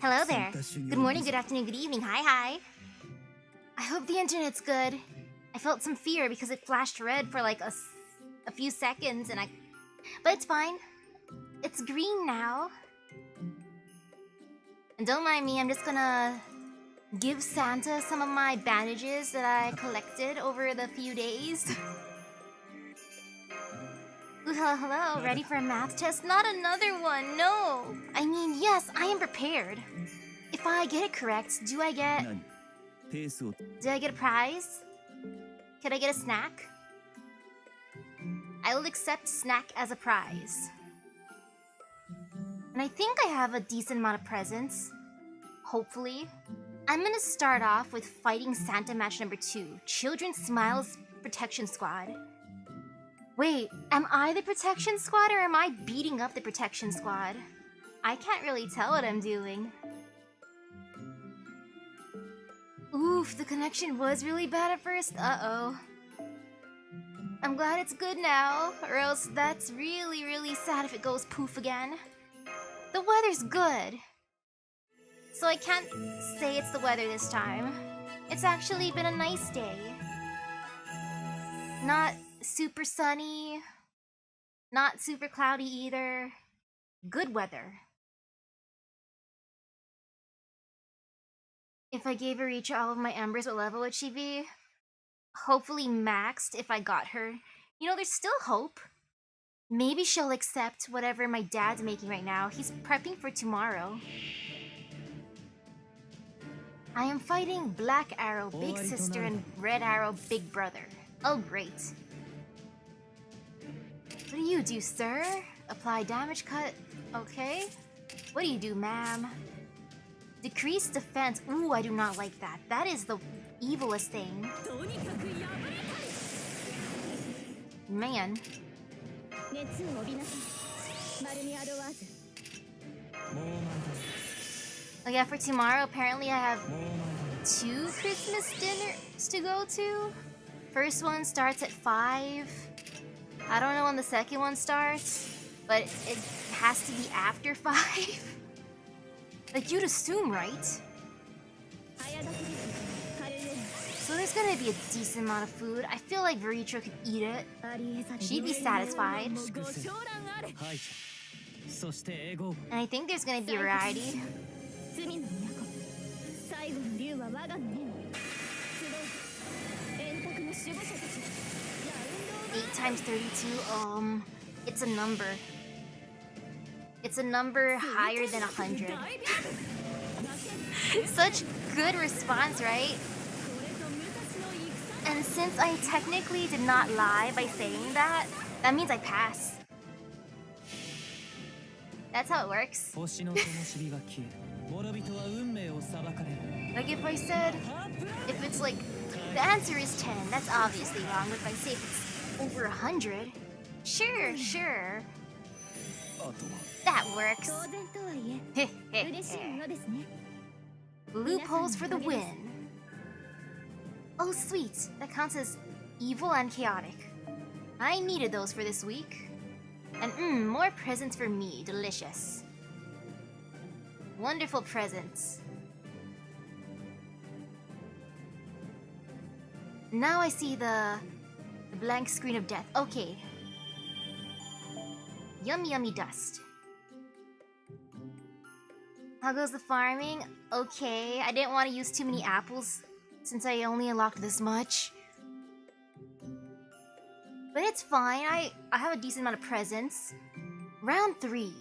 Hello there. Good morning, good afternoon, good evening. Hi. I hope the internet's good. I felt some fear because it flashed red for like a few seconds and but it's fine. It's green now. And don't mind me, I'm just gonna give Santa some of my bandages that I collected over the few days. Ooh, hello, ready for a math test? Not another one, no! I mean, yes, I am prepared. If I get it correct, do I get a prize? Could I get a snack? I will accept snack as a prize. And I think I have a decent amount of presents. Hopefully. I'm gonna start off with Fighting Santa match number 2. Children's Smiles Protection Squad. Wait, am I the Protection Squad or am I beating up the Protection Squad? I can't really tell what I'm doing. Oof, the connection was really bad at first. Uh-oh. I'm glad it's good now, or else that's really, really sad if it goes poof again. The weather's good. So I can't say it's the weather this time. It's actually been a nice day. Not super sunny, not super cloudy either. Good weather. If I gave Aricha all of my embers, what level would she be? Hopefully maxed if I got her. You know, there's still hope. Maybe she'll accept whatever my dad's making right now. He's prepping for tomorrow. I am fighting Black Arrow, Big Sister, and Red Arrow, Big Brother. Oh, great. What do you do, sir? Apply damage cut. Okay. What do you do, ma'am? Decrease defense. Ooh, I do not like that. That is the evilest thing. Man. Oh yeah, for tomorrow, apparently I have 2 Christmas dinners to go to. First one starts at 5. I don't know when the second one starts, but it has to be after 5. Like, you'd assume, right? So there's gonna be a decent amount of food. I feel like Veritra could eat it. She'd be satisfied. And I think there's gonna be a variety. 8 times 32, it's a number. It's a number higher than 100. Such good response, right? And since I technically did not lie by saying that, that means I pass. That's how it works. Like if I said, if it's like, the answer is 10, that's obviously wrong. But if I say if it's over 100, sure. That works. Loopholes for the win. Oh sweet, that counts as evil and chaotic. I needed those for this week. And more presents for me, delicious. Wonderful presents. Now I see the blank screen of death. Okay. Yummy dust. How goes the farming? Okay, I didn't want to use too many apples since I only unlocked this much. But it's fine, I have a decent amount of presents. Round 3.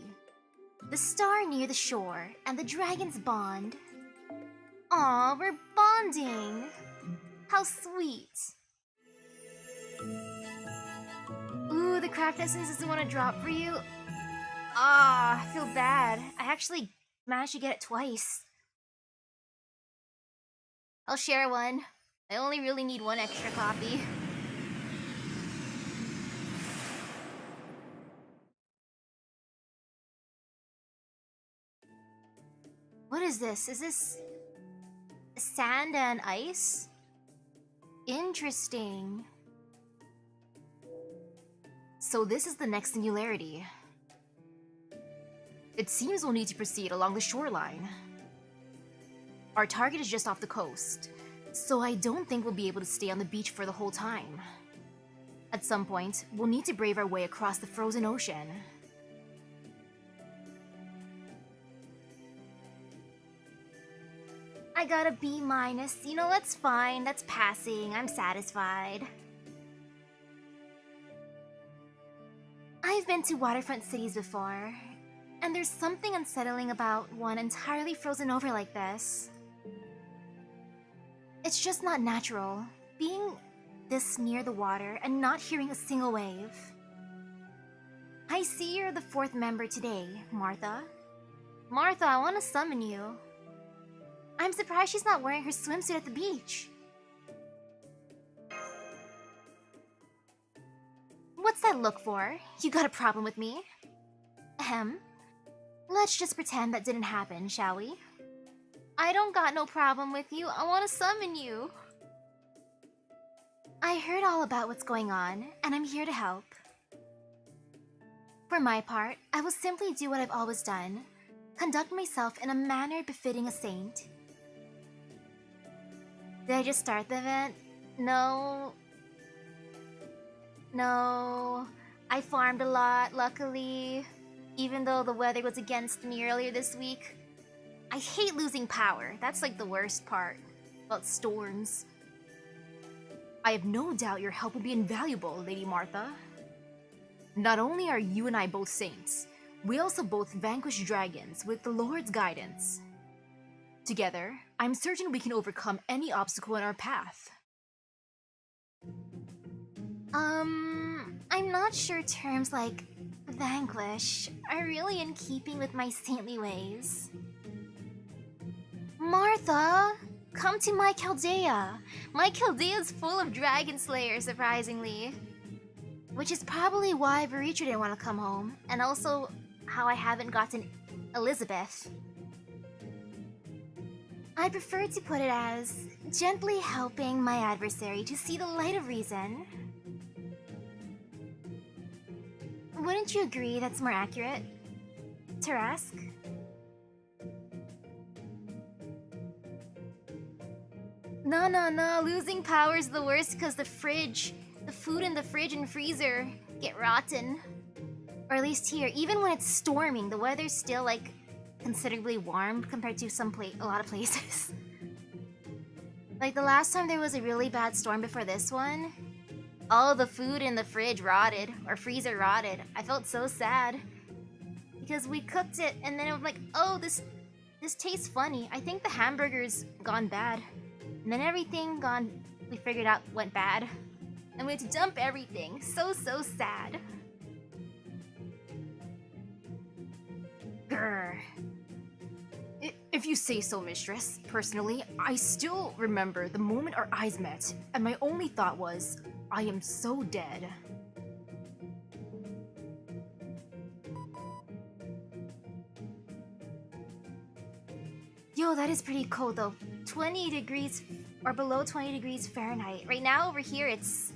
The star near the shore and the dragon's bond. Aw, we're bonding! How sweet! Ooh, the craft essence doesn't want to drop for you? Ah, I feel bad. I actually managed to get it twice. I'll share one. I only really need 1 extra copy. What is this? Is this sand and ice? Interesting. So this is the next singularity. It seems we'll need to proceed along the shoreline. Our target is just off the coast, so I don't think we'll be able to stay on the beach for the whole time. At some point, we'll need to brave our way across the frozen ocean. I got a B-. You know, that's fine. That's passing. I'm satisfied. I've been to waterfront cities before, and there's something unsettling about one entirely frozen over like this. It's just not natural, being this near the water and not hearing a single wave. I see you're the 4th member today, Martha. Martha, I want to summon you. I'm surprised she's not wearing her swimsuit at the beach. What's that look for? You got a problem with me? Ahem. Let's just pretend that didn't happen, shall we? I don't got no problem with you. I want to summon you. I heard all about what's going on, and I'm here to help. For my part, I will simply do what I've always done. Conduct myself in a manner befitting a saint. Did I just start the event? No. I farmed a lot, luckily. Even though the weather was against me earlier this week. I hate losing power. That's like the worst part about storms. I have no doubt your help will be invaluable, Lady Martha. Not only are you and I both saints, we also both vanquish dragons with the Lord's guidance. Together, I'm certain we can overcome any obstacle in our path. I'm not sure terms like vanquish are really in keeping with my saintly ways. Martha, come to my Chaldea. My Chaldea is full of dragon slayers, surprisingly. Which is probably why Veritra didn't want to come home, and also how I haven't gotten Elizabeth. I prefer to put it as gently helping my adversary to see the light of reason. Wouldn't you agree that's more accurate, Tarask? No, losing power's the worst because the food in the fridge and freezer get rotten. Or at least here, even when it's storming, the weather's still like considerably warm compared to a lot of places. Like the last time there was a really bad storm before this one, all the food in the fridge rotted, or freezer rotted. I felt so sad. Because we cooked it and then it was like, oh, this tastes funny. I think the hamburger's gone bad. And then everything we figured out went bad. And we had to dump everything. So sad. Grr. If you say so, mistress. Personally, I still remember the moment our eyes met, and my only thought was, I am so dead. Yo, that is pretty cold though. 20 degrees or below 20 degrees Fahrenheit. Right now over here it's,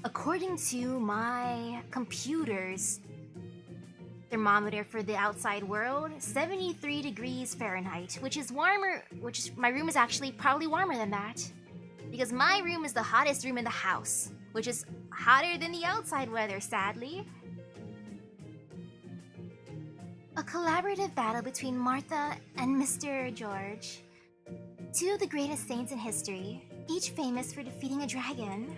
according to my computer's thermometer for the outside world, 73 degrees Fahrenheit, which is warmer, my room is actually probably warmer than that. Because my room is the hottest room in the house, which is hotter than the outside weather, sadly. A collaborative battle between Martha and Mr. George. Two of the greatest saints in history, each famous for defeating a dragon.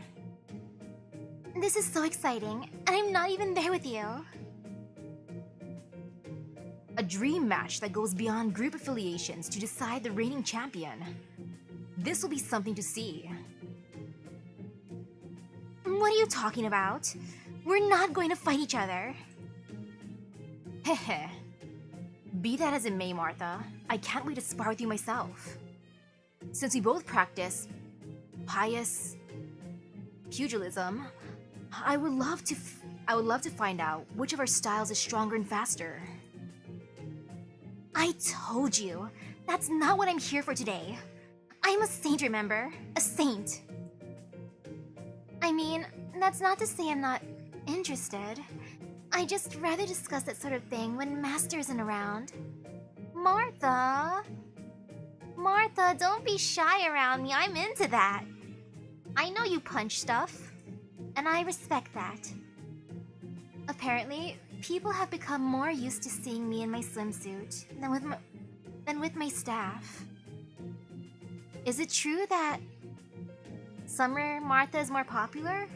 This is so exciting, and I'm not even there with you. A dream match that goes beyond group affiliations to decide the reigning champion. This will be something to see. What are you talking about? We're not going to fight each other. Heh. Be that as it may, Martha, I can't wait to spar with you myself. Since we both practice pious pugilism, I would love to find out which of our styles is stronger and faster. I told you, that's not what I'm here for today. I'm a saint, remember? A saint. I mean, that's not to say I'm not interested. I just rather discuss that sort of thing when Master isn't around. Martha? Martha, don't be shy around me. I'm into that. I know you punch stuff, and I respect that. Apparently, people have become more used to seeing me in my swimsuit than with my staff. Is it true that Summer Martha is more popular?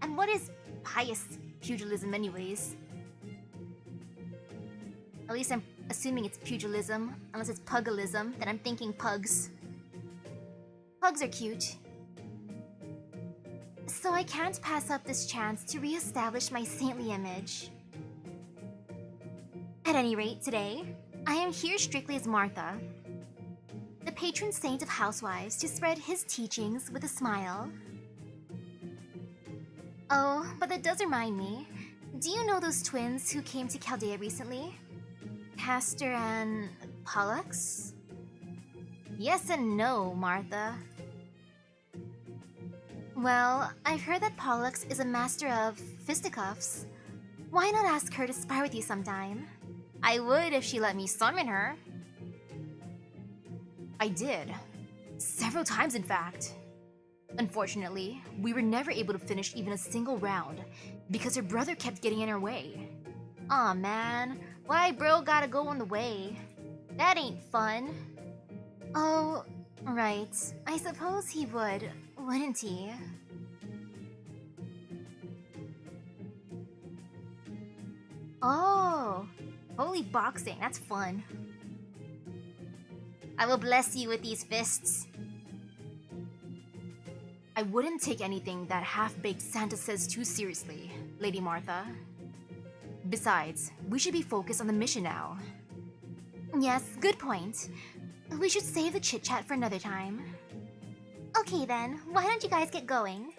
And what is pious pugilism anyways? At least I'm assuming it's pugilism, unless it's pugilism, then I'm thinking pugs. Pugs are cute. So I can't pass up this chance to re-establish my saintly image. At any rate, today, I am here strictly as Martha, the patron saint of housewives, to spread his teachings with a smile. Oh, but that does remind me. Do you know those twins who came to Chaldea recently? Castor and Pollux? Yes and no, Martha. Well, I've heard that Pollux is a master of fisticuffs. Why not ask her to spar with you sometime? I would if she let me summon her. I did. Several times, in fact. Unfortunately, we were never able to finish even a single round because her brother kept getting in our way. Aw man, why bro gotta go in the way? That ain't fun. Oh, right. I suppose he would, wouldn't he? Oh, holy boxing, that's fun. I will bless you with these fists. I wouldn't take anything that half-baked Santa says too seriously, Lady Martha. Besides, we should be focused on the mission now. Yes, good point. We should save the chit-chat for another time. Okay then, why don't you guys get going?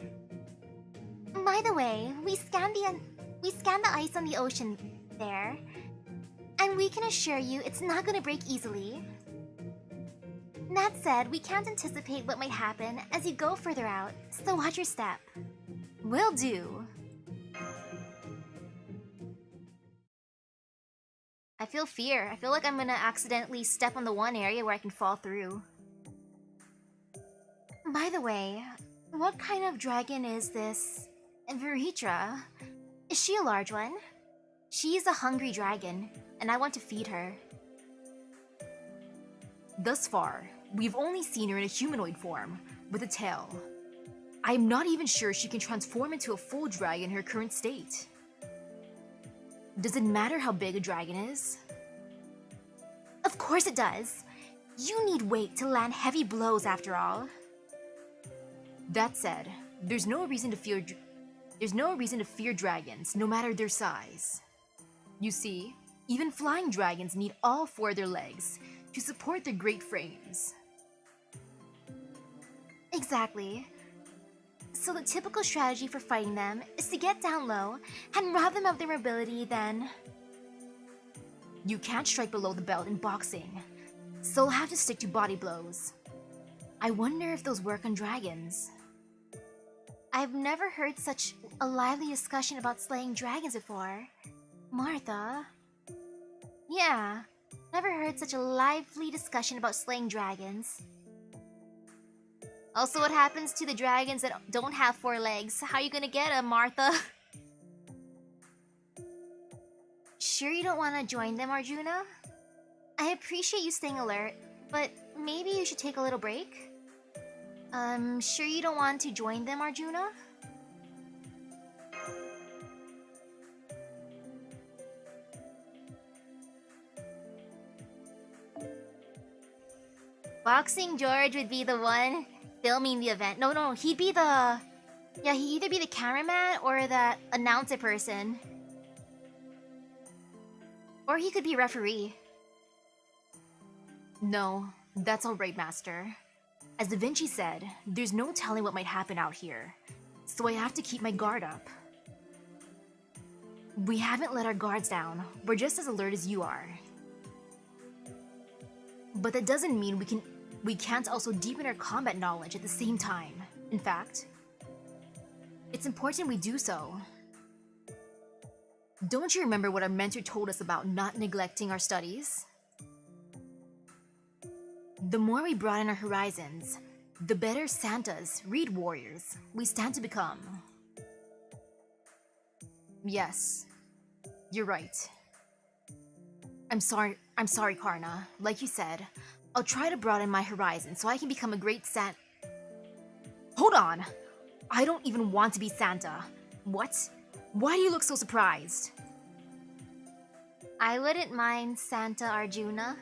By the way, we scanned the ice on the ocean there, and we can assure you it's not gonna break easily. That said, we can't anticipate what might happen as you go further out, so watch your step. Will do. I feel fear. I feel like I'm gonna accidentally step on the one area where I can fall through. By the way, what kind of dragon is this Veritra? Is she a large one? She's a hungry dragon, and I want to feed her. Thus far, we've only seen her in a humanoid form, with a tail. I'm not even sure she can transform into a full dragon in her current state. Does it matter how big a dragon is? Of course it does! You need weight to land heavy blows after all. That said, there's no reason to fear dragons, no matter their size. You see, even flying dragons need all four of their legs to support their great frames. Exactly. So the typical strategy for fighting them is to get down low and rob them of their mobility, then... You can't strike below the belt in boxing, so you'll have to stick to body blows. I wonder if those work on dragons. I've never heard such a lively discussion about slaying dragons before. Martha? Yeah, never heard such a lively discussion about slaying dragons. Also, what happens to the dragons that don't have four legs? How are you gonna get them, Martha? Sure you don't want to join them, Arjuna? I appreciate you staying alert, but maybe you should take a little break? Sure you don't want to join them, Arjuna? Boxing George would be the one filming the event. No, he'd be the... Yeah, he'd either be the cameraman or the announcer person. Or he could be a referee. No, that's alright, Master. As Da Vinci said, there's no telling what might happen out here, so I have to keep my guard up. We haven't let our guards down. We're just as alert as you are. But that doesn't mean we can't also deepen our combat knowledge at the same time. In fact, it's important we do so. Don't you remember what our mentor told us about not neglecting our studies? The more we broaden our horizons, the better Santas, read warriors, we stand to become. Yes, you're right. I'm sorry, Karna. Like you said, I'll try to broaden my horizon so I can become a great Hold on! I don't even want to be Santa. What? Why do you look so surprised? I wouldn't mind Santa Arjuna.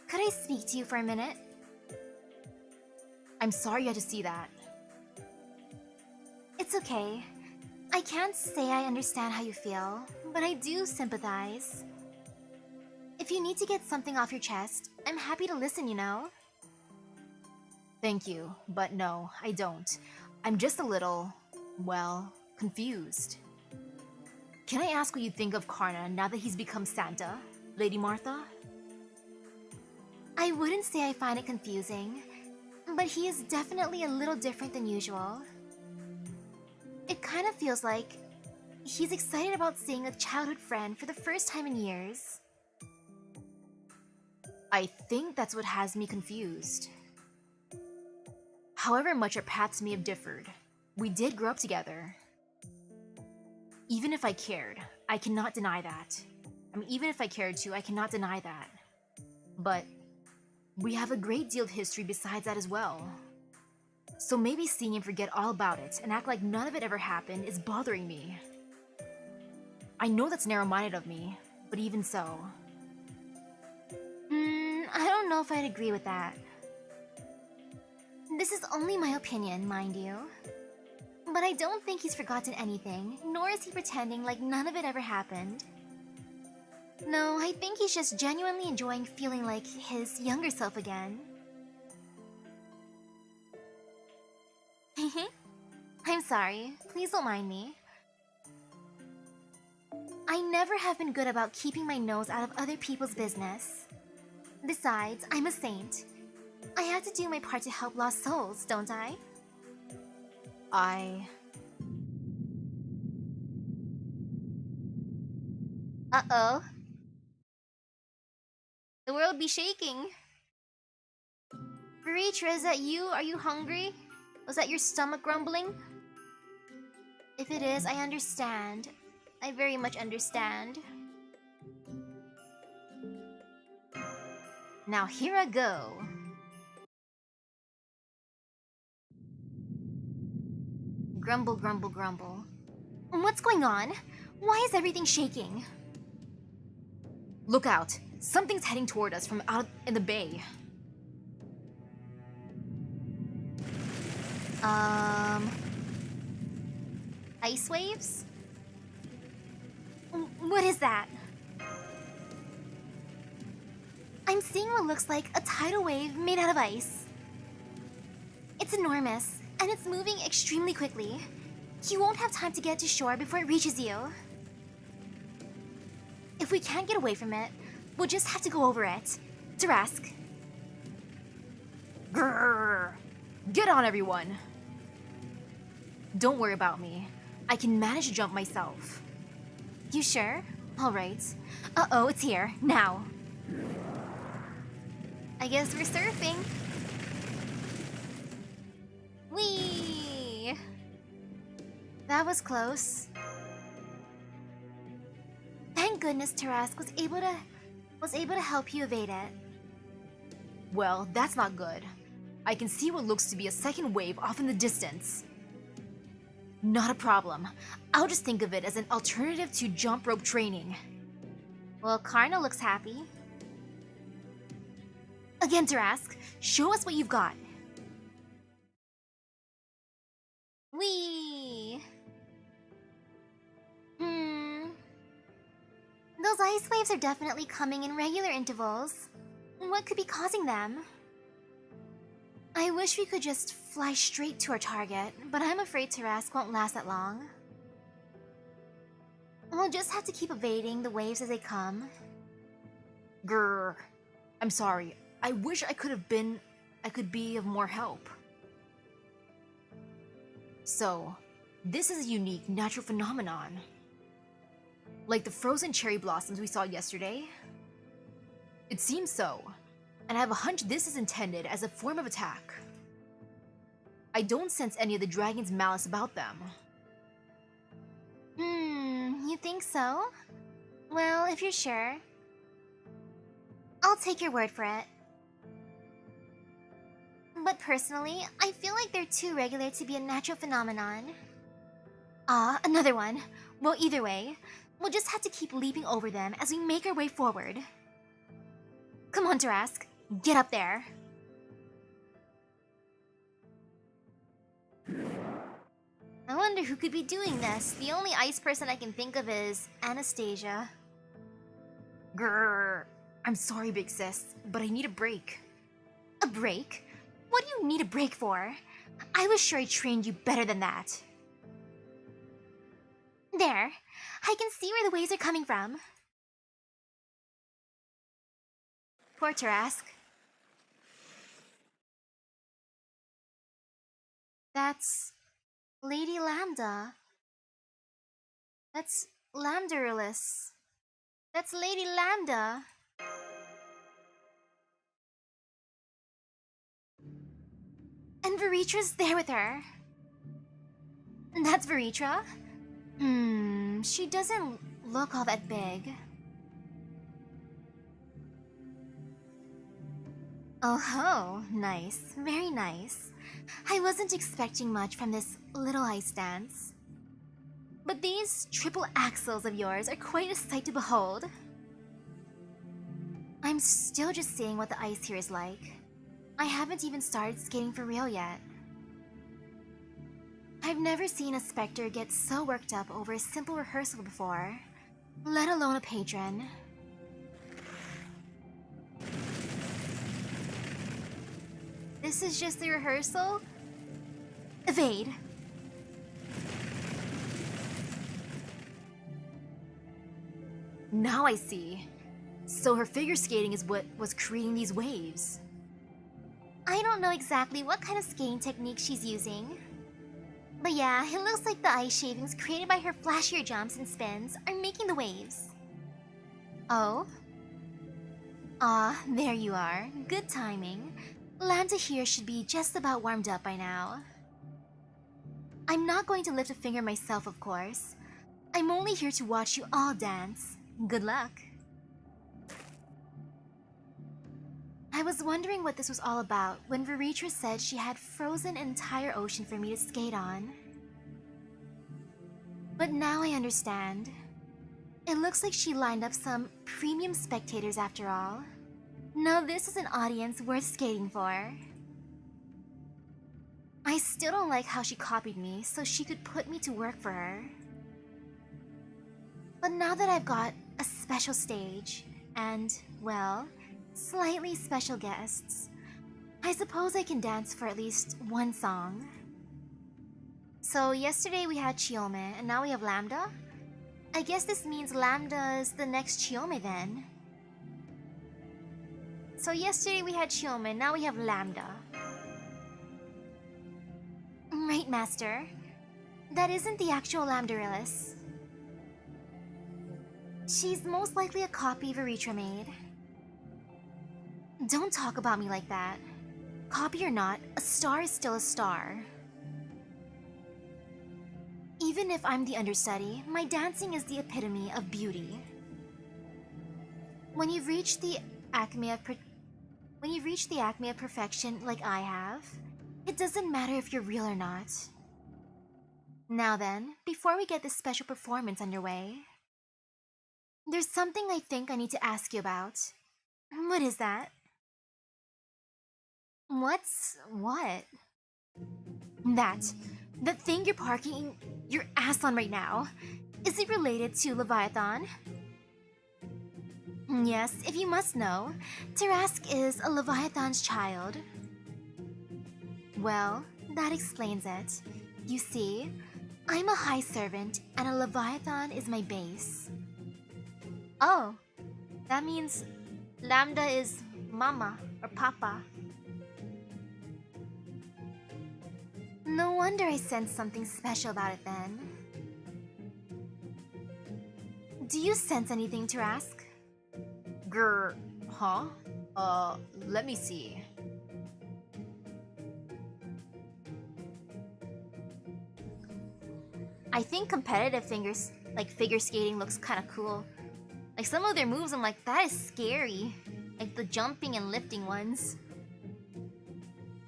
Could I speak to you for a minute? I'm sorry you had to see that. It's okay. I can't say I understand how you feel, but I do sympathize. If you need to get something off your chest, I'm happy to listen, you know? Thank you, but no, I don't. I'm just a little, well, confused. Can I ask what you think of Karna now that he's become Santa, Lady Martha? I wouldn't say I find it confusing, but he is definitely a little different than usual. It kind of feels like he's excited about seeing a childhood friend for the first time in years. I think that's what has me confused. However much our paths may have differed, we did grow up together. Even if I cared, I cannot deny that. Even if I cared to, I cannot deny that. But we have a great deal of history besides that as well. So maybe seeing him forget all about it and act like none of it ever happened is bothering me. I know that's narrow-minded of me, but even so. I don't know if I'd agree with that. This is only my opinion, mind you. But I don't think he's forgotten anything, nor is he pretending like none of it ever happened. No, I think he's just genuinely enjoying feeling like his younger self again. I'm sorry, please don't mind me. I never have been good about keeping my nose out of other people's business. Besides, I'm a saint. I have to do my part to help lost souls, don't I? Uh-oh. The world be shaking. Reacher, is that you? Are you hungry? Was that your stomach grumbling? If it is, I understand. I very much understand. Now here I go. Grumble, grumble, grumble. What's going on? Why is everything shaking? Look out! Something's heading toward us from out in the bay. Ice waves? What is that? I'm seeing what looks like a tidal wave made out of ice. It's enormous, and it's moving extremely quickly. You won't have time to get to shore before it reaches you. If we can't get away from it, we'll just have to go over it. Darask. Grrr! Get on, everyone! Don't worry about me. I can manage to jump myself. You sure? Alright. Uh-oh, it's here. Now. I guess we're surfing. Whee! That was close. Thank goodness Tarask was able to help you evade it. Well, that's not good. I can see what looks to be a second wave off in the distance. Not a problem. I'll just think of it as an alternative to jump rope training. Well, Karna looks happy. Again, Tarask, show us what you've got. Whee! Those ice waves are definitely coming in regular intervals. What could be causing them? I wish we could just fly straight to our target, but I'm afraid Tarask won't last that long. We'll just have to keep evading the waves as they come. Grrr. I'm sorry. I wish I could be of more help. So, this is a unique natural phenomenon. Like the frozen cherry blossoms we saw yesterday? It seems so. And I have a hunch this is intended as a form of attack. I don't sense any of the dragon's malice about them. You think so? Well, if you're sure, I'll take your word for it. But personally, I feel like they're too regular to be a natural phenomenon. Ah, another one. Well, either way, we'll just have to keep leaping over them as we make our way forward. Come on, Tarask. Get up there. I wonder who could be doing this. The only ice person I can think of is Anastasia. Grrr. I'm sorry, big sis, but I need a break. A break? What do you need a break for? I was sure I trained you better than that. There. I can see where the waves are coming from. Poor Tarask. That's Lady Lambda. That's Lambdarillus. That's Lady Lambda. And Veritra's there with her. That's Veritra? She doesn't look all that big. Oh ho, nice. Very nice. I wasn't expecting much from this little ice dance. But these triple axles of yours are quite a sight to behold. I'm still just seeing what the ice here is like. I haven't even started skating for real yet. I've never seen a Spectre get so worked up over a simple rehearsal before, let alone a patron. This is just the rehearsal? Evade. Now I see. So her figure skating is what was creating these waves. I don't know exactly what kind of skating technique she's using. But yeah, it looks like the ice shavings created by her flashier jumps and spins are making the waves. Oh? Ah, there you are. Good timing. Lambda here should be just about warmed up by now. I'm not going to lift a finger myself, of course. I'm only here to watch you all dance. Good luck. I was wondering what this was all about when Veritra said she had frozen an entire ocean for me to skate on. But now I understand. It looks like she lined up some premium spectators after all. Now this is an audience worth skating for. I still don't like how she copied me so she could put me to work for her. But now that I've got a special stage, and, well, slightly special guests, I suppose I can dance for at least one song. So yesterday we had Chiome, and now we have Lambda? I guess this means Lambda is the next Chiome then. So yesterday we had Chiome, now we have Lambda. Right, Master. That isn't the actual Lambdarillus. She's most likely a copy Veritra made. Don't talk about me like that. Copy or not, a star is still a star. Even if I'm the understudy, my dancing is the epitome of beauty. When you've reached the acme of perfection like I have, it doesn't matter if you're real or not. Now then, before we get this special performance underway, there's something I think I need to ask you about. What is that? What's what? The thing you're parking your ass on right now. Is it related to Leviathan? Yes, if you must know, Tarask is a Leviathan's child. Well, that explains it. You see, I'm a high servant and a Leviathan is my base. Oh, that means Lambda is Mama or Papa. No wonder I sensed something special about it then. Do you sense anything, Tarask? Grr, huh? Let me see. I think competitive figure skating looks kind of cool. Like some of their moves, I'm like, that is scary. Like the jumping and lifting ones.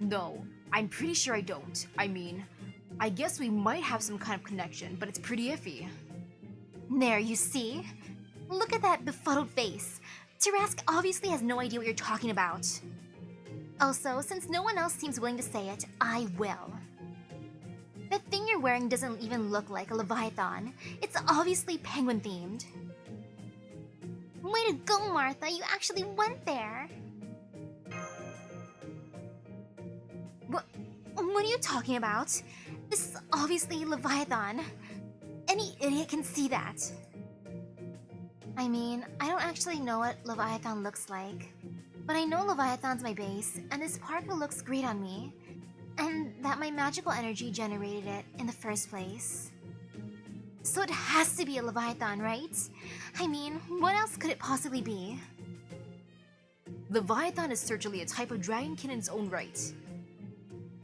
No, I'm pretty sure I don't. I mean, I guess we might have some kind of connection, but it's pretty iffy. There, you see? Look at that befuddled face. Tarask obviously has no idea what you're talking about. Also, since no one else seems willing to say it, I will. That thing you're wearing doesn't even look like a Leviathan. It's obviously penguin themed. Way to go, Martha, you actually went there. What are you talking about? This is obviously Leviathan. Any idiot can see that. I mean, I don't actually know what Leviathan looks like, but I know Leviathan's my base, and this parka looks great on me, and that my magical energy generated it in the first place. So it has to be a Leviathan, right? I mean, what else could it possibly be? Leviathan is certainly a type of dragonkin in its own right.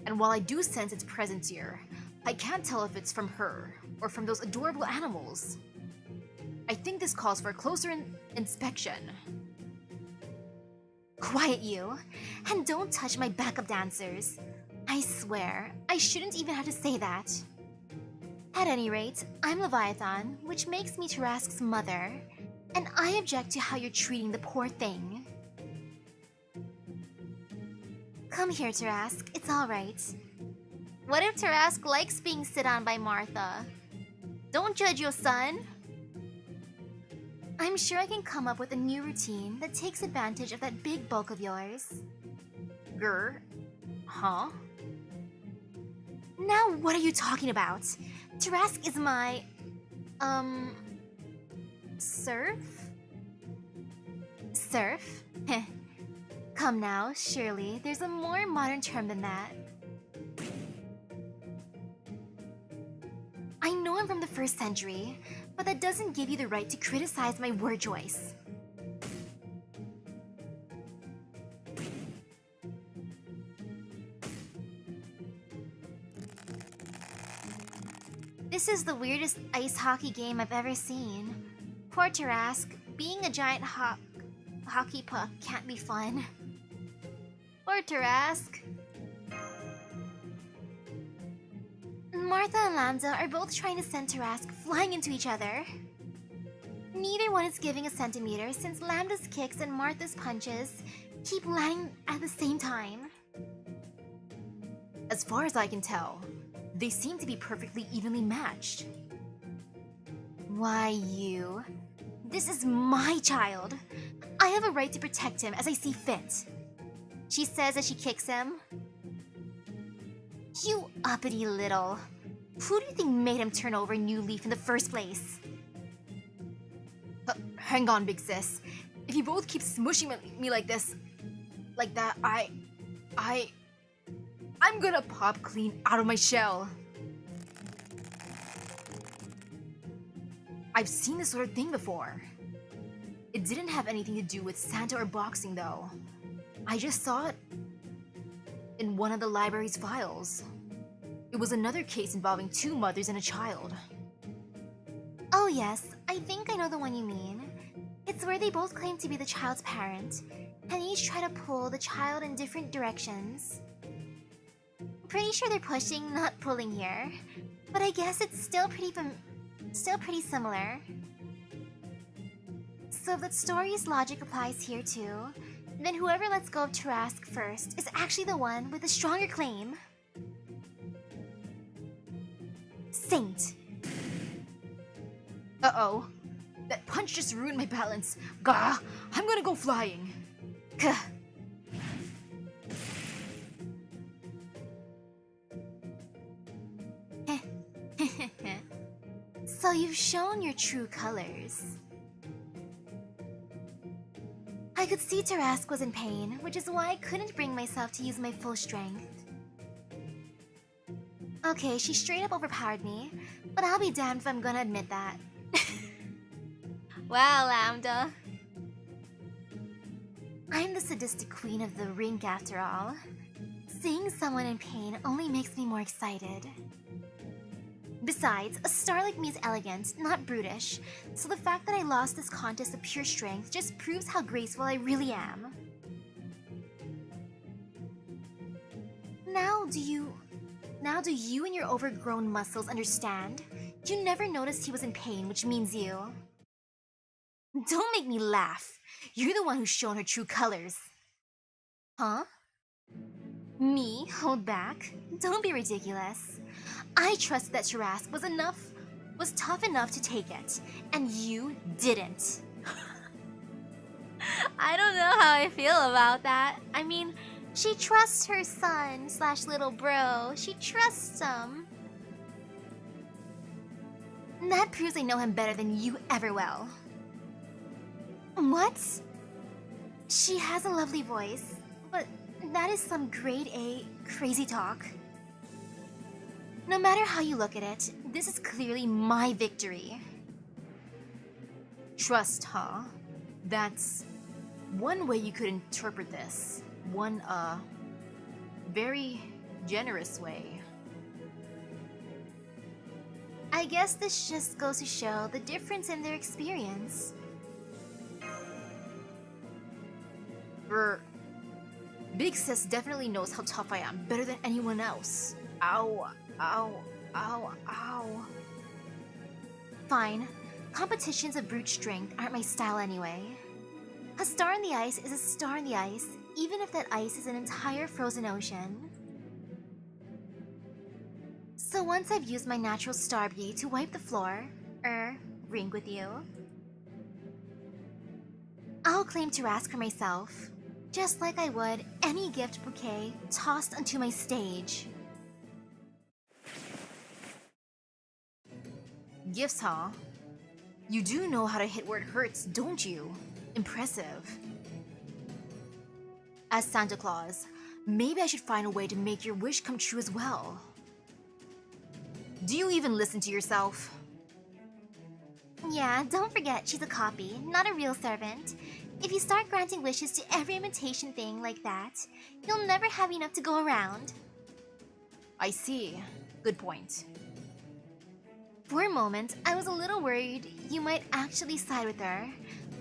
And while I do sense its presence here, I can't tell if it's from her or from those adorable animals. I think this calls for a closer inspection. Quiet you, and don't touch my backup dancers. I swear, I shouldn't even have to say that. At any rate, I'm Leviathan, which makes me Tarask's mother, and I object to how you're treating the poor thing. Come here, Tarask, it's alright. What if Tarask likes being sit on by Martha? Don't judge your son. I'm sure I can come up with a new routine that takes advantage of that big bulk of yours. Grr. Huh? Now what are you talking about? Tarask is my... serf? Serf? Heh. Come now, surely there's a more modern term than that. I know I'm from the 1st century, but that doesn't give you the right to criticize my word choice. This is the weirdest ice hockey game I've ever seen. Poor Tarask, being a giant hockey puck can't be fun. Poor Tarask. Martha and Lambda are both trying to send Tarask flying into each other. Neither one is giving a centimeter since Lambda's kicks and Martha's punches keep landing at the same time. As far as I can tell, they seem to be perfectly evenly matched. Why you? This is my child. I have a right to protect him as I see fit. She says as she kicks him. You uppity little. Who do you think made him turn over a new leaf in the first place? Hang on, big sis. If you both keep smushing me like this, like that, I'm gonna pop clean out of my shell. I've seen this sort of thing before. It didn't have anything to do with Santa or boxing, though. I just saw it in one of the library's files. It was another case involving 2 mothers and a child. Oh yes, I think I know the one you mean. It's where they both claim to be the child's parent, and each try to pull the child in different directions. Pretty sure they're pushing, not pulling here, but I guess it's still pretty similar. So if that story's logic applies here too, then whoever lets go of Tarask first is actually the one with the stronger claim. Saint! Uh-oh. That punch just ruined my balance. Gah! I'm gonna go flying. Gah. So you've shown your true colors. I could see Tarask was in pain, which is why I couldn't bring myself to use my full strength. Okay, she straight up overpowered me, but I'll be damned if I'm gonna admit that. Wow, Lambda. I'm the sadistic queen of the rink after all. Seeing someone in pain only makes me more excited. Besides, a star like me is elegant, not brutish, so the fact that I lost this contest of pure strength just proves how graceful I really am. Now do you and your overgrown muscles understand? You never noticed he was in pain, which means you. Don't make me laugh. You're the one who's shown her true colors. Huh? Me? Hold back? Don't be ridiculous. I trusted that Tarask was tough enough to take it, and you didn't. I don't know how I feel about that. I mean, she trusts her son / little bro. She trusts him. That proves I know him better than you ever will. What? She has a lovely voice, but that is some grade A crazy talk. No matter how you look at it, this is clearly my victory. Trust, huh? That's one way you could interpret this. One, very generous way. I guess this just goes to show the difference in their experience. Big Sis definitely knows how tough I am, better than anyone else. Ow, ow, ow, ow. Fine. Competitions of brute strength aren't my style anyway. A star in the ice is a star in the ice, even if that ice is an entire frozen ocean. So once I've used my natural star beauty to wipe the floor, rink with you, I'll claim Tarask for myself, just like I would any gift bouquet tossed onto my stage. Gifts, huh? You do know how to hit where it hurts, don't you? Impressive. As Santa Claus, maybe I should find a way to make your wish come true as well. Do you even listen to yourself? Yeah, don't forget she's a copy, not a real servant. If you start granting wishes to every imitation thing like that, you'll never have enough to go around. I see. Good point. For a moment, I was a little worried you might actually side with her,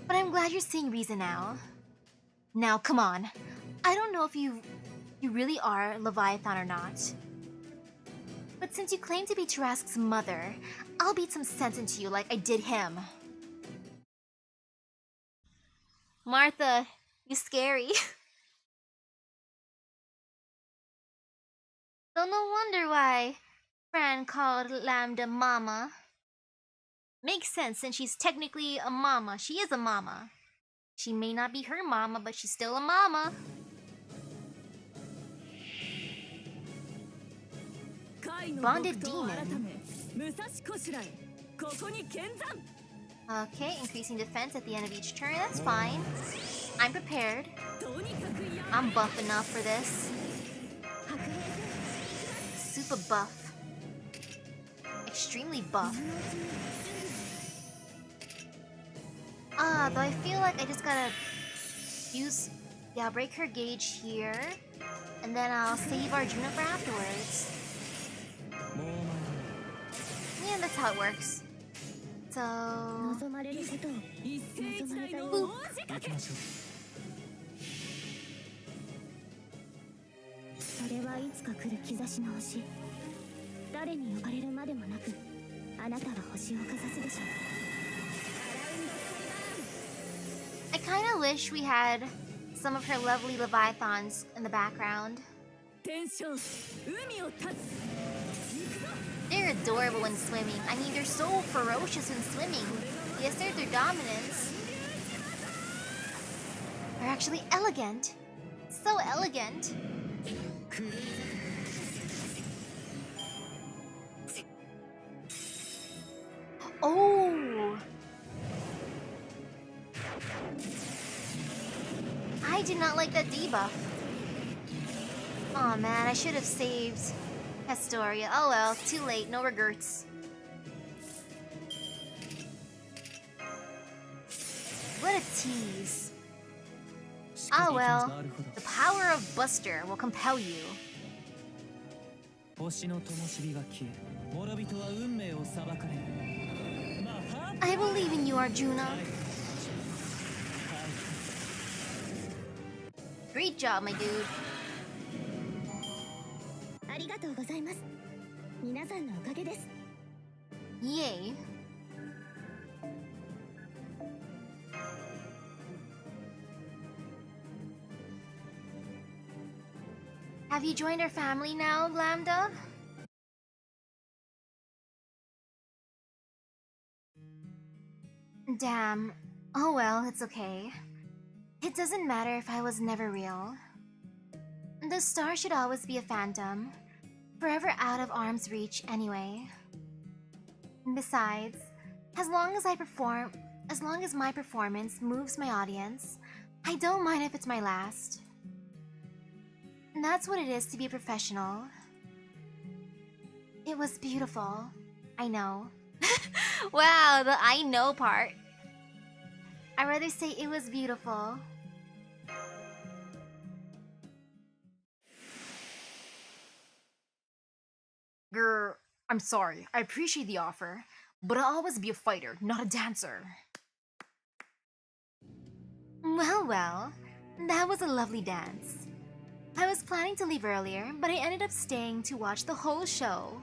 but I'm glad you're seeing reason now. Now, come on. I don't know if you really are Leviathan or not. But since you claim to be Tarask's mother, I'll beat some sense into you like I did him. Martha, you scary. So no wonder why Fran called Lambda Mama. Makes sense since she's technically a mama. She is a mama. She may not be her mama, but she's still a mama. Bonded demon. Okay, increasing defense at the end of each turn, that's fine. I'm prepared. I'm buff enough for this. Super buff. Extremely buff. Though I feel like I just gotta use... Yeah, I'll break her gauge here. And then I'll save Arjuna for afterwards. Yeah, that's how it works. So... Boop. I kinda wish we had some of her lovely Leviathans in the background. They're adorable when swimming. I mean, they're so ferocious when swimming. They assert their dominance. They're actually elegant. So elegant. Oh! I did not like that debuff. Aw man, I should have saved Astoria. Oh well, too late, no regrets. What a tease. Ah well, the power of Buster will compel you. I believe in you, Arjuna. Great job, my dude. Yay. Have you joined our family now, Lambda? Damn. Oh well, it's okay. It doesn't matter if I was never real. The star should always be a phantom, forever out of arm's reach anyway. Besides, as long as my performance moves my audience, I don't mind if it's my last. That's what it is to be a professional. It was beautiful. I know. Wow, the I know part. I'd rather say it was beautiful. Grr, I'm sorry. I appreciate the offer, but I'll always be a fighter, not a dancer. Well, that was a lovely dance. I was planning to leave earlier, but I ended up staying to watch the whole show.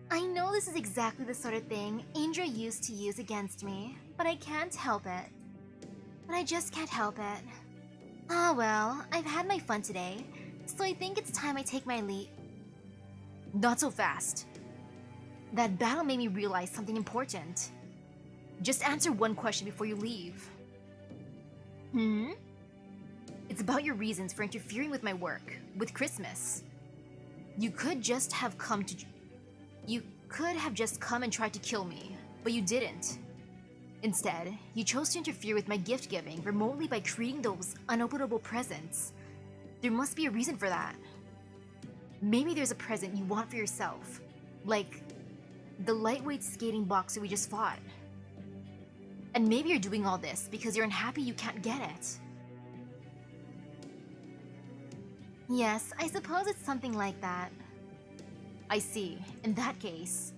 I know this is exactly the sort of thing Indra used to use against me, but I can't help it. But I just can't help it. Ah well, I've had my fun today, so I think it's time I take my leave. Not so fast. That battle made me realize something important. Just answer one question before you leave. It's about your reasons for interfering with my work, with Christmas. You could have just come and tried to kill me, but you didn't. Instead, you chose to interfere with my gift giving remotely by creating those unopenable presents. There must be a reason for that. Maybe there's a present you want for yourself, like the lightweight skating boxer we just fought. And maybe you're doing all this because you're unhappy you can't get it. Yes, I suppose it's something like that. I see. In that case,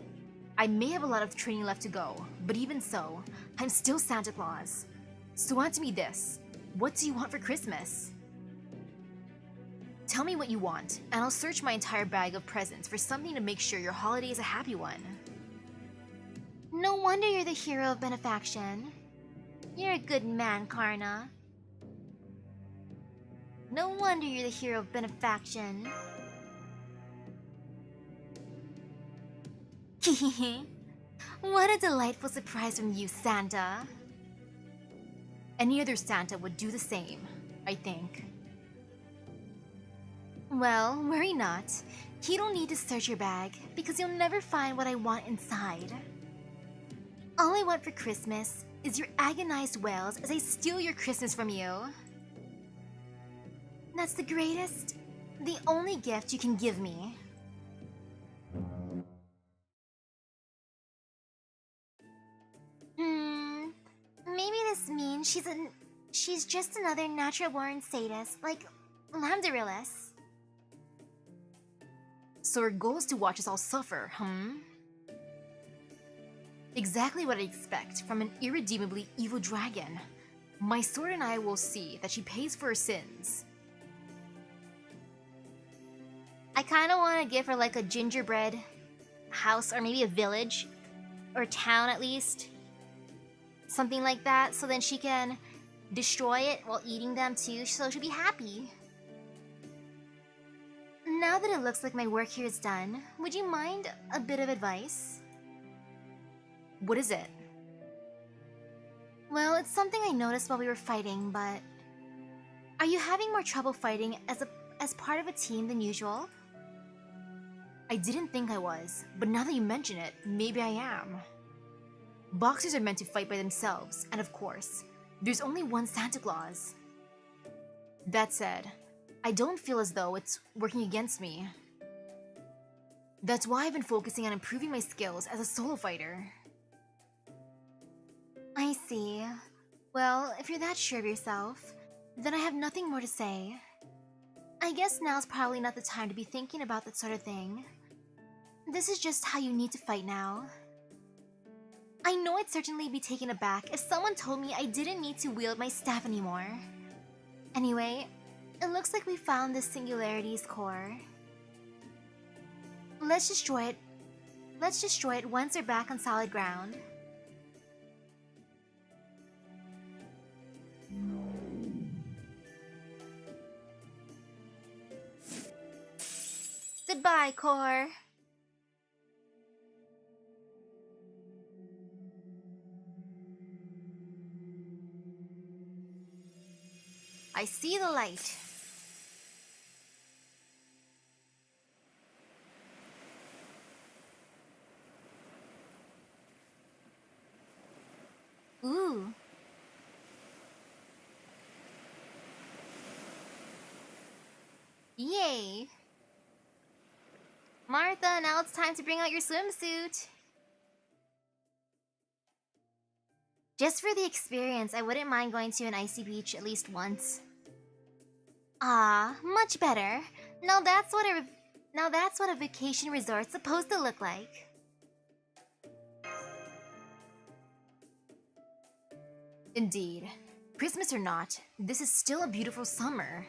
I may have a lot of training left to go, but even so, I'm still Santa Claus. So answer me this. What do you want for Christmas? Tell me what you want, and I'll search my entire bag of presents for something to make sure your holiday is a happy one. No wonder you're the hero of benefaction. You're a good man, Karna. No wonder you're the hero of benefaction. What a delightful surprise from you, Santa. Any other Santa would do the same, I think. Well, worry not. You don't need to search your bag, because you'll never find what I want inside. All I want for Christmas is your agonized wails as I steal your Christmas from you. That's the greatest, the only gift you can give me. Maybe this means she's just another natural-born sadist, like Lambdarillis. So her goal is to watch us all suffer, Exactly what I expect from an irredeemably evil dragon. My sword and I will see that she pays for her sins. I kinda wanna give her like a gingerbread house, or maybe a village, or a town at least. Something like that, so then she can destroy it while eating them too, so she'll be happy. Now that it looks like my work here is done, would you mind a bit of advice? What is it? Well, it's something I noticed while we were fighting, but... Are you having more trouble fighting as part of a team than usual? I didn't think I was, but now that you mention it, maybe I am. Boxers are meant to fight by themselves, and of course, there's only one Santa Claus. That said, I don't feel as though it's working against me. That's why I've been focusing on improving my skills as a solo fighter. I see. Well, if you're that sure of yourself, then I have nothing more to say. I guess now's probably not the time to be thinking about that sort of thing. This is just how you need to fight now. I know I'd certainly be taken aback if someone told me I didn't need to wield my staff anymore. Anyway, it looks like we found the Singularity's core. Let's destroy it. Let's destroy it once we're back on solid ground. Goodbye, core. I see the light. Ooh. Yay. Martha, now it's time to bring out your swimsuit. Just for the experience, I wouldn't mind going to an icy beach at least once. Ah, much better. Now that's what a vacation resort's supposed to look like. Indeed. Christmas or not, this is still a beautiful summer.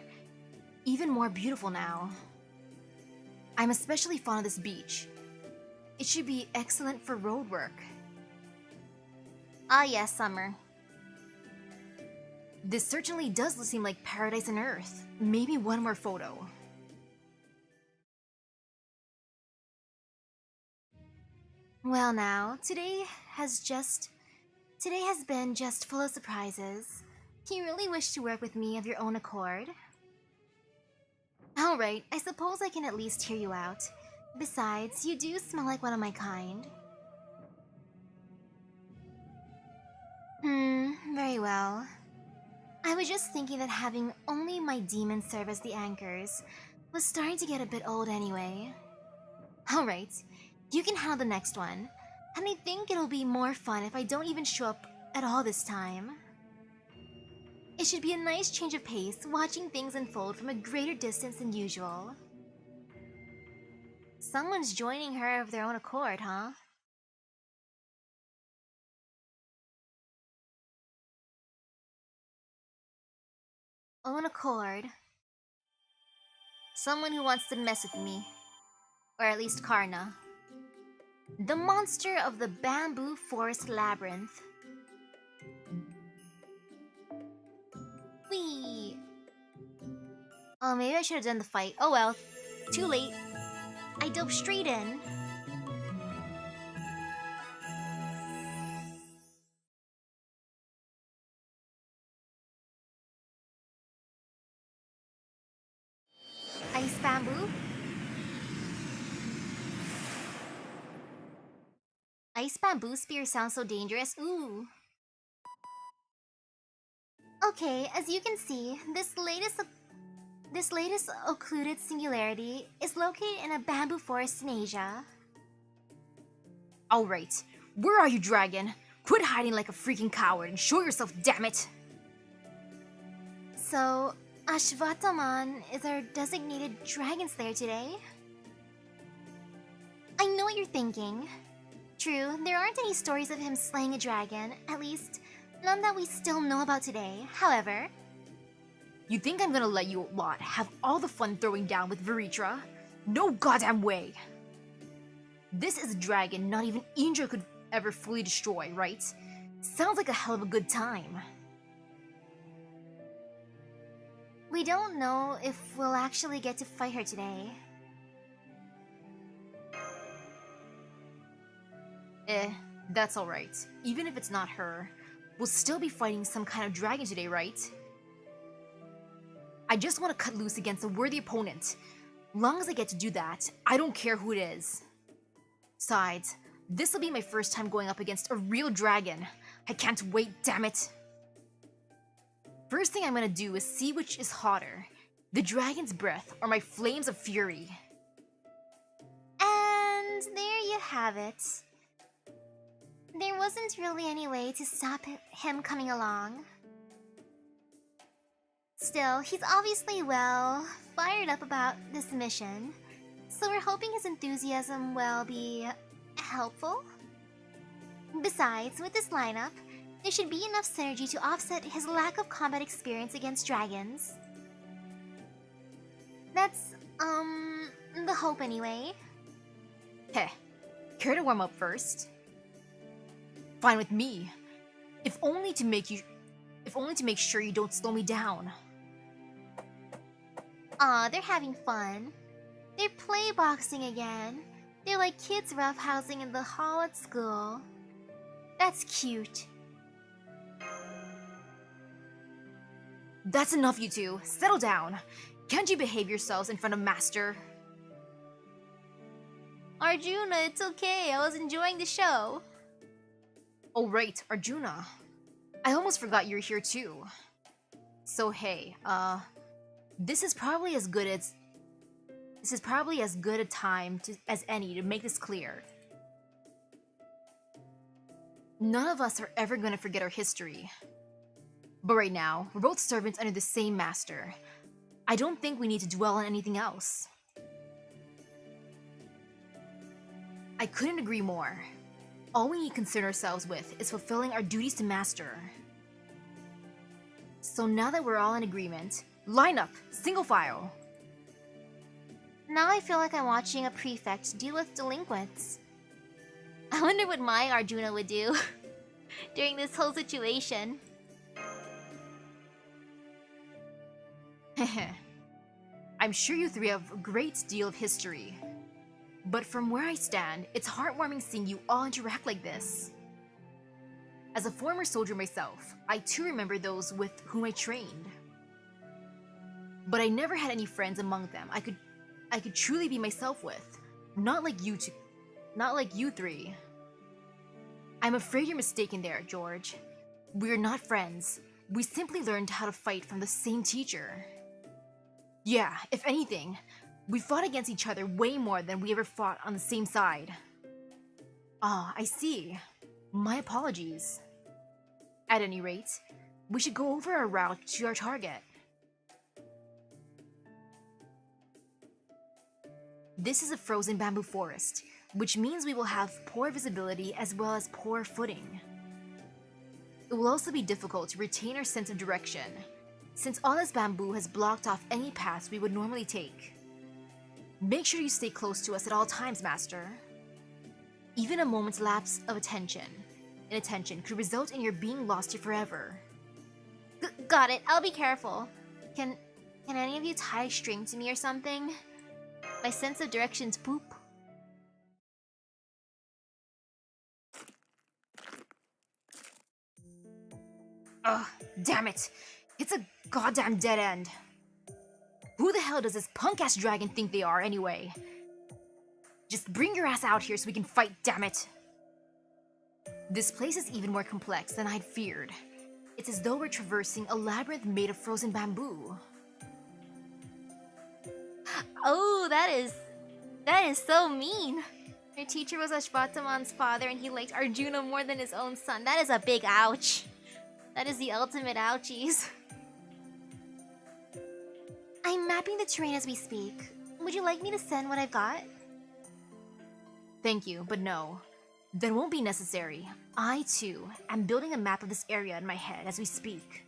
Even more beautiful now. I'm especially fond of this beach. It should be excellent for road work. Ah yes, summer. This certainly does seem like paradise on earth. Maybe one more photo. Well now, today has been just full of surprises. You really wish to work with me of your own accord? Alright, I suppose I can at least hear you out. Besides, you do smell like one of my kind. Very well. I was just thinking that having only my demons serve as the anchors was starting to get a bit old anyway. Alright, you can handle the next one, and I think it'll be more fun if I don't even show up at all this time. It should be a nice change of pace, watching things unfold from a greater distance than usual. Someone's joining her of their own accord, huh? Own accord. Someone who wants to mess with me. Or at least Karna. The monster of the bamboo forest labyrinth. Whee! Oh, maybe I should have done the fight. Oh well. Too late. I dove straight in. Ice bamboo? Ice bamboo spear sounds so dangerous. Ooh. Okay, as you can see, this latest occluded singularity is located in a bamboo forest in Asia. Alright, where are you, dragon? Quit hiding like a freaking coward and show yourself, damn it! So, Ashwataman is our designated dragon slayer today? I know what you're thinking. True, there aren't any stories of him slaying a dragon, at least, none that we still know about today. However... You think I'm gonna let you lot have all the fun throwing down with Veritra? No goddamn way! This is a dragon not even Indra could ever fully destroy, right? Sounds like a hell of a good time. We don't know if we'll actually get to fight her today. That's alright. Even if it's not her, we'll still be fighting some kind of dragon today, right? I just want to cut loose against a worthy opponent. Long as I get to do that, I don't care who it is. Besides, this will be my first time going up against a real dragon. I can't wait, damn it! First thing I'm gonna do is see which is hotter, the dragon's breath or my flames of fury. And there you have it. There wasn't really any way to stop him coming along. Still, he's obviously, well, fired up about this mission. So we're hoping his enthusiasm will be helpful. Besides, with this lineup, there should be enough synergy to offset his lack of combat experience against dragons. That's, the hope anyway. Heh, care to warm up first? Fine with me. If only to make sure you don't slow me down. Aw, they're having fun. They're playboxing again. They're like kids roughhousing in the hall at school. That's cute. That's enough, you two. Settle down. Can't you behave yourselves in front of Master? Arjuna, it's okay. I was enjoying the show. Oh right, Arjuna. I almost forgot you're here too. So hey, this is probably as good a time as any to make this clear. None of us are ever gonna forget our history. But right now, we're both servants under the same master. I don't think we need to dwell on anything else. I couldn't agree more. All we need to concern ourselves with is fulfilling our duties to master. So now that we're all in agreement, line up, single file. Now I feel like I'm watching a prefect deal with delinquents. I wonder what my Arjuna would do during this whole situation. I'm sure you three have a great deal of history. But from where I stand, it's heartwarming seeing you all interact like this. As a former soldier myself, I too remember those with whom I trained. But I never had any friends among them I could truly be myself with. Not like you three. I'm afraid you're mistaken there, George. We're not friends. We simply learned how to fight from the same teacher. Yeah, if anything, we fought against each other way more than we ever fought on the same side. Ah, I see. My apologies. At any rate, we should go over our route to our target. This is a frozen bamboo forest, which means we will have poor visibility as well as poor footing. It will also be difficult to retain our sense of direction, since all this bamboo has blocked off any paths we would normally take. Make sure you stay close to us at all times, Master. Even a moment's lapse of inattention could result in your being lost here forever. Got it, I'll be careful. Can any of you tie a string to me or something? My sense of direction's poop. Ugh, damn it! It's a goddamn dead end! Who the hell does this punk-ass dragon think they are, anyway? Just bring your ass out here so we can fight, damn it! This place is even more complex than I'd feared. It's as though we're traversing a labyrinth made of frozen bamboo. Oh, that is so mean. Your teacher was Ashwataman's father and he liked Arjuna more than his own son. That is a big ouch. That is the ultimate ouchies. I'm mapping the terrain as we speak. Would you like me to send what I've got? Thank you, but no. That won't be necessary. I, too, am building a map of this area in my head as we speak.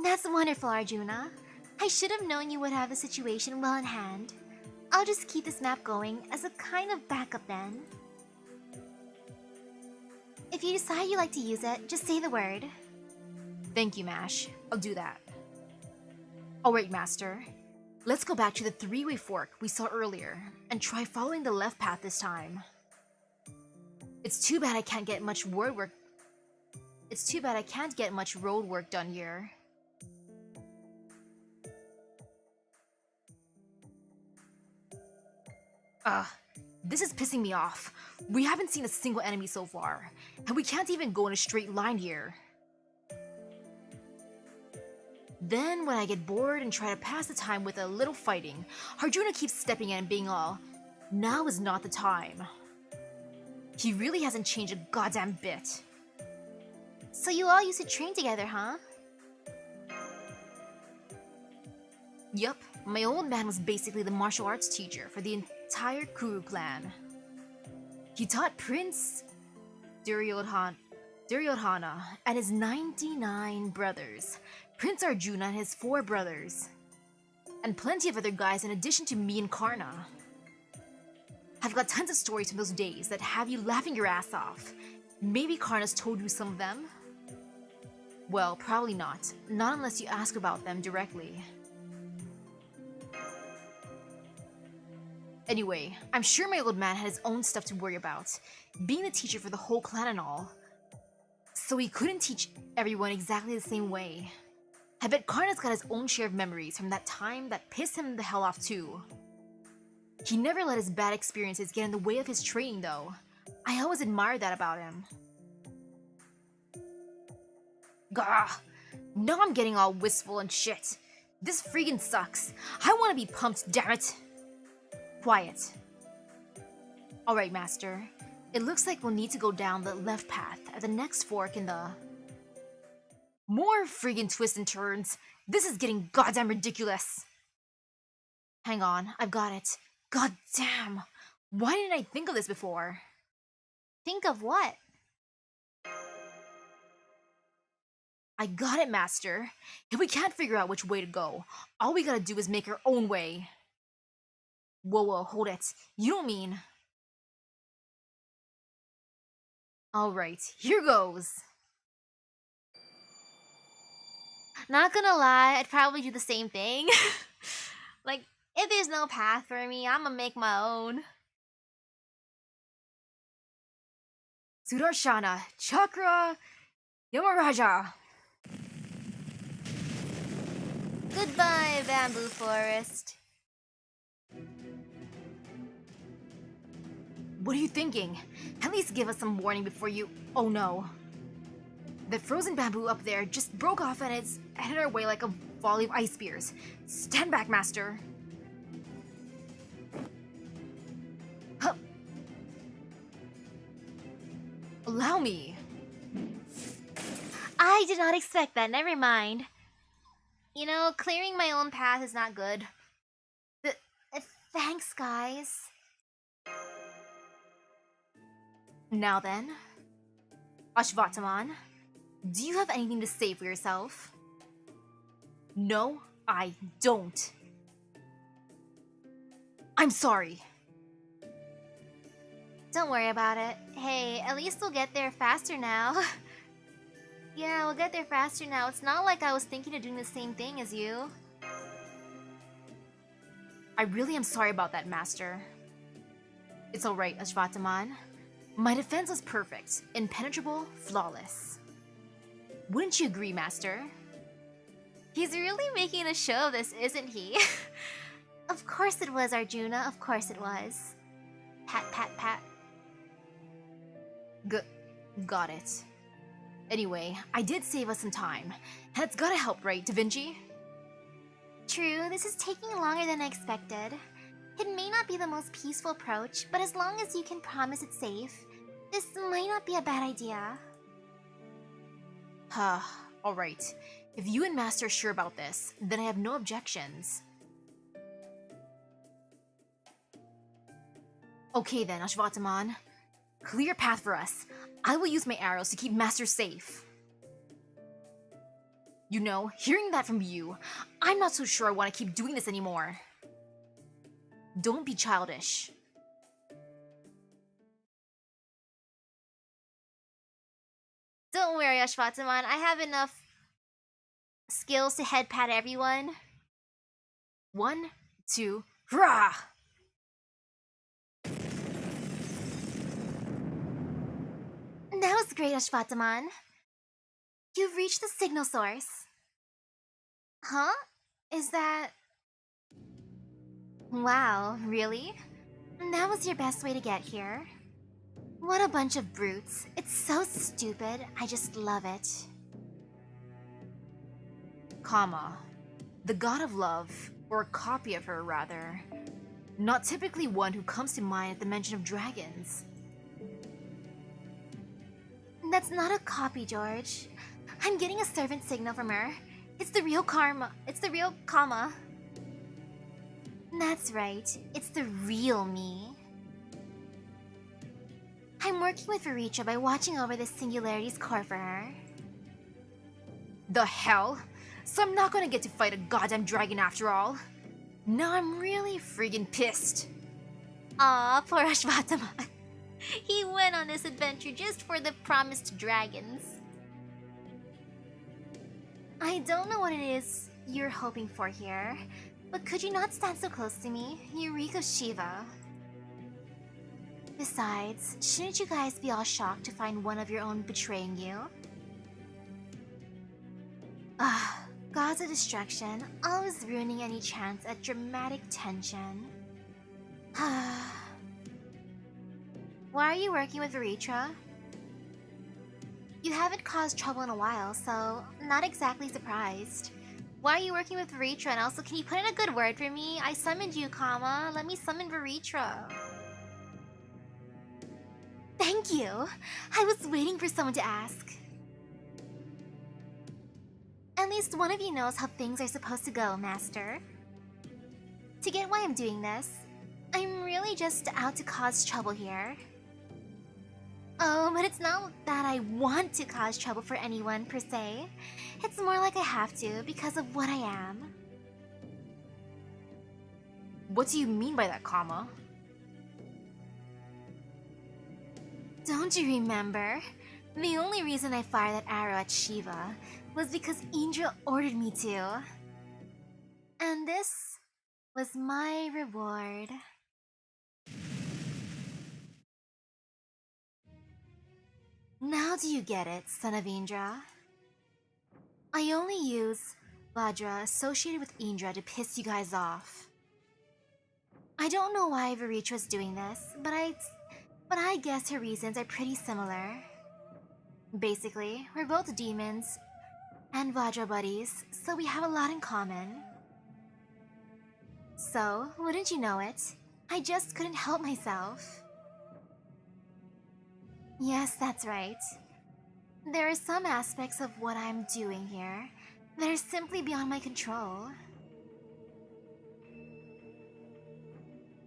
That's wonderful, Arjuna. I should have known you would have the situation well in hand. I'll just keep this map going as a kind of backup then. If you decide you like to use it, just say the word. Thank you, Mash. I'll do that. Alright, Master. Let's go back to the three-way fork we saw earlier and try following the left path this time. It's too bad I can't get much road work done here. This is pissing me off. We haven't seen a single enemy so far, and we can't even go in a straight line here. Then, when I get bored and try to pass the time with a little fighting, Arjuna keeps stepping in and being all, "Now is not the time." He really hasn't changed a goddamn bit. So you all used to train together, huh? Yup, my old man was basically the martial arts teacher for the entire Kuru clan. He taught Prince Duryodhana and his 99 brothers, Prince Arjuna and his 4 brothers, and plenty of other guys in addition to me and Karna. I've got tons of stories from those days that have you laughing your ass off. Maybe Karna's told you some of them? Well, probably not. Not unless you ask about them directly. Anyway, I'm sure my old man had his own stuff to worry about, being the teacher for the whole clan and all. So he couldn't teach everyone exactly the same way. I bet Karna's got his own share of memories from that time that pissed him the hell off too. He never let his bad experiences get in the way of his training though. I always admired that about him. Gah! Now I'm getting all wistful and shit. This freaking sucks. I want to be pumped, damn it. Quiet. Alright, Master. It looks like we'll need to go down the left path at the next fork in the... More friggin' twists and turns. This is getting goddamn ridiculous. Hang on, I've got it. God damn. Why didn't I think of this before? Think of what? I got it, Master. If we can't figure out which way to go, all we gotta do is make our own way. Whoa, hold it. You don't mean... Alright, here goes. Not gonna lie, I'd probably do the same thing. Like, if there's no path for me, I'ma make my own. Sudarshana, Chakra, Yamaraja. Goodbye, bamboo forest. What are you thinking? At least give us some warning before you... Oh no. The frozen bamboo up there just broke off and it's headed our way like a volley of ice spears. Stand back, Master. Huh. Allow me. I did not expect that, never mind. You know, clearing my own path is not good. Thanks, guys. Now then, Ashvataman, do you have anything to say for yourself? No, I don't. I'm sorry. Don't worry about it. Hey, at least we'll get there faster now. Yeah, we'll get there faster now. It's not like I was thinking of doing the same thing as you. I really am sorry about that, Master. It's alright, Ashvataman. My defense was perfect, impenetrable, flawless. Wouldn't you agree, Master? He's really making a show of this, isn't he? Of course it was, Arjuna. Of course it was. Pat, pat, pat. Got it. Anyway, I did save us some time. And it's gotta help, right, Da Vinci? True, this is taking longer than I expected. It may not be the most peaceful approach, but as long as you can promise it's safe, this might not be a bad idea. Alright. If you and Master are sure about this, then I have no objections. Okay then, Ashvataman. Clear path for us. I will use my arrows to keep Master safe. You know, hearing that from you, I'm not so sure I want to keep doing this anymore. Don't be childish. Don't worry, Ashvataman. I have enough skills to head pat everyone. 1, 2, rah! That was great, Ashvataman. You've reached the signal source. Huh? Is that... Wow, really? That was your best way to get here? What a bunch of brutes. It's so stupid. I just love it. Kama, the god of love, or a copy of her rather. Not typically one who comes to mind at the mention of dragons. That's not a copy, George. I'm getting a servant signal from her. It's the real Karma. It's the real Kama. That's right, it's the real me. I'm working with Vericha by watching over the Singularity's core for her. The hell? So I'm not gonna get to fight a goddamn dragon after all? Now I'm really friggin' pissed. Aw, poor Ashwataman. He went on this adventure just for the promised dragons. I don't know what it is you're hoping for here, but could you not stand so close to me? You reek of Shiva. Besides, shouldn't you guys be all shocked to find one of your own betraying you? Gods of destruction, always ruining any chance at dramatic tension. Why are you working with Veritra? You haven't caused trouble in a while, so not exactly surprised. Why are you working with Veritra? And also, can you put in a good word for me? I summoned you, Kama. Let me summon Veritra. Thank you. I was waiting for someone to ask. At least one of you knows how things are supposed to go, Master. To get why I'm doing this, I'm really just out to cause trouble here. Oh, but it's not that I want to cause trouble for anyone, per se. It's more like I have to, because of what I am. What do you mean by that, Kama? Don't you remember? The only reason I fired that arrow at Shiva was because Indra ordered me to. And this was my reward. Now do you get it, son of Indra? I only use Vajra associated with Indra to piss you guys off. I don't know why Veritra's doing this, but I guess her reasons are pretty similar. Basically, we're both demons and Vajra buddies, so we have a lot in common. So, wouldn't you know it, I just couldn't help myself. Yes, that's right. There are some aspects of what I'm doing here that are simply beyond my control.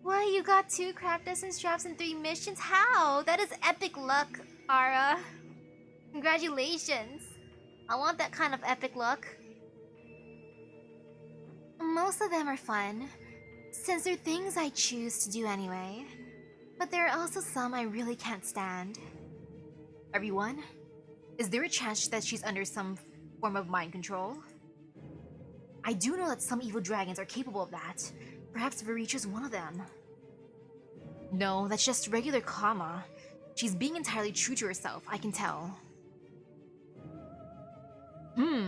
Why, you got 2 craft essence drops in 3 missions? How? That is epic luck, Ara. Congratulations. I want that kind of epic luck. Most of them are fun, since they're things I choose to do anyway. But there are also some I really can't stand. Everyone? Is there a chance that she's under some form of mind control? I do know that some evil dragons are capable of that. Perhaps Veritra's one of them. No, that's just regular Kama. She's being entirely true to herself, I can tell.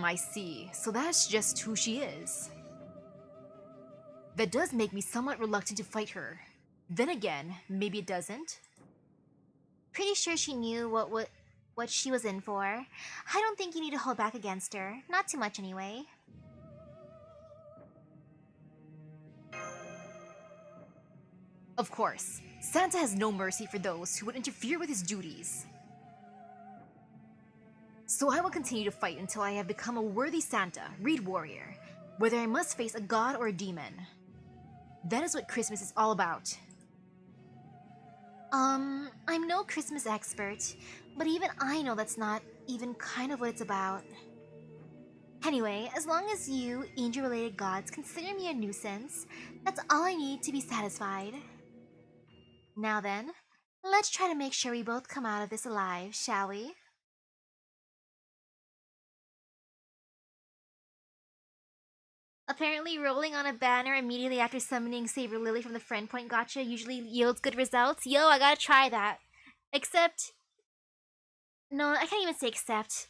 I see. So that's just who she is. That does make me somewhat reluctant to fight her. Then again, maybe it doesn't. Pretty sure she knew what she was in for. I don't think you need to hold back against her. Not too much anyway. Of course, Santa has no mercy for those who would interfere with his duties. So I will continue to fight until I have become a worthy Santa, Reed Warrior, whether I must face a god or a demon. That is what Christmas is all about. I'm no Christmas expert, but even I know that's not even kind of what it's about. Anyway, as long as you, angel-related gods, consider me a nuisance, that's all I need to be satisfied. Now then, let's try to make sure we both come out of this alive, shall we? Apparently, rolling on a banner immediately after summoning Saber Lily from the friend point gacha usually yields good results. Yo, I gotta try that. Except... No, I can't even say except.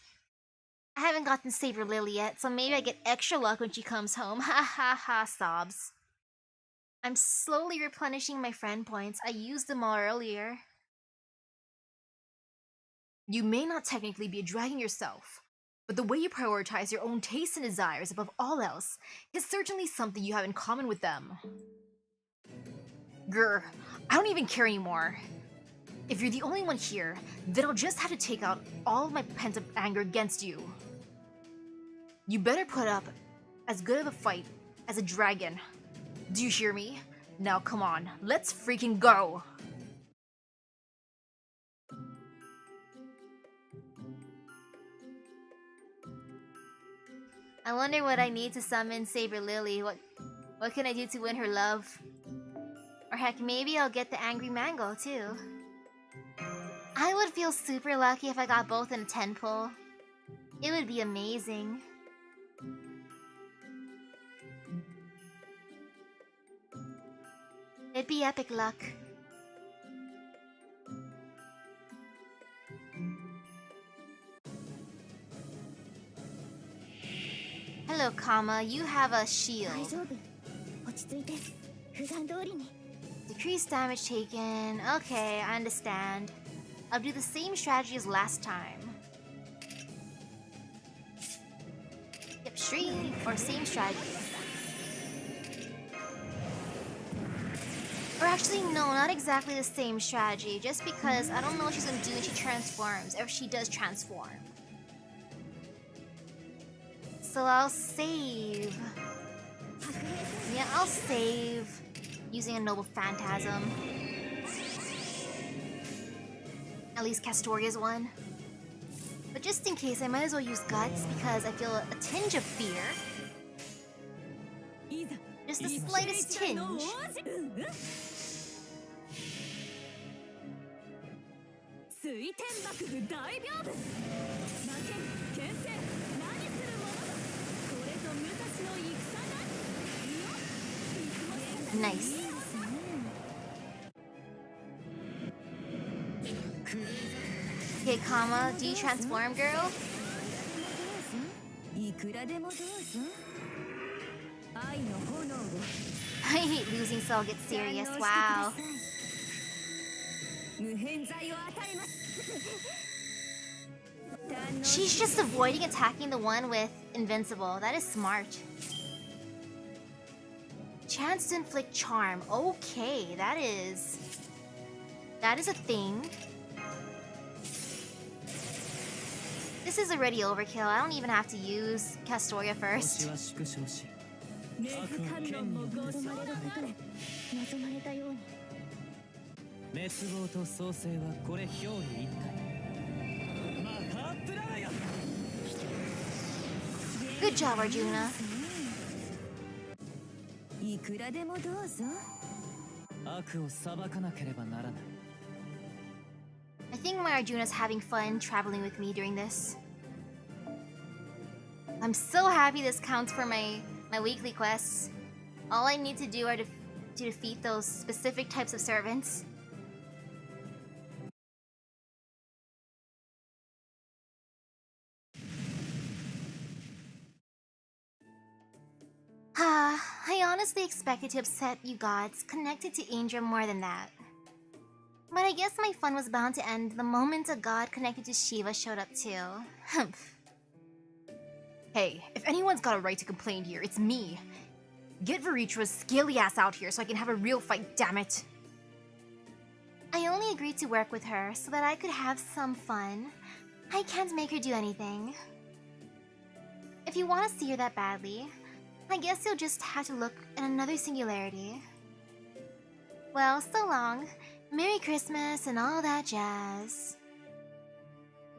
I haven't gotten Saber Lily yet, so maybe I get extra luck when she comes home. Ha ha ha, sobs. I'm slowly replenishing my friend points. I used them all earlier. You may not technically be a dragon yourself, but the way you prioritize your own tastes and desires above all else is certainly something you have in common with them. Grr, I don't even care anymore. If you're the only one here, then I'll just have to take out all of my pent-up anger against you. You better put up as good of a fight as a dragon, Do you hear me? Now come on, let's freaking go! I wonder what I need to summon Saber Lily. What can I do to win her love? Or heck, maybe I'll get the Angry Mango too. I would feel super lucky if I got both in a 10 pull. It would be amazing. It'd be epic luck. Hello, Kama. You have a shield. Decrease damage taken. Okay, I understand. I'll do the same strategy as last time. Yep, stream or same strategy. Or actually, no, not exactly the same strategy. Just because I don't know what she's gonna do when she transforms, if she does transform. So I'll save. Yeah, I'll save using a Noble Phantasm. At least Castoria's one. But just in case, I might as well use Guts because I feel a tinge of fear. Just the slightest tinge. Nice. Okay, Kama, do you transform, girl? I hate losing, so I'll get serious. Wow. She's just avoiding attacking the one with Invincible. That is smart. Chance to inflict charm. Okay, that is a thing. This is already overkill. I don't even have to use Castoria first. Good job, Arjuna. I think my Arjuna's having fun traveling with me during this. I'm so happy this counts for my weekly quests. All I need to do are to defeat those specific types of servants. I honestly expected to upset you gods connected to Angel more than that. But I guess my fun was bound to end the moment a god connected to Shiva showed up too. Humph. Hey, if anyone's got a right to complain here, it's me. Get Veritra's scaly ass out here so I can have a real fight, damn it. I only agreed to work with her so that I could have some fun. I can't make her do anything. If you want to see her that badly, I guess you'll just have to look at another singularity. Well, so long. Merry Christmas and all that jazz.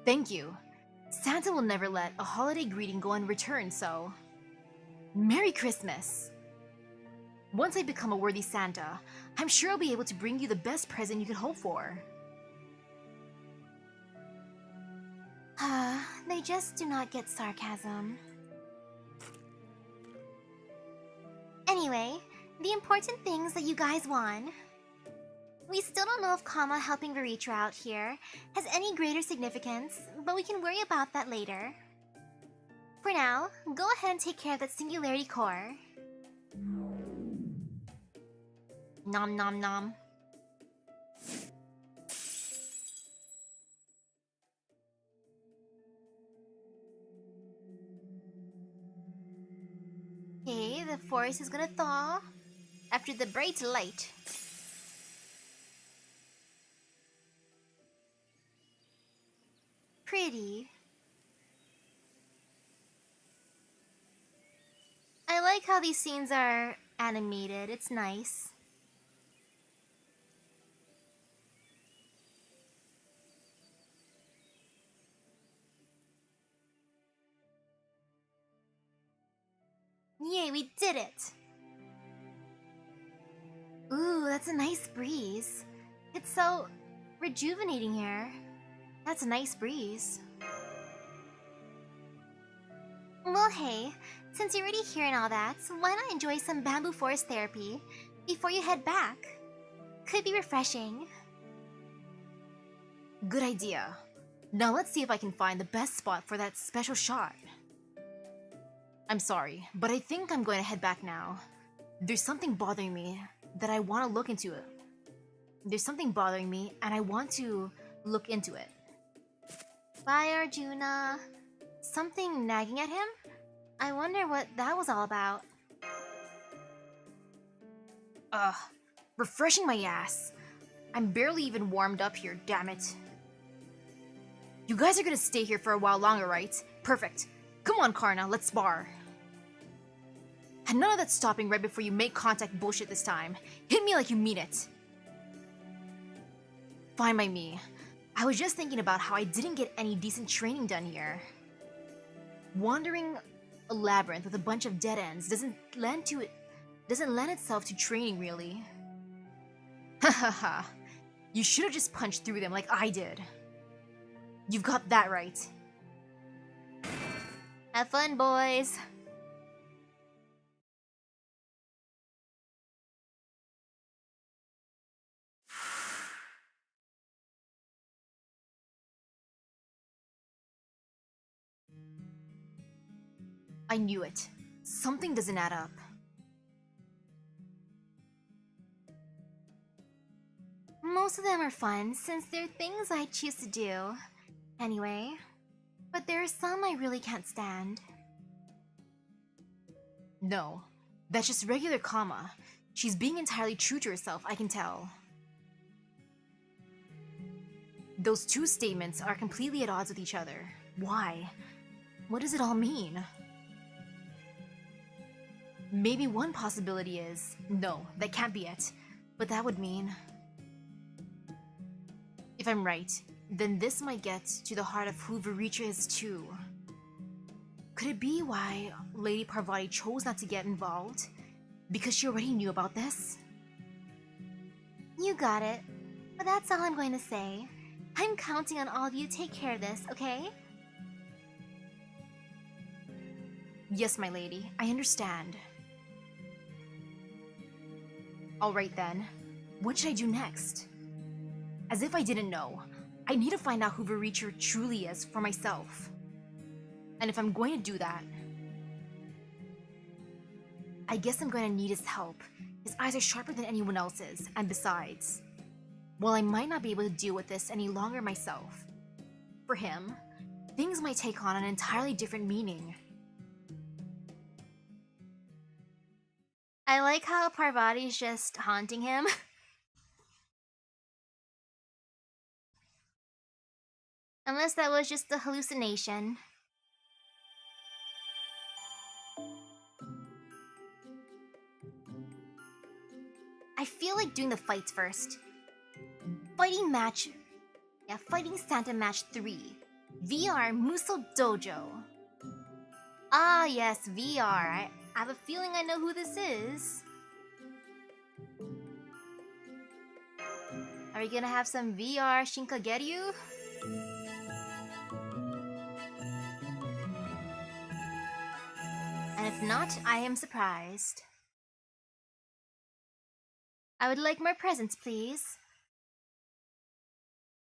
Thank you. Santa will never let a holiday greeting go unreturned, so... Merry Christmas! Once I become a worthy Santa, I'm sure I'll be able to bring you the best present you could hope for. They just do not get sarcasm. Anyway, the important things that you guys won. We still don't know if Kama helping Veritra out here has any greater significance, but we can worry about that later. For now, go ahead and take care of that singularity core. Nom nom nom. Okay, the forest is gonna thaw after the bright light. Pretty. I like how these scenes are animated. It's nice. Yay, we did it! Ooh, that's a nice breeze. It's so rejuvenating here. That's a nice breeze. Well, hey, since you're already here and all that, why not enjoy some bamboo forest therapy before you head back? Could be refreshing. Good idea. Now let's see if I can find the best spot for that special shot. I'm sorry, but I think I'm going to head back now. There's something bothering me that I want to look into it. There's something bothering me and I want to look into it. Bye, Arjuna. Something nagging at him? I wonder what that was all about. Refreshing my ass. I'm barely even warmed up here, damn it. You guys are gonna stay here for a while longer, right? Perfect. Come on, Karna, let's spar. And none of that stopping right before you make contact bullshit this time. Hit me like you mean it. Fine by me. I was just thinking about how I didn't get any decent training done here. Wandering a labyrinth with a bunch of dead ends doesn't lend itself to training, really. Hahaha. You should have just punched through them like I did. You've got that right. Have fun, boys. I knew it. Something doesn't add up. Most of them are fun, since they're things I choose to do. Anyway, but there are some I really can't stand. No, that's just regular Kama. She's being entirely true to herself, I can tell. Those two statements are completely at odds with each other. Why? What does it all mean? Maybe one possibility is, no, that can't be it. But that would mean... If I'm right, then this might get to the heart of who Vericha is too. Could it be why Lady Parvati chose not to get involved? Because she already knew about this? You got it. But that's all I'm going to say. I'm counting on all of you to take care of this, okay? Yes, my lady, I understand. Alright then, what should I do next? As if I didn't know, I need to find out who Vericha truly is for myself. And if I'm going to do that, I guess I'm going to need his help. His eyes are sharper than anyone else's, and besides, while I might not be able to deal with this any longer myself, for him, things might take on an entirely different meaning. I like how Parvati's just haunting him. Unless that was just a hallucination. I feel like doing the fights first. Fighting match... Yeah, Fighting Santa Match 3. VR Muso Dojo. Ah yes, VR. I have a feeling I know who this is. Are we gonna have some VR Shinkageryu? And if not, I am surprised. I would like more presents, please.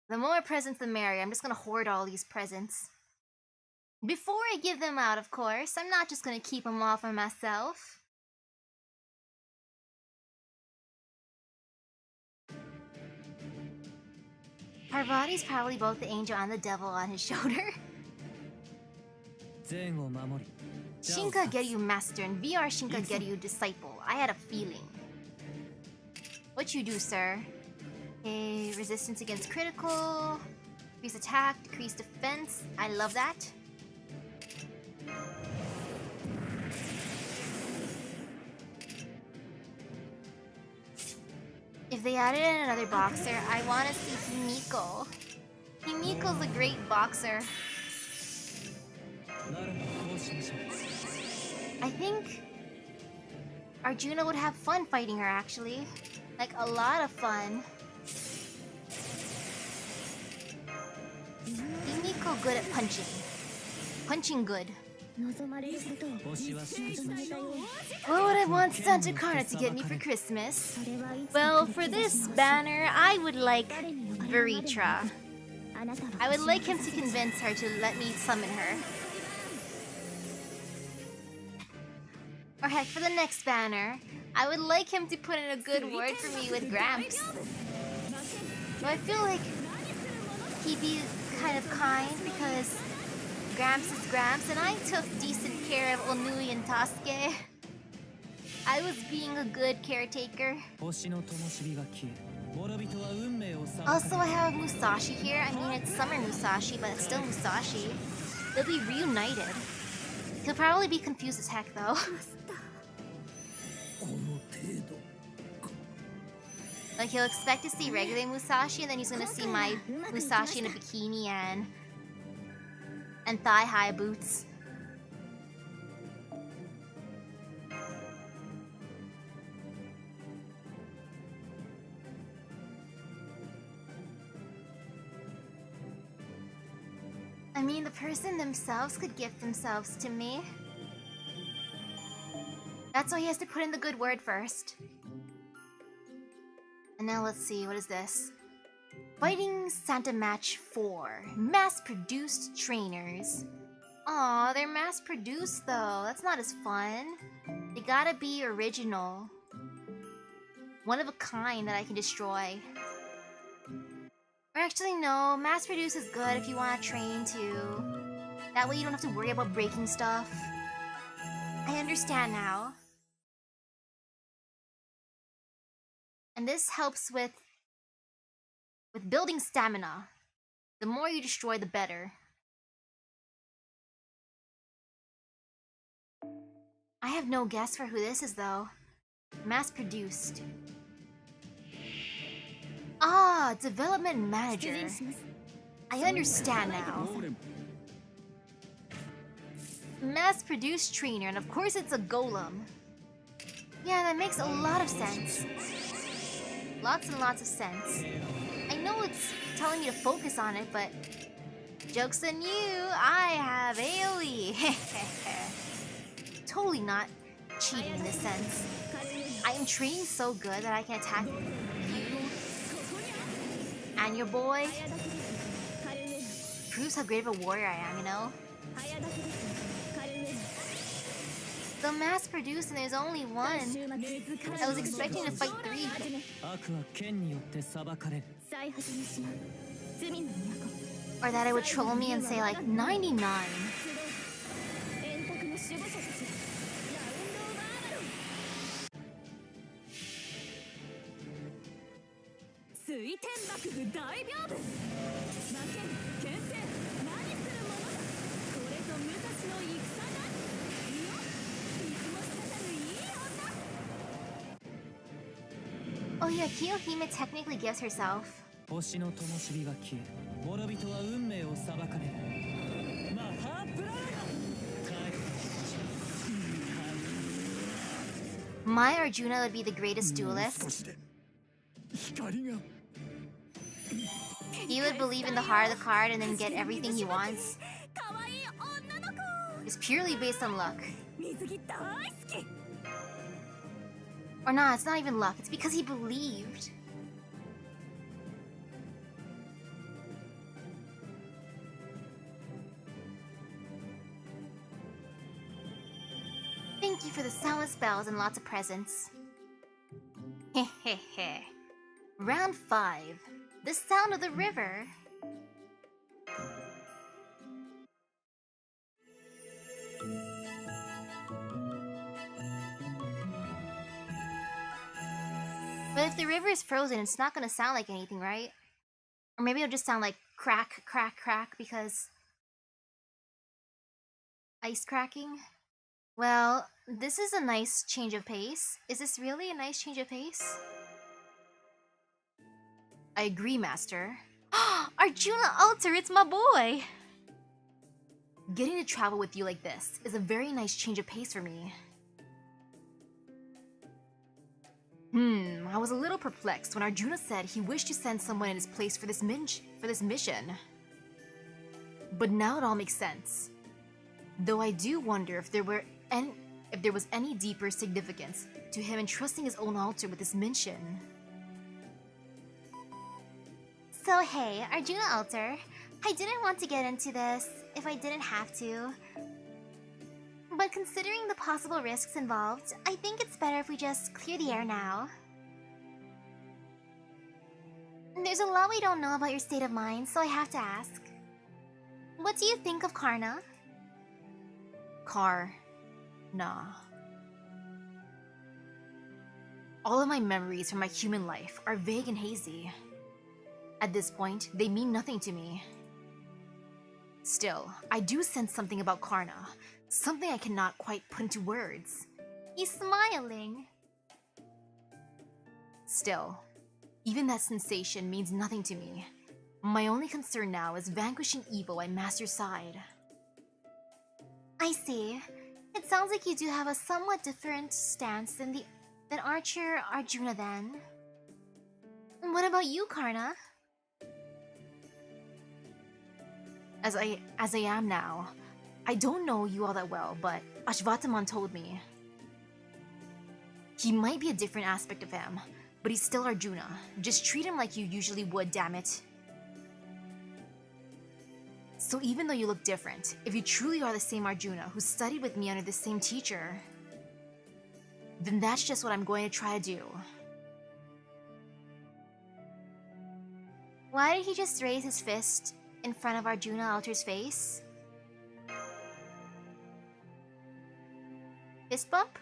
The more presents, the merrier. I'm just gonna hoard all these presents. Before I give them out, of course. I'm not just gonna keep them all for myself. Parvati's probably both the angel and the devil on his shoulder. Shinkageryu Master and VR Shinkageryu Disciple. I had a feeling. What you do, sir? Okay, resistance against critical, increase attack, decrease defense. I love that. If they added in another boxer, I want to see Himiko. Himiko's a great boxer. I think Arjuna would have fun fighting her, actually. Like, a lot of fun. Himiko good at punching. Punching good. What would I want Santa Carna to get me for Christmas? Well, for this banner, I would like Veritra. I would like him to convince her to let me summon her. Or heck, for the next banner, I would like him to put in a good word for me with Gramps. Though I feel like he'd be kind of kind because Gramps is Gramps and I took decent care of Onui and Tasuke. I was being a good caretaker. Also, I have Musashi here. I mean, it's Summer Musashi, but it's still Musashi. They'll be reunited. He'll probably be confused as heck, though. Like, he'll expect to see regular Musashi, and then he's gonna see my Musashi in a bikini and thigh-high boots. I mean, the person themselves could gift themselves to me. That's why he has to put in the good word first. And now let's see, what is this? Fighting Santa Match 4. Mass-produced trainers. Aw, they're mass-produced though. That's not as fun. They gotta be original. One of a kind that I can destroy. Or actually no, mass-produced is good if you want to train too. That way you don't have to worry about breaking stuff. I understand now. And this helps with building stamina. The more you destroy, the better. I have no guess for who this is though. Mass-produced. Ah, development manager. I understand now. Mass-produced trainer, and of course it's a golem. Yeah, that makes a lot of sense. Lots and lots of sense. I know it's telling me to focus on it, but joke's on you, I have Aeoli. Totally not cheating in this sense. I am training so good that I can attack you and your boy. Proves how great of a warrior I am, you know? The mass-produced and there's only one. I was expecting to fight 3. Or that it would troll me and say like 99. Oh yeah, Kiyohime technically gives herself. My Arjuna would be the greatest duelist. He would believe in the heart of the card and then get everything he wants. It's purely based on luck. Or nah, it's not even luck, it's because he believed. Thank you for the soundless bells and lots of presents. Hehehe. Round 5. The sound of the river. But if the river is frozen, it's not gonna sound like anything, right? Or maybe it'll just sound like crack, crack, crack because ice cracking? Well, this is a nice change of pace. Is this really a nice change of pace? I agree, Master. Arjuna Alter, it's my boy! Getting to travel with you like this is a very nice change of pace for me. I was a little perplexed when Arjuna said he wished to send someone in his place for this mission. But now it all makes sense. Though I do wonder if there was any deeper significance to him entrusting his own altar with this mission. So hey, Arjuna Alter, I didn't want to get into this if I didn't have to. But considering the possible risks involved, I think it's better if we just clear the air now. There's a lot we don't know about your state of mind, so I have to ask. What do you think of Karna? Nah. All of my memories from my human life are vague and hazy. At this point, they mean nothing to me. Still, I do sense something about Karna, something I cannot quite put into words. He's smiling. Still, even that sensation means nothing to me. My only concern now is vanquishing evil by Master's side. I see. It sounds like you do have a somewhat different stance than Archer Arjuna then. What about you, Karna? As I am now, I don't know you all that well, but Ashvataman told me. He might be a different aspect of him, but he's still Arjuna. Just treat him like you usually would, damn it. So even though you look different, if you truly are the same Arjuna who studied with me under the same teacher, then that's just what I'm going to try to do. Why did he just raise his fist in front of Arjuna Alter's face? Fist bump?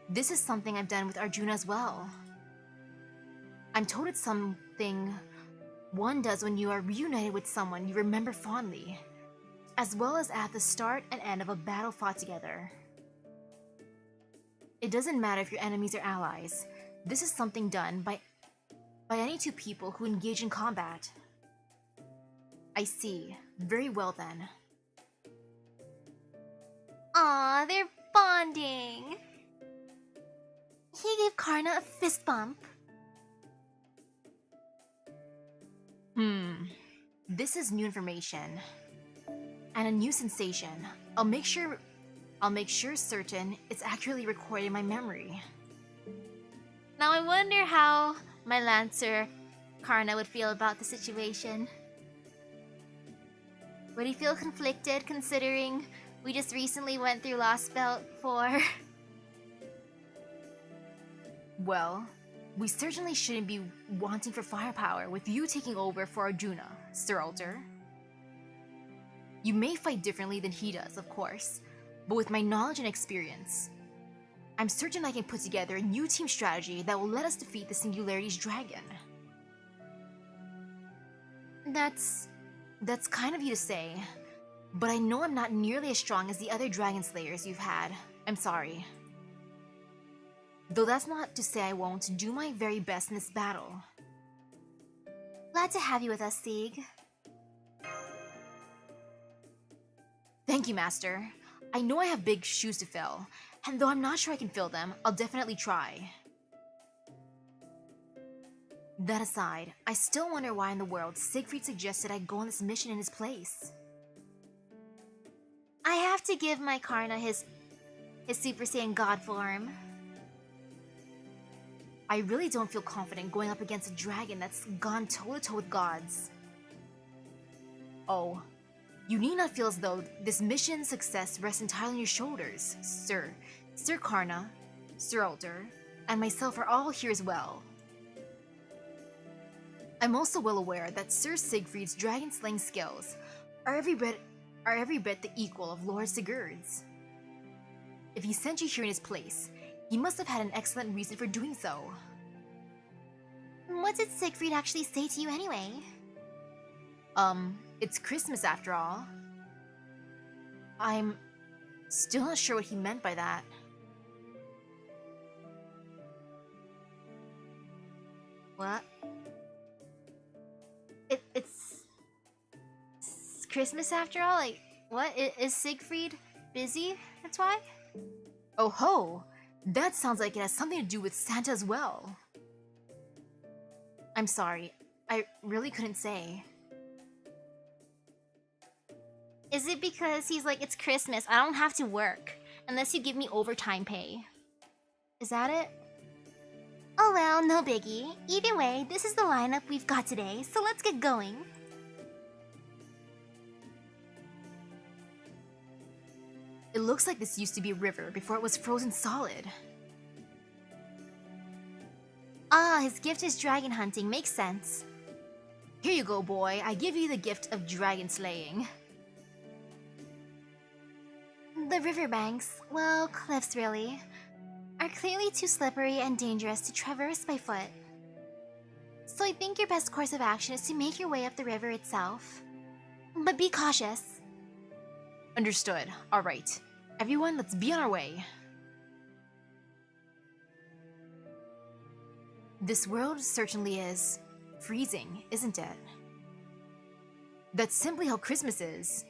This is something I've done with Arjuna as well. I'm told it's something one does when you are reunited with someone you remember fondly, as well as at the start and end of a battle fought together. It doesn't matter if your enemies or allies. This is something done by any two people who engage in combat. I see. Very well then. Aw, they're bonding. He gave Karna a fist bump. This is new information. And a new sensation. I'll make sure certain it's accurately recorded in my memory. Now I wonder how my Lancer Karna would feel about the situation. Would he feel conflicted considering we just recently went through Lost Belt 4? Well, we certainly shouldn't be wanting for firepower with you taking over for Arjuna, Sir Alter. You may fight differently than he does, of course, but with my knowledge and experience, I'm certain I can put together a new team strategy that will let us defeat the Singularity's dragon. That's kind of you to say, but I know I'm not nearly as strong as the other dragon slayers you've had. I'm sorry. Though that's not to say I won't do my very best in this battle. Glad to have you with us, Sieg. Thank you, Master. I know I have big shoes to fill, and though I'm not sure I can fill them, I'll definitely try. That aside, I still wonder why in the world Siegfried suggested I go on this mission in his place. I have to give my Karna his Super Saiyan God form. I really don't feel confident going up against a dragon that's gone toe-to-toe with gods. Oh, you need not feel as though this mission's success rests entirely on your shoulders, Sir Karna, Sir Alter, and myself are all here as well. I'm also well aware that Sir Siegfried's dragon-slaying skills are every bit the equal of Lord Sigurd's. If he sent you here in his place, he must have had an excellent reason for doing so. What did Siegfried actually say to you anyway? It's Christmas after all. I'm still not sure what he meant by that. What? It's Christmas after all? Like, what? Is Siegfried busy? That's why? Oh ho! That sounds like it has something to do with Santa as well. I'm sorry, I really couldn't say. Is it because he's like, it's Christmas, I don't have to work, unless you give me overtime pay? Is that it? Oh well, no biggie. Either way, this is the lineup we've got today, so let's get going. It looks like this used to be a river before it was frozen solid. Ah, his gift is dragon hunting, makes sense. Here you go, boy. I give you the gift of dragon slaying. The riverbanks, well, cliffs really, are clearly too slippery and dangerous to traverse by foot. So I think your best course of action is to make your way up the river itself. But be cautious. Understood. Alright. Everyone, let's be on our way. This world certainly is freezing, isn't it? That's simply how Christmas is.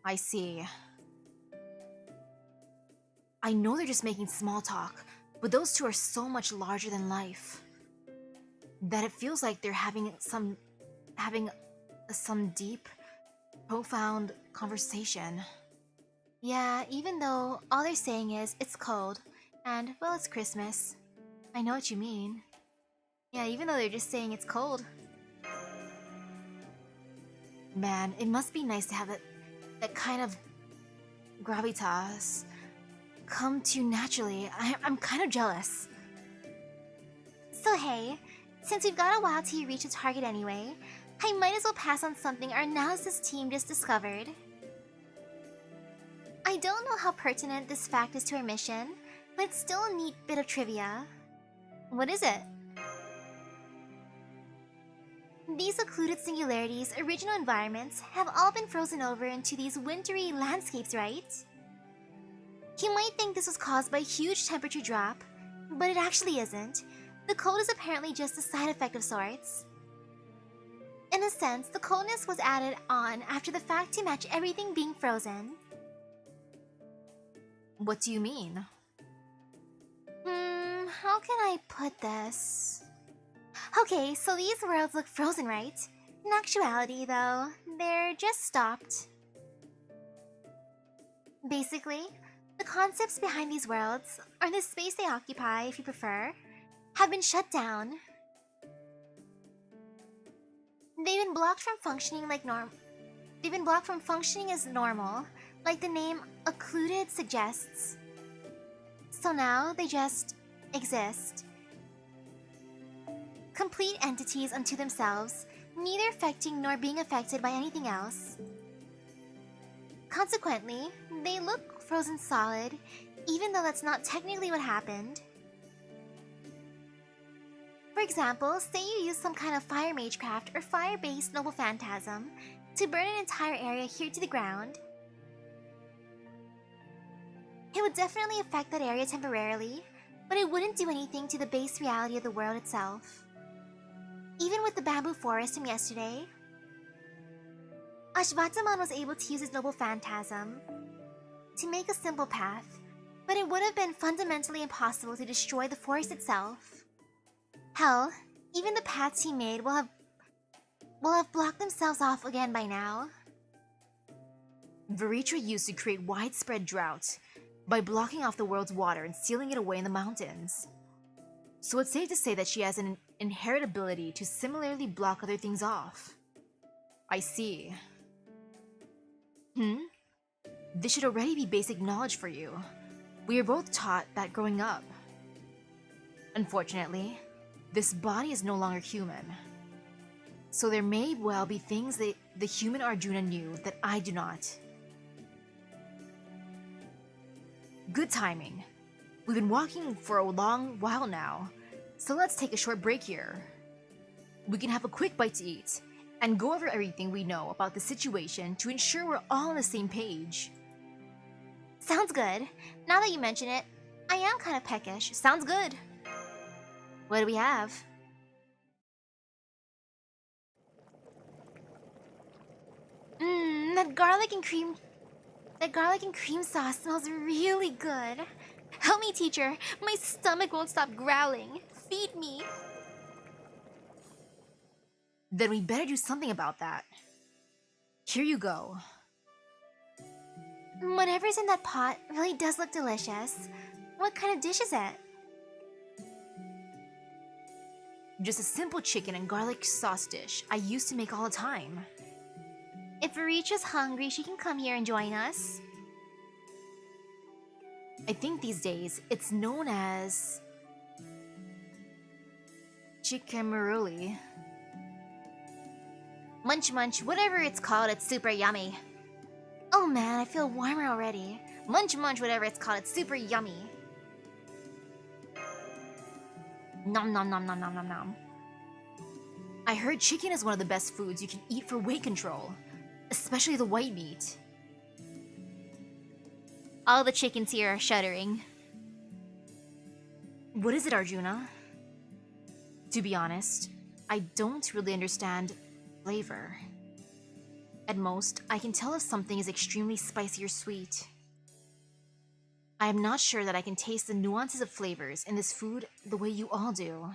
I see. I know they're just making small talk, but those two are so much larger than life that it feels like they're having some deep, profound conversation. Yeah, even though all they're saying is it's cold and, well, it's Christmas. I know what you mean. Yeah, even though they're just saying it's cold. Man, it must be nice to have that kind of gravitas come to you naturally. I'm kind of jealous. So hey, since we've got a while till you reach a target anyway, I might as well pass on something our analysis team just discovered. I don't know how pertinent this fact is to our mission, but it's still a neat bit of trivia. What is it? These occluded singularities' original environments have all been frozen over into these wintry landscapes, right? You might think this was caused by a huge temperature drop, but it actually isn't. The cold is apparently just a side effect of sorts. In a sense, the coldness was added on after the fact to match everything being frozen. What do you mean? How can I put this? Okay, so these worlds look frozen, right? In actuality, though, they're just stopped. Basically, the concepts behind these worlds, or the space they occupy if you prefer, have been shut down. They've been blocked from functioning as normal, like the name occluded suggests. So now they just exist. Complete entities unto themselves, neither affecting nor being affected by anything else. Consequently, they look frozen solid, even though that's not technically what happened. For example, say you use some kind of fire magecraft or fire-based noble phantasm to burn an entire area here to the ground. It would definitely affect that area temporarily, but it wouldn't do anything to the base reality of the world itself. Even with the bamboo forest from yesterday, Ashvataman was able to use his noble phantasm to make a simple path, but it would have been fundamentally impossible to destroy the forest itself. Hell, even the paths he made will have blocked themselves off again by now. Veritra used to create widespread drought by blocking off the world's water and sealing it away in the mountains. So it's safe to say that she has an inherent ability to similarly block other things off. I see. This should already be basic knowledge for you. We were both taught that growing up. Unfortunately, this body is no longer human. So there may well be things that the human Arjuna knew that I do not. Good timing. We've been walking for a long while now, so let's take a short break here. We can have a quick bite to eat, and go over everything we know about the situation to ensure we're all on the same page. Sounds good. Now that you mention it, I am kind of peckish. Sounds good. What do we have? Mmm, that garlic and cream sauce smells really good. Help me, teacher. My stomach won't stop growling. Feed me. Then we better do something about that. Here you go. Whatever's in that pot really does look delicious. What kind of dish is it? Just a simple chicken and garlic sauce dish I used to make all the time. If Richa's hungry, she can come here and join us. I think these days it's known as chikamaruli. Munch munch, whatever it's called, it's super yummy. Oh man, I feel warmer already. Munch munch, whatever it's called, it's super yummy. Nom nom nom nom nom nom nom. I heard chicken is one of the best foods you can eat for weight control, especially the white meat. All the chickens here are shuddering. What is it, Arjuna? To be honest, I don't really understand flavor. At most, I can tell if something is extremely spicy or sweet. I am not sure that I can taste the nuances of flavors in this food the way you all do.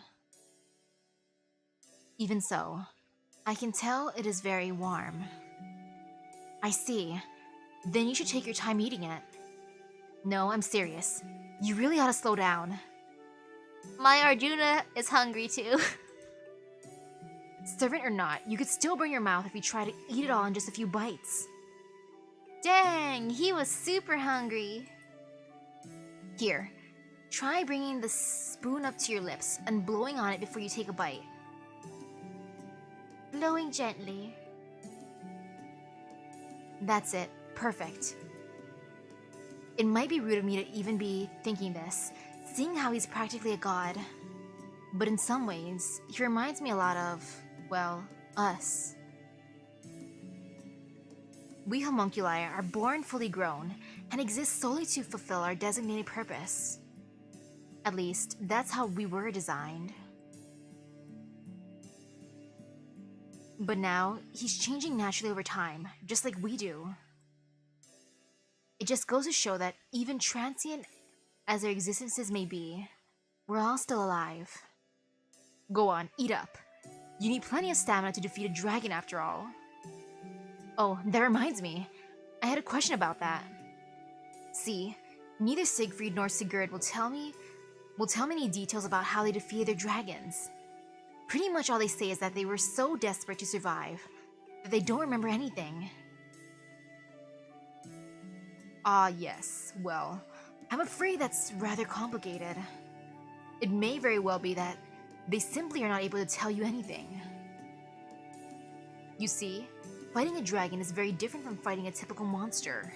Even so, I can tell it is very warm. I see. Then you should take your time eating it. No, I'm serious. You really ought to slow down. My Arjuna is hungry too. Servant or not, you could still burn your mouth if you try to eat it all in just a few bites. Dang, he was super hungry. Here, try bringing the spoon up to your lips and blowing on it before you take a bite. Blowing gently. That's it. Perfect. It might be rude of me to even be thinking this, seeing how he's practically a god. But in some ways, he reminds me a lot of, well, us. We homunculi are born fully grown and exist solely to fulfill our designated purpose. At least, that's how we were designed. But now, he's changing naturally over time, just like we do. It just goes to show that even transient as our existences may be, we're all still alive. Go on, eat up. You need plenty of stamina to defeat a dragon after all. Oh, that reminds me. I had a question about that. See, neither Siegfried nor Sigurd will tell me any details about how they defeated their dragons. Pretty much all they say is that they were so desperate to survive that they don't remember anything. Ah, yes. Well, I'm afraid that's rather complicated. It may very well be that they simply are not able to tell you anything. You see, fighting a dragon is very different from fighting a typical monster.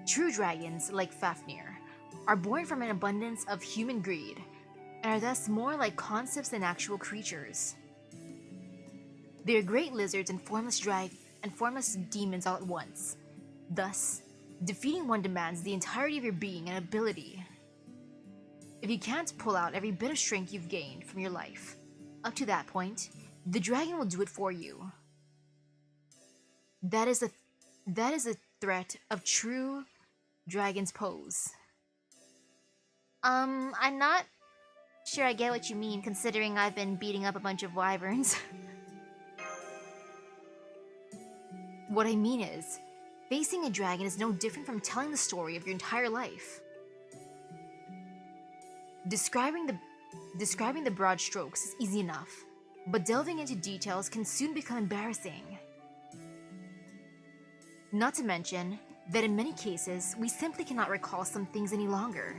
True dragons, like Fafnir, are born from an abundance of human greed, and are thus more like concepts than actual creatures. They are great lizards and formless demons all at once. Thus, defeating one demands the entirety of your being and ability. If you can't pull out every bit of strength you've gained from your life, up to that point, the dragon will do it for you. That is a threat of true dragon's pose. I'm not sure I get what you mean, considering I've been beating up a bunch of wyverns. What I mean is, facing a dragon is no different from telling the story of your entire life. Describing the broad strokes is easy enough, but delving into details can soon become embarrassing. Not to mention that in many cases, we simply cannot recall some things any longer.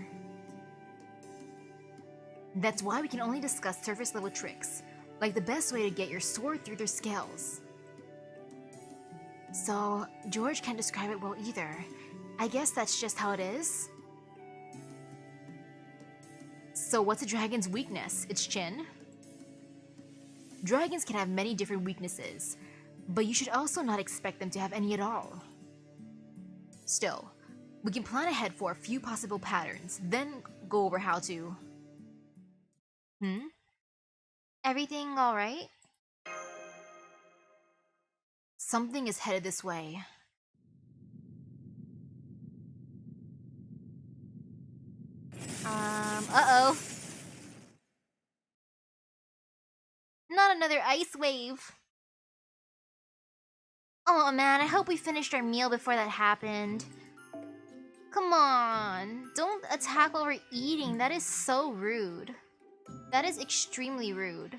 That's why we can only discuss surface level tricks, like the best way to get your sword through their scales. So, George can't describe it well either. I guess that's just how it is. So what's a dragon's weakness? Its chin? Dragons can have many different weaknesses, but you should also not expect them to have any at all. Still, we can plan ahead for a few possible patterns, then go over how to... Everything alright? Something is headed this way. Uh-oh. Not another ice wave. Oh man, I hope we finished our meal before that happened. Come on, don't attack while we're eating. That is so rude. That is extremely rude.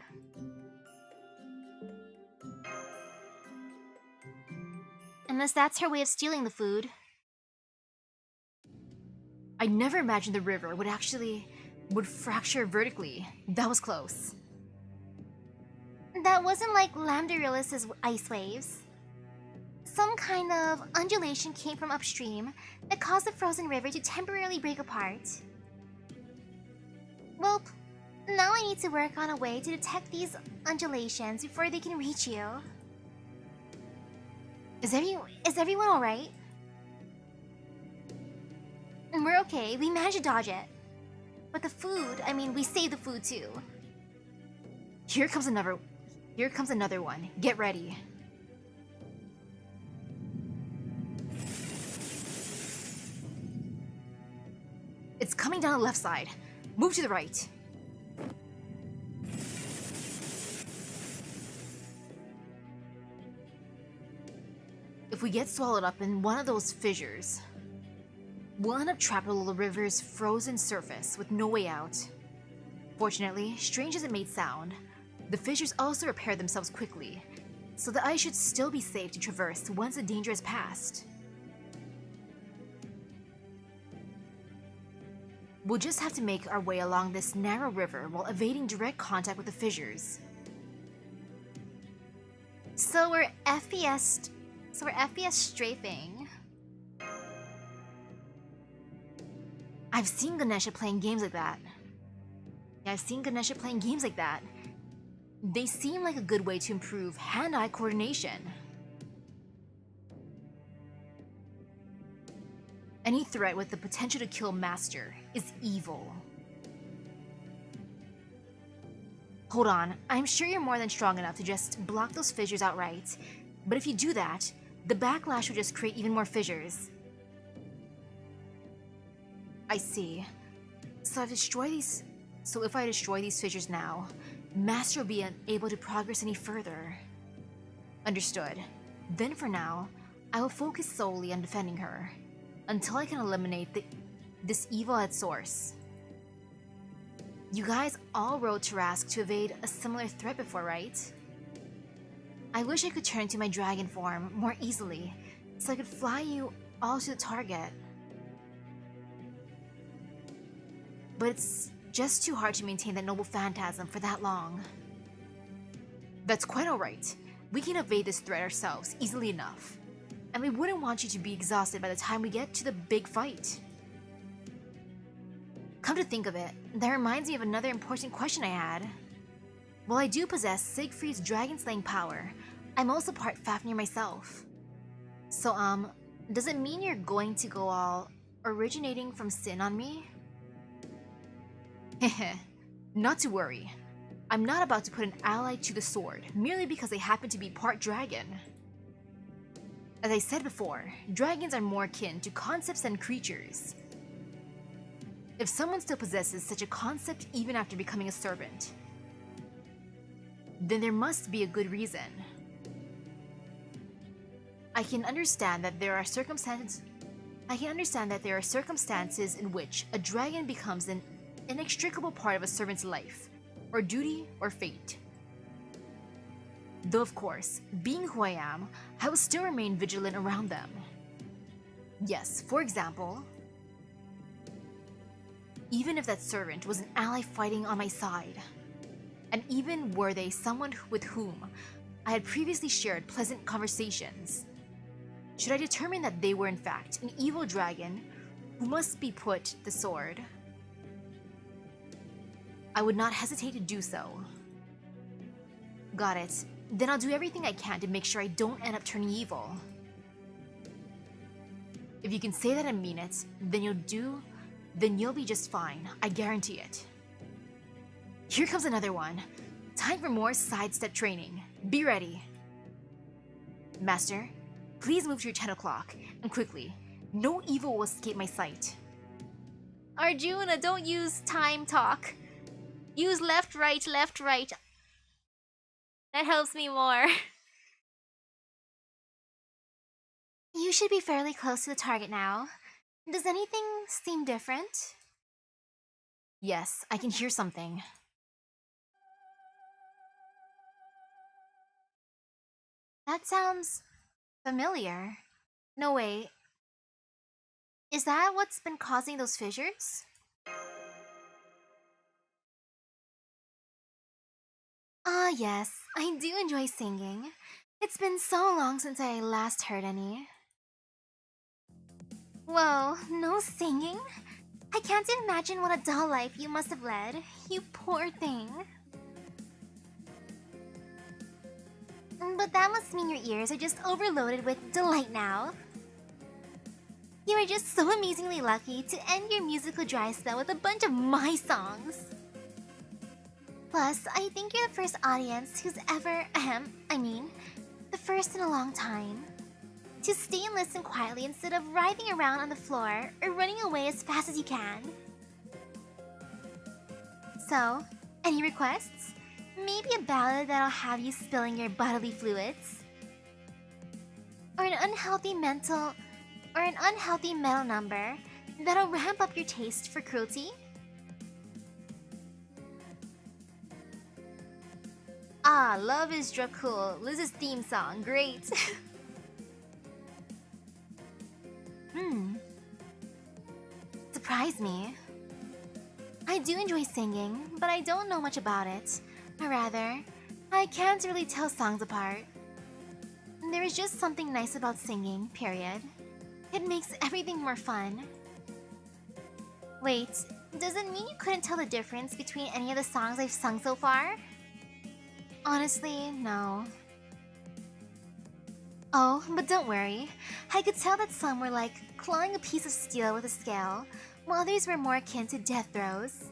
Unless that's her way of stealing the food. I never imagined the river would fracture vertically. That was close. That wasn't like Lamdarillis' ice waves. Some kind of undulation came from upstream that caused the frozen river to temporarily break apart. Well, now I need to work on a way to detect these undulations before they can reach you. Is everyone alright? We're okay, we managed to dodge it. But the food, I mean, we saved the food too. Here comes another one. Get ready. It's coming down the left side. Move to the right. If we get swallowed up in one of those fissures, we'll end up trapped below the river's frozen surface with no way out. Fortunately, strange as it may sound, the fissures also repair themselves quickly, so the ice should still be safe to traverse once the danger is past. We'll just have to make our way along this narrow river while evading direct contact with the fissures. So we're FPS strafing. I've seen Ganesha playing games like that. They seem like a good way to improve hand-eye coordination. Any threat with the potential to kill Master is evil. Hold on, I'm sure you're more than strong enough to just block those fissures outright. But if you do that, the backlash will just create even more fissures. I see. So if I destroy these fissures now, Master will be unable to progress any further. Understood. Then for now, I will focus solely on defending her, until I can eliminate this evil at source. You guys all rode Tarask to evade a similar threat before, right? I wish I could turn into my dragon form more easily, so I could fly you all to the target. But it's just too hard to maintain that noble phantasm for that long. That's quite alright. We can evade this threat ourselves easily enough. And we wouldn't want you to be exhausted by the time we get to the big fight. Come to think of it, that reminds me of another important question I had. While I do possess Siegfried's dragon-slaying power, I'm also part Fafnir myself. So, does it mean you're going to go all originating from sin on me? Heh, not to worry. I'm not about to put an ally to the sword merely because they happen to be part dragon. As I said before, dragons are more akin to concepts than creatures. If someone still possesses such a concept even after becoming a servant, then there must be a good reason. I can understand that there are circumstances in which a dragon becomes an inextricable part of a servant's life, or duty, or fate. Though of course, being who I am, I will still remain vigilant around them. Yes, for example, even if that servant was an ally fighting on my side, and even were they someone with whom I had previously shared pleasant conversations, should I determine that they were in fact an evil dragon who must be put to the sword, I would not hesitate to do so. Got it. Then I'll do everything I can to make sure I don't end up turning evil. If you can say that and mean it, then you'll be just fine. I guarantee it. Here comes another one. Time for more sidestep training. Be ready. Master, please move to your 10 o'clock, and quickly. No evil will escape my sight. Arjuna, don't use time talk. Use left, right, left, right. That helps me more. You should be fairly close to the target now. Does anything seem different? Yes, I can hear something. That sounds familiar. No, wait. Is that what's been causing those fissures? Ah, yes. I do enjoy singing. It's been so long since I last heard any. Whoa, no singing? I can't imagine what a dull life you must have led. You poor thing. But that must mean your ears are just overloaded with delight now. You are just so amazingly lucky to end your musical dry spell with a bunch of my songs. Plus, I think you're the first audience who's ever, the first in a long time, to stay and listen quietly instead of writhing around on the floor or running away as fast as you can. So, any requests? Maybe a ballad that'll have you spilling your bodily fluids? Or an unhealthy metal number that'll ramp up your taste for cruelty? Ah, Love is Dracul, Liz's theme song, great! Surprise me. I do enjoy singing, but I don't know much about it. Or rather, I can't really tell songs apart. There is just something nice about singing, period. It makes everything more fun. Wait, does it mean you couldn't tell the difference between any of the songs I've sung so far? Honestly, no. Oh, but don't worry. I could tell that some were like clawing a piece of steel with a scale, while others were more akin to death throes.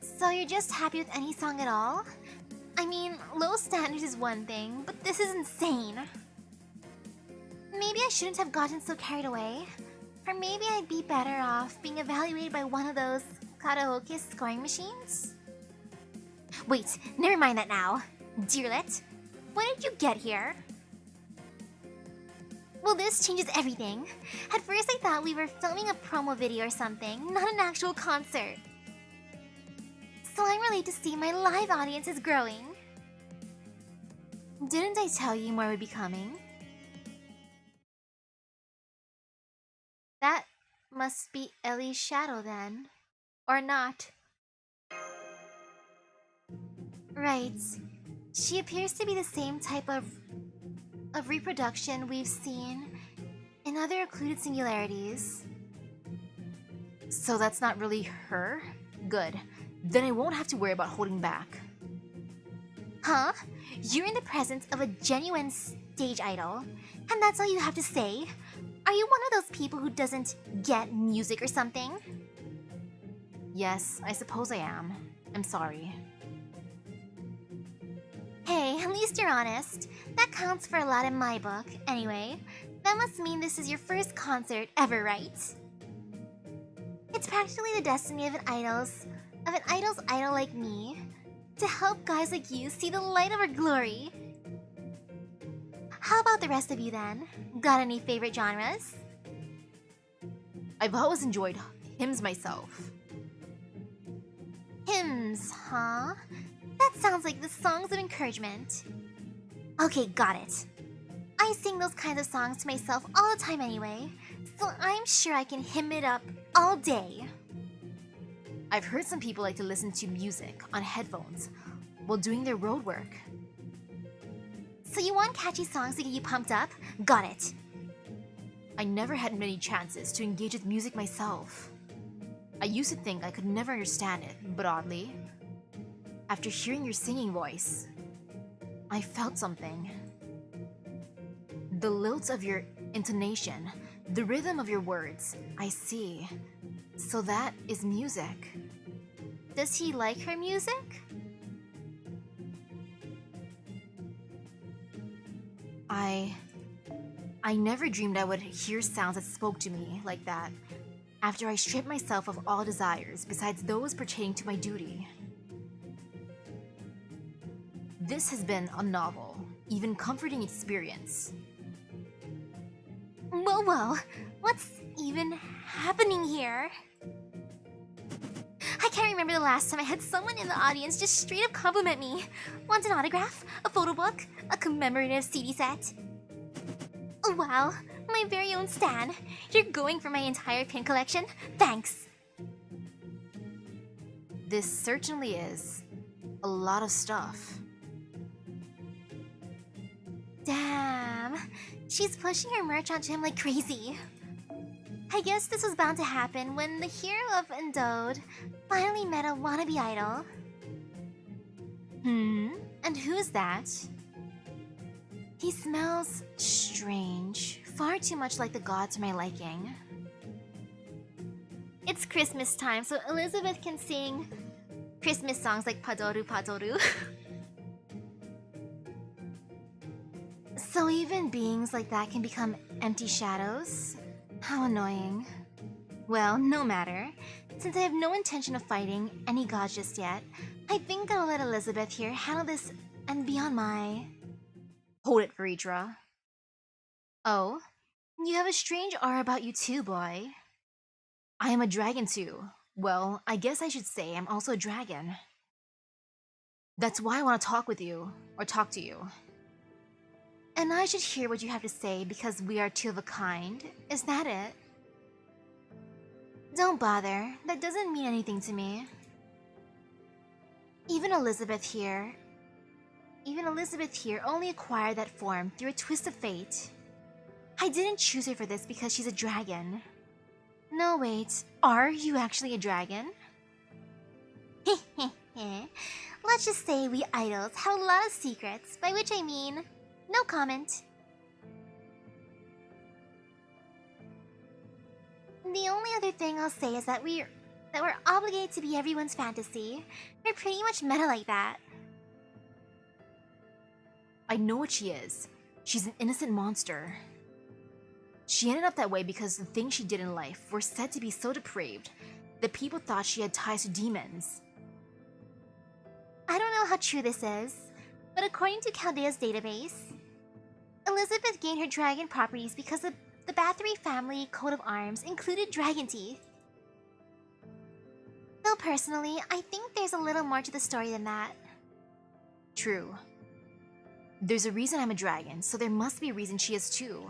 So you're just happy with any song at all? I mean, low standards is one thing, but this is insane. Maybe I shouldn't have gotten so carried away. Or maybe I'd be better off being evaluated by one of those karaoke scoring machines? Wait, never mind that now. Dearlet, when did you get here? Well, this changes everything. At first I thought we were filming a promo video or something, not an actual concert. So I'm relieved to see my live audience is growing. Didn't I tell you more would be coming? That must be Ellie's shadow then. Or not. Right. She appears to be the same type of reproduction we've seen in other occluded singularities. So that's not really her? Good. Then I won't have to worry about holding back. Huh? You're in the presence of a genuine stage idol, and that's all you have to say? Are you one of those people who doesn't get music or something? Yes, I suppose I am. I'm sorry. Hey, at least you're honest. That counts for a lot in my book, anyway. That must mean this is your first concert ever, right? It's practically the destiny of an idol's idol like me to help guys like you see the light of our glory. How about the rest of you then? Got any favorite genres? I've always enjoyed hymns myself. Hymns, huh? That sounds like the songs of encouragement. Okay, got it. I sing those kinds of songs to myself all the time anyway, so I'm sure I can hymn it up all day. I've heard some people like to listen to music on headphones while doing their road work. So you want catchy songs to get you pumped up? Got it. I never had many chances to engage with music myself. I used to think I could never understand it, but oddly, after hearing your singing voice, I felt something. The lilt of your intonation, the rhythm of your words, I see. So that is music. Does he like her music? I never dreamed I would hear sounds that spoke to me like that after I stripped myself of all desires besides those pertaining to my duty. This has been a novel, even comforting experience. Whoa, what's even happening here? I can't remember the last time I had someone in the audience just straight up compliment me. Want an autograph? A photo book? A commemorative CD set? Oh wow, my very own Stan. You're going for my entire pin collection? Thanks. This certainly is a lot of stuff. Damn, she's pushing her merch onto him like crazy. I guess this was bound to happen when the hero of Endowed finally met a wannabe idol. And who's that? He smells strange, far too much like the gods for my liking. It's Christmas time, so Elizabeth can sing Christmas songs like Padoru Padoru. So even beings like that can become empty shadows? How annoying. Well, no matter. Since I have no intention of fighting any gods just yet, I think I'll let Elizabeth here handle this and be on my... Hold it, Veritra. Oh? You have a strange aura about you too, boy. I am a dragon too. Well, I guess I should say I'm also a dragon. That's why I want to talk with you, or talk to you. And I should hear what you have to say because we are two of a kind. Is that it? Don't bother. That doesn't mean anything to me. Even Elizabeth here only acquired that form through a twist of fate. I didn't choose her for this because she's a dragon. No, wait. Are you actually a dragon? Let's just say we idols have a lot of secrets, by which I mean... no comment. The only other thing I'll say is that we're obligated to be everyone's fantasy. We're pretty much meta like that. I know what she is. She's an innocent monster. She ended up that way because the things she did in life were said to be so depraved that people thought she had ties to demons. I don't know how true this is, but according to Chaldea's database, Elizabeth gained her dragon properties because the Bathory family coat of arms included dragon teeth. Though personally, I think there's a little more to the story than that. True. There's a reason I'm a dragon, so there must be a reason she is too.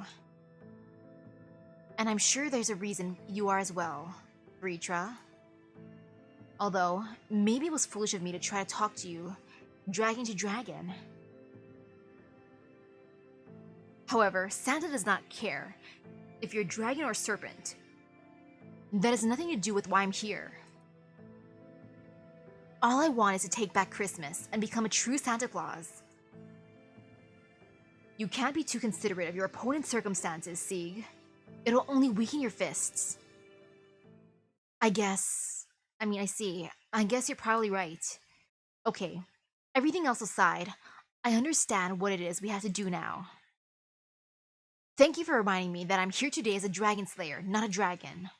And I'm sure there's a reason you are as well, Veritra. Although, maybe it was foolish of me to try to talk to you, dragon to dragon. However, Santa does not care if you're dragon or serpent. That has nothing to do with why I'm here. All I want is to take back Christmas and become a true Santa Claus. You can't be too considerate of your opponent's circumstances, Sieg. It'll only weaken your fists. I see. I guess you're probably right. Okay, everything else aside, I understand what it is we have to do now. Thank you for reminding me that I'm here today as a dragon slayer, not a dragon.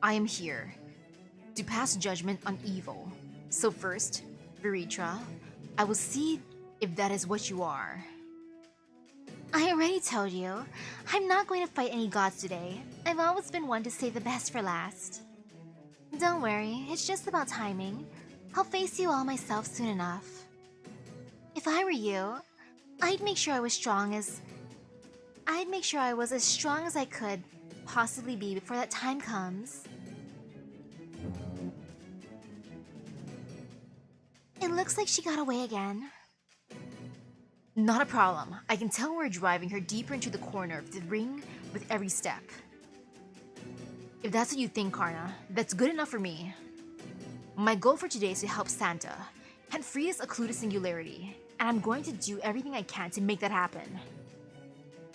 I am here to pass judgment on evil. So first, Veritra, I will see if that is what you are. I already told you, I'm not going to fight any gods today. I've always been one to save the best for last. Don't worry, it's just about timing. I'll face you all myself soon enough. If I were you, I'd make sure I was as strong as I could possibly be before that time comes. It looks like she got away again. Not a problem. I can tell we're driving her deeper into the corner of the ring with every step. If that's what you think, Karna, that's good enough for me. My goal for today is to help Santa and free his occluded singularity, and I'm going to do everything I can to make that happen.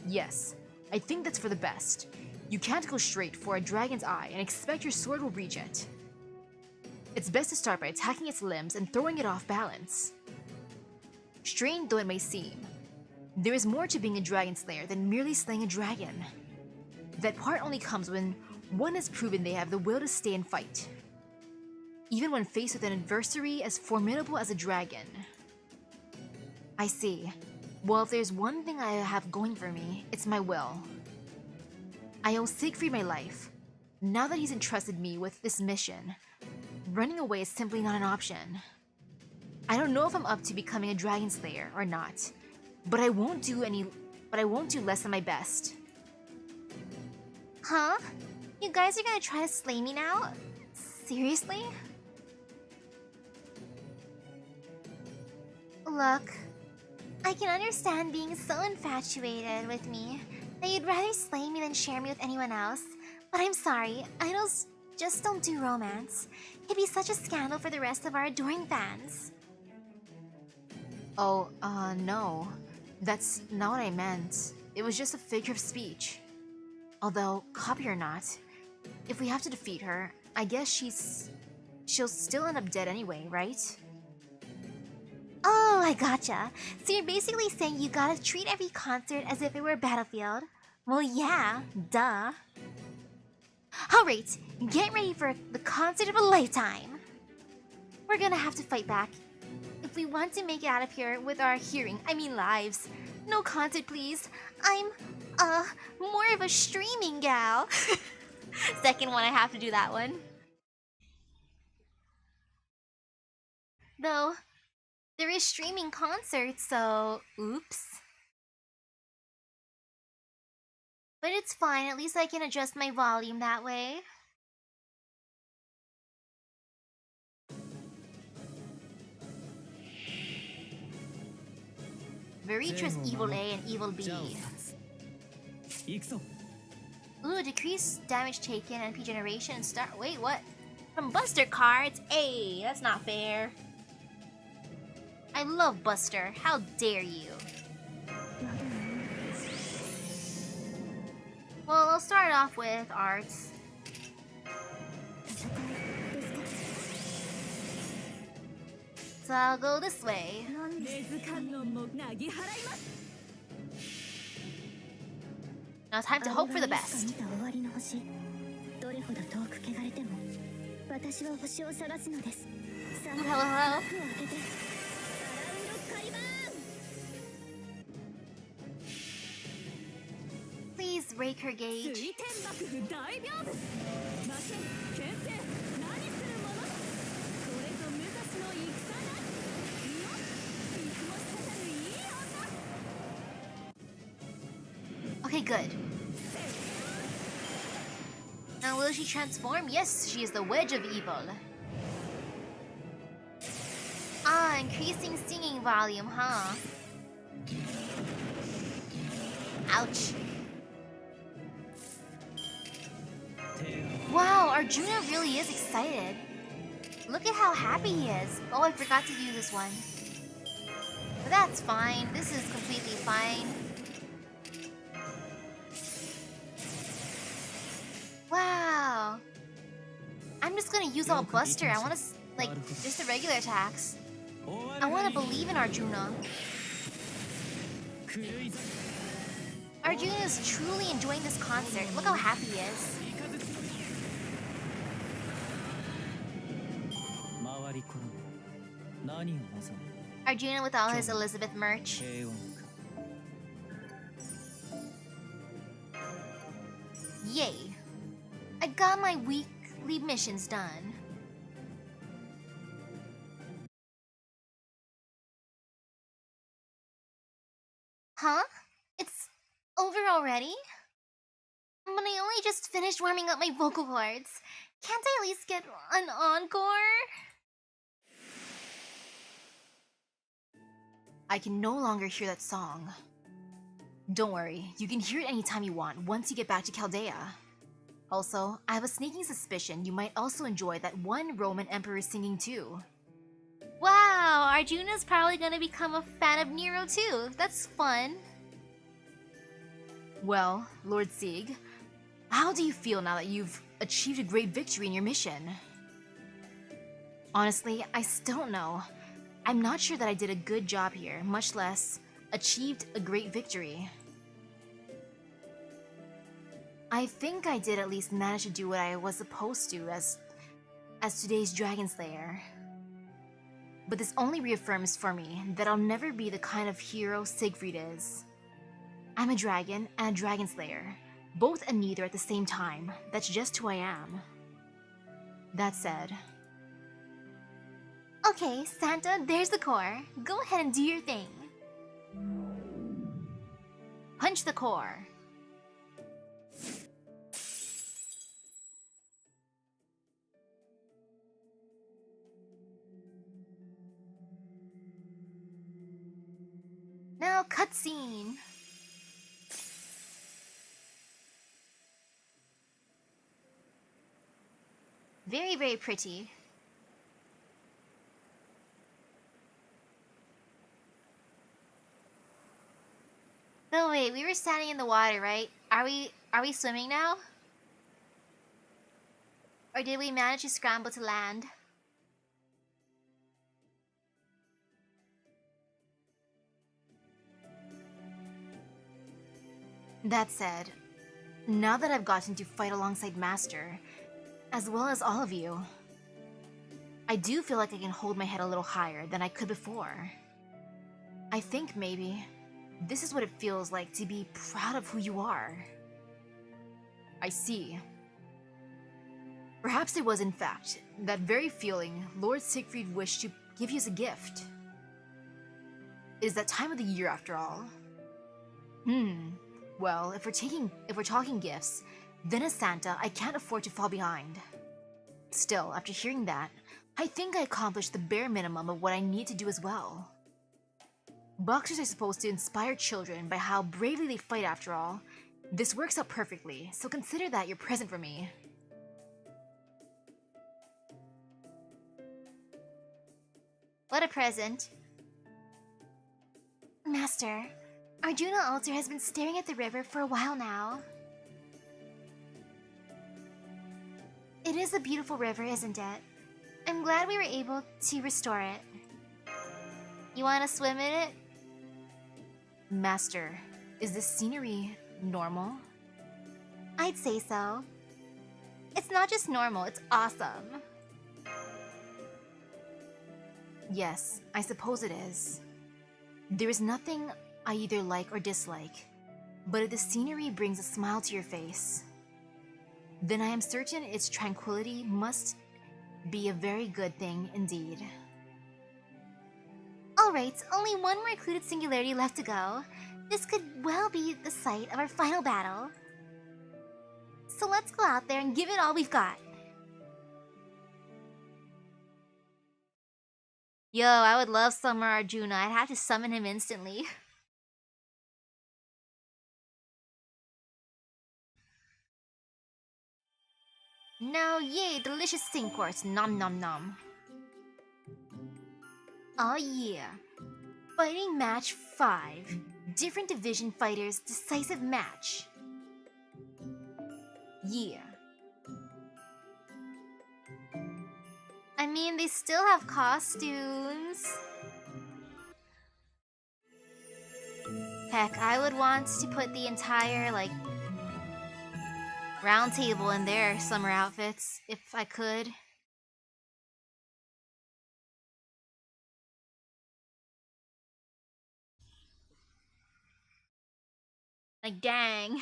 Yes, I think that's for the best. You can't go straight for a dragon's eye and expect your sword will reach it. It's best to start by attacking its limbs and throwing it off balance. Strange though it may seem, there is more to being a dragon slayer than merely slaying a dragon. That part only comes when one has proven they have the will to stay and fight. Even when faced with an adversary as formidable as a dragon. I see. Well, if there's one thing I have going for me, it's my will. I owe Siegfried my life. Now that he's entrusted me with this mission, running away is simply not an option. I don't know if I'm up to becoming a dragon slayer or not, but I won't do less than my best. Huh? You guys are gonna try to slay me now? Seriously? Look, I can understand being so infatuated with me that you'd rather slay me than share me with anyone else, but I'm sorry, idols just don't do romance. It'd be such a scandal for the rest of our adoring fans. Oh, no. That's not what I meant. It was just a figure of speech. Although, copy or not, if we have to defeat her, I guess she'll still end up dead anyway, right? Oh, I gotcha. So you're basically saying you gotta treat every concert as if it were a battlefield? Well, yeah, duh. Alright, get ready for the concert of a lifetime. We're gonna have to fight back. If we want to make it out of here with our lives. No concert, please. I'm, more of a streaming gal. Second one, I have to do that one. Though, there is streaming concerts, so oops. But it's fine, at least I can adjust my volume that way. Veritra's Evil A and Evil B. Ooh, decrease damage taken and MP generation and start. Wait, what? From Buster cards? Hey, that's not fair. I love Buster. How dare you? Well, I'll start off with arts. So I'll go this way. Now time to hope for the best. Ooh, hello, hello. Please rake her gauge. Okay, good. Now will she transform? Yes, she is the Wedge of Evil. Ah, increasing singing volume, huh? Ouch. Wow, Arjuna really is excited. Look at how happy he is. Oh, I forgot to use this one. But that's fine. This is completely fine. Wow. I'm just gonna use all Buster. I wanna, like, just the regular attacks. I wanna believe in Arjuna. Arjuna is truly enjoying this concert. Look how happy he is. Arjuna with all his Elizabeth merch. Yay! I got my weekly missions done. Huh? It's over already? But I only just finished warming up my vocal cords. Can't I at least get an encore? I can no longer hear that song. Don't worry, you can hear it anytime you want once you get back to Chaldea. Also, I have a sneaking suspicion you might also enjoy that one Roman emperor singing too. Wow, Arjuna's probably gonna become a fan of Nero too. That's fun. Well, Lord Sieg, how do you feel now that you've achieved a great victory in your mission? Honestly, I still don't know. I'm not sure that I did a good job here, much less achieved a great victory. I think I did at least manage to do what I was supposed to as today's Dragon Slayer. But this only reaffirms for me that I'll never be the kind of hero Siegfried is. I'm a dragon and a Dragon Slayer, both and neither at the same time. That's just who I am. That said... Okay, Santa, there's the core. Go ahead and do your thing. Punch the core! Now, cutscene. Very, very pretty. So wait, we were standing in the water, right? Are we swimming now? Or did we manage to scramble to land? That said, now that I've gotten to fight alongside Master, as well as all of you, I do feel like I can hold my head a little higher than I could before. I think maybe this is what it feels like to be proud of who you are. I see. Perhaps it was in fact that very feeling Lord Siegfried wished to give you as a gift. It is that time of the year after all. Well, if we're talking gifts, then as Santa, I can't afford to fall behind. Still, after hearing that, I think I accomplished the bare minimum of what I need to do as well. Boxers are supposed to inspire children by how bravely they fight after all. This works out perfectly, so consider that your present for me. What a present. Master, Arjuna Altar has been staring at the river for a while now. It is a beautiful river, isn't it? I'm glad we were able to restore it. You want to swim in it? Master, is this scenery normal? I'd say so. It's not just normal, it's awesome. Yes, I suppose it is. There is nothing I either like or dislike, but if the scenery brings a smile to your face, then I am certain its tranquility must be a very good thing indeed. Alright, only one more occluded singularity left to go. This could well be the site of our final battle. So let's go out there and give it all we've got. Yo, I would love Summer Arjuna. I'd have to summon him instantly. Now, yay, delicious sing course. Nom nom nom. Oh yeah. Fighting match 5. Different division fighters decisive match. Yeah. I mean, they still have costumes. Heck, I would want to put the entire, like, round table in their summer outfits, if I could. Like, dang.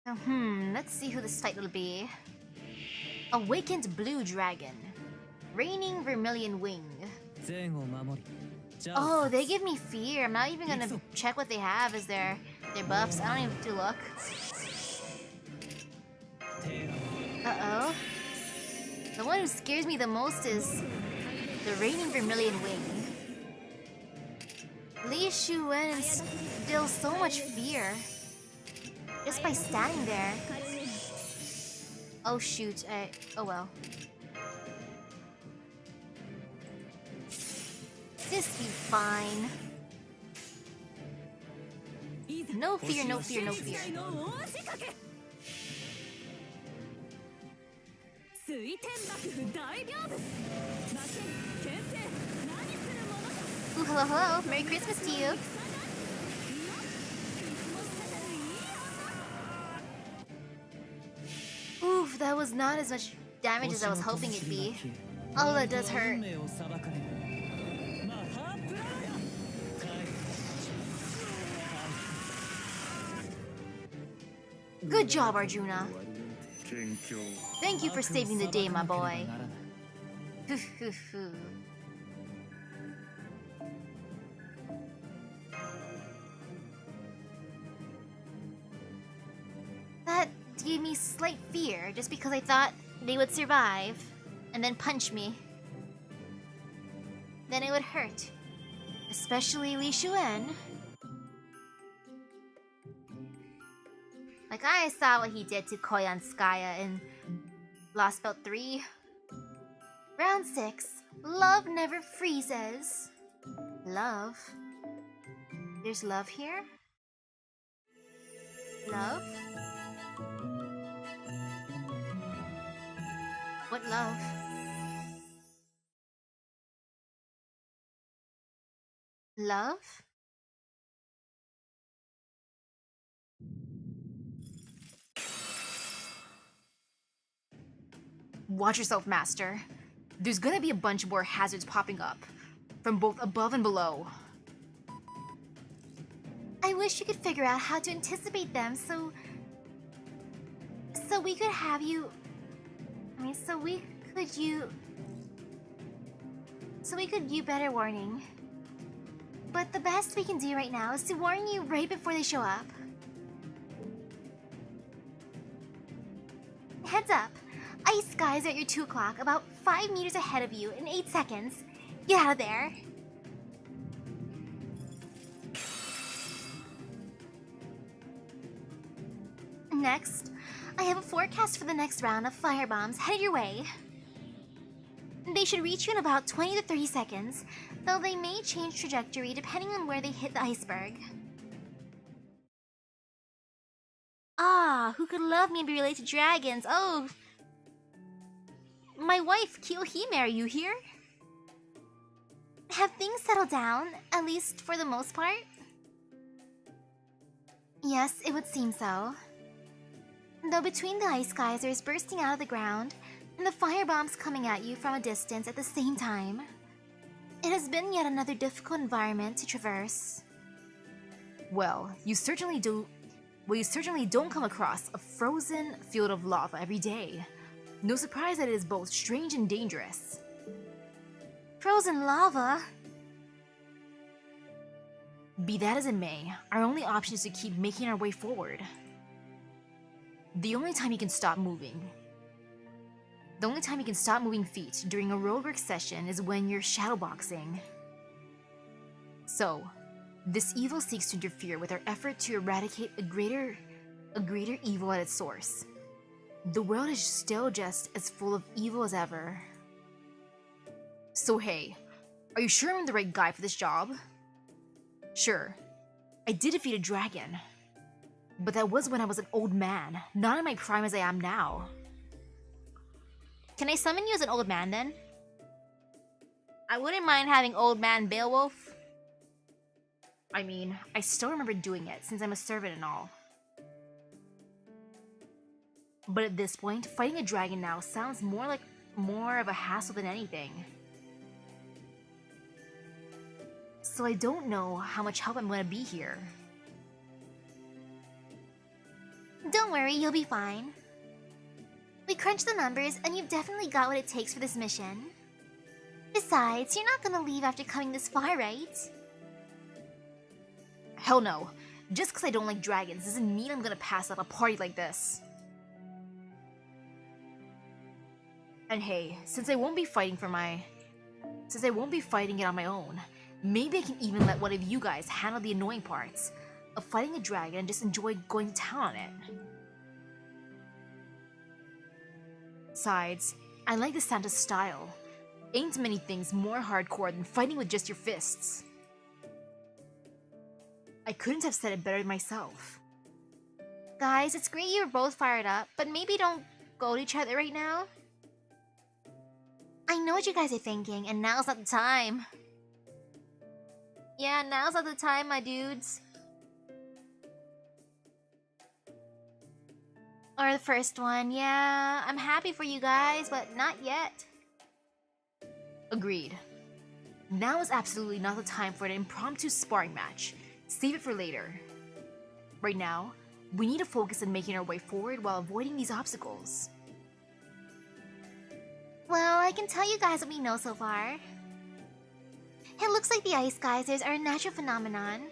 So, let's see who this fight will be. Awakened Blue Dragon. Reigning Vermilion Wing. Oh, they give me fear. I'm not even gonna check what they have as their buffs. I don't even have to look. Uh-oh. The one who scares me the most is the Reigning Vermilion Wing. Li Shuwen instills so much fear. Just by standing there. Oh shoot, oh well. This be fine. No fear, no fear, no fear. Ooh, hello, hello. Merry Christmas to you. Oof, that was not as much damage as I was hoping it'd be. Oh, that does hurt. Good job, Arjuna. Thank you for saving the day, my boy. That gave me slight fear, just because I thought they would survive, and then punch me. Then it would hurt. Especially Li Xuan. Like, I saw what he did to Koyanskaya in Lost Belt 3. Round 6. Love never freezes. Love? There's love here? Love? What love? Love? Watch yourself, Master. There's gonna be a bunch more hazards popping up, from both above and below. I wish you could figure out how to anticipate them so we could have you... so we could do better warning. But the best we can do right now is to warn you right before they show up. Heads up! Ice skies are at your 2 o'clock, about 5 meters ahead of you in 8 seconds. Get out of there! Next, I have a forecast for the next round of firebombs headed your way. They should reach you in about 20 to 30 seconds, though they may change trajectory depending on where they hit the iceberg. Ah, who could love me and be related to dragons? Oh, my wife, Kiyohime, are you here? Have things settled down, at least for the most part? Yes, it would seem so. Though between the ice geysers bursting out of the ground and the firebombs coming at you from a distance at the same time, it has been yet another difficult environment to traverse. Well, you certainly don't come across a frozen field of lava every day. No surprise that it is both strange and dangerous. Frozen lava? Be that as it may, our only option is to keep making our way forward. The only time you can stop moving feet during a roadwork session is when you're shadowboxing. So, this evil seeks to interfere with our effort to eradicate a greater evil at its source. The world is still just as full of evil as ever. So hey, are you sure I'm the right guy for this job? Sure, I did defeat a dragon. But that was when I was an old man, not in my prime as I am now. Can I summon you as an old man then? I wouldn't mind having old man Beowulf. I mean, I still remember doing it since I'm a servant and all. But at this point, fighting a dragon now sounds more of a hassle than anything. So I don't know how much help I'm gonna be here. Don't worry, you'll be fine. We crunched the numbers and you've definitely got what it takes for this mission. Besides, you're not gonna leave after coming this far, right? Hell no. Just because I don't like dragons doesn't mean I'm gonna pass up a party like this. And hey, since I won't be fighting it on my own, maybe I can even let one of you guys handle the annoying parts of fighting a dragon and just enjoy going to town on it. Besides, I like the Santa's style. Ain't many things more hardcore than fighting with just your fists. I couldn't have said it better myself. Guys, it's great you're both fired up, but maybe don't go to each other right now. I know what you guys are thinking, and now's not the time. Yeah, now's not the time, my dudes. Or the first one, yeah, I'm happy for you guys, but not yet. Agreed. Now is absolutely not the time for an impromptu sparring match. Save it for later. Right now, we need to focus on making our way forward while avoiding these obstacles. Well, I can tell you guys what we know so far. It looks like the ice geysers are a natural phenomenon.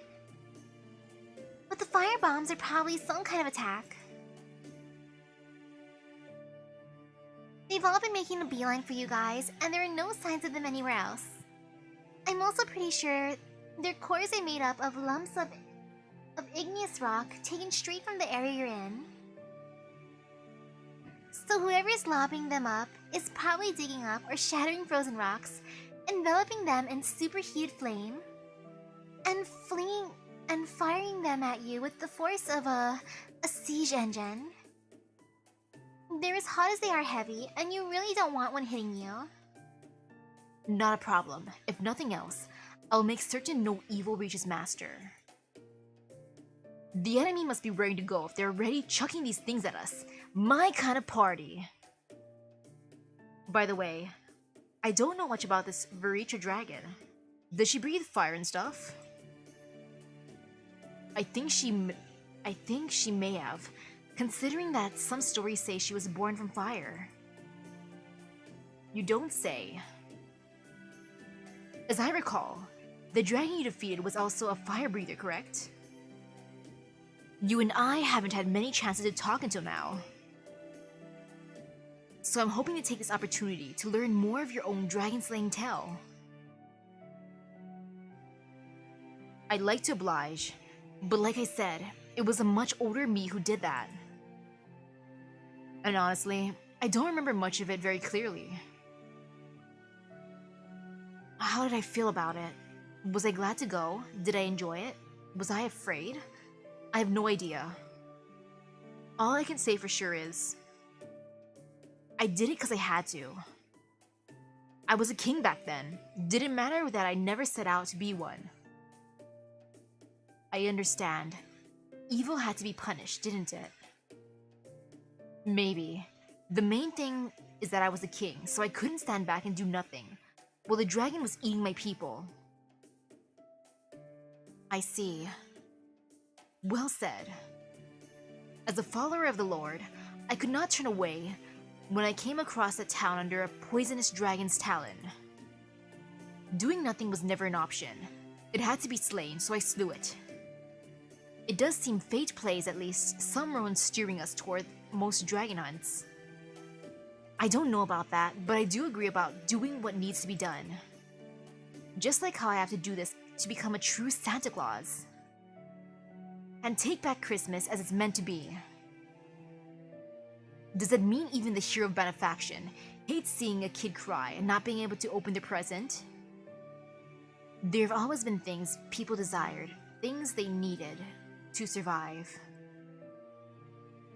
But the fire bombs are probably some kind of attack. They've all been making a beeline for you guys, and there are no signs of them anywhere else. I'm also pretty sure their cores are made up of lumps of igneous rock taken straight from the area you're in. So whoever's lobbing them up is probably digging up or shattering frozen rocks, enveloping them in superheated flame, and flinging and firing them at you with the force of a siege engine. They're as hot as they are heavy, and you really don't want one hitting you. Not a problem. If nothing else, I'll make certain no evil reaches master. The enemy must be ready to go if they're already chucking these things at us. My kind of party. By the way, I don't know much about this Vericha dragon. Does she breathe fire and stuff? I think she may have, considering that some stories say she was born from fire. You don't say. As I recall, the dragon you defeated was also a fire breather, correct? You and I haven't had many chances to talk until now. So I'm hoping to take this opportunity to learn more of your own dragon-slaying tale. I'd like to oblige, but like I said, it was a much older me who did that. And honestly, I don't remember much of it very clearly. How did I feel about it? Was I glad to go? Did I enjoy it? Was I afraid? I have no idea. All I can say for sure is, I did it because I had to. I was a king back then. Didn't matter that I never set out to be one. I understand. Evil had to be punished, didn't it? Maybe. The main thing is that I was a king, so I couldn't stand back and do nothing, while the dragon was eating my people. I see. Well said. As a follower of the Lord, I could not turn away when I came across a town under a poisonous dragon's talon. Doing nothing was never an option. It had to be slain, so I slew it. It does seem fate plays at least some role in steering us toward most dragon hunts. I don't know about that, but I do agree about doing what needs to be done. Just like how I have to do this to become a true Santa Claus. And take back Christmas as it's meant to be. Does that mean even the hero of benefaction hates seeing a kid cry and not being able to open their present? There have always been things people desired, things they needed to survive.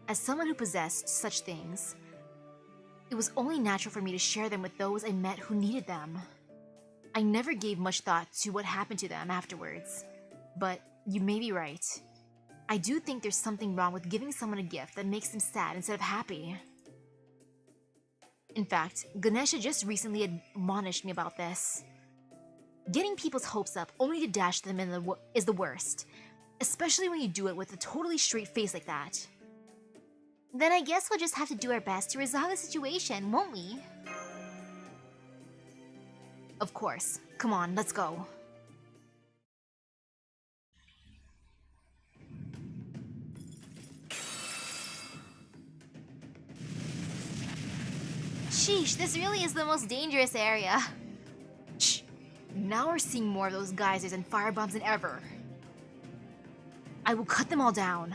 As someone who possessed such things, it was only natural for me to share them with those I met who needed them. I never gave much thought to what happened to them afterwards, but you may be right. I do think there's something wrong with giving someone a gift that makes them sad instead of happy. In fact, Ganesha just recently admonished me about this. Getting people's hopes up only to dash them is the worst, especially when you do it with a totally straight face like that. Then I guess we'll just have to do our best to resolve the situation, won't we? Of course. Come on, let's go. Sheesh, this really is the most dangerous area. Shh. Now we're seeing more of those geysers and firebombs than ever. I will cut them all down.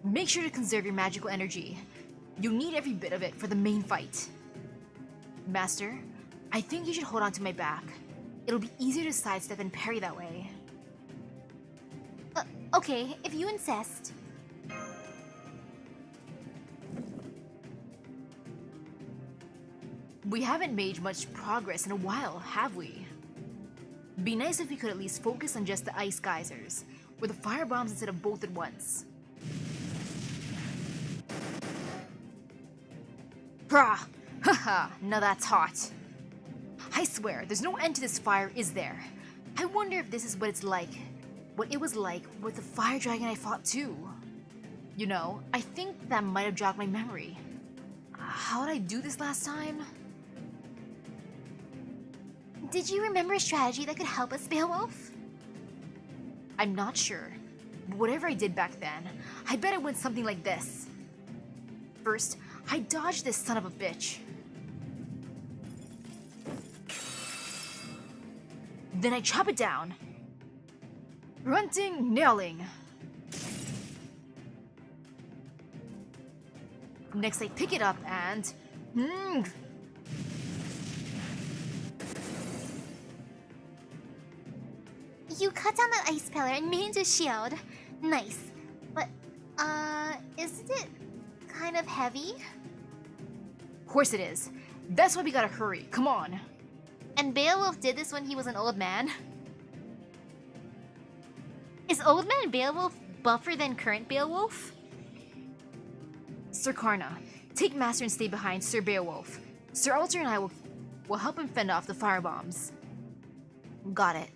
Make sure to conserve your magical energy. You'll need every bit of it for the main fight. Master, I think you should hold on to my back. It'll be easier to sidestep and parry that way. Okay, if you insist. We haven't made much progress in a while, have we? Be nice if we could at least focus on just the ice geysers, or the fire bombs instead of both at once. Brah! Haha, now that's hot. I swear, there's no end to this fire, is there? I wonder if this is what it's like. What it was like with the fire dragon I fought too. You know, I think that might have jogged my memory. How did I do this last time? Did you remember a strategy that could help us, Beowulf? I'm not sure, but whatever I did back then, I bet it went something like this. First, I dodged this son of a bitch. Then I chop it down. Grunting, nailing. Next I pick it up and... You cut down that ice pillar and made it into a shield. Nice. But, isn't it kind of heavy? Of course it is. That's why we gotta hurry. Come on. And Beowulf did this when he was an old man? Is old man Beowulf buffer than current Beowulf? Sir Karna, take Master and stay behind Sir Beowulf. Sir Alter and I will help him fend off the firebombs. Got it.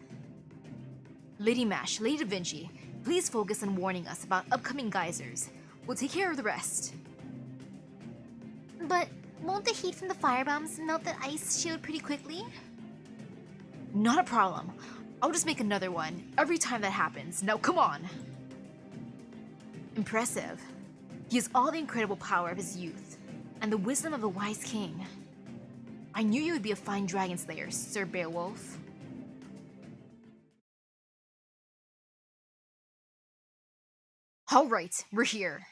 Lady Mash, Lady Da Vinci, please focus on warning us about upcoming geysers. We'll take care of the rest. But won't the heat from the firebombs melt the ice shield pretty quickly? Not a problem. I'll just make another one every time that happens. Now come on! Impressive. He has all the incredible power of his youth, and the wisdom of a wise king. I knew you would be a fine dragon slayer, Sir Beowulf. Alright, we're here.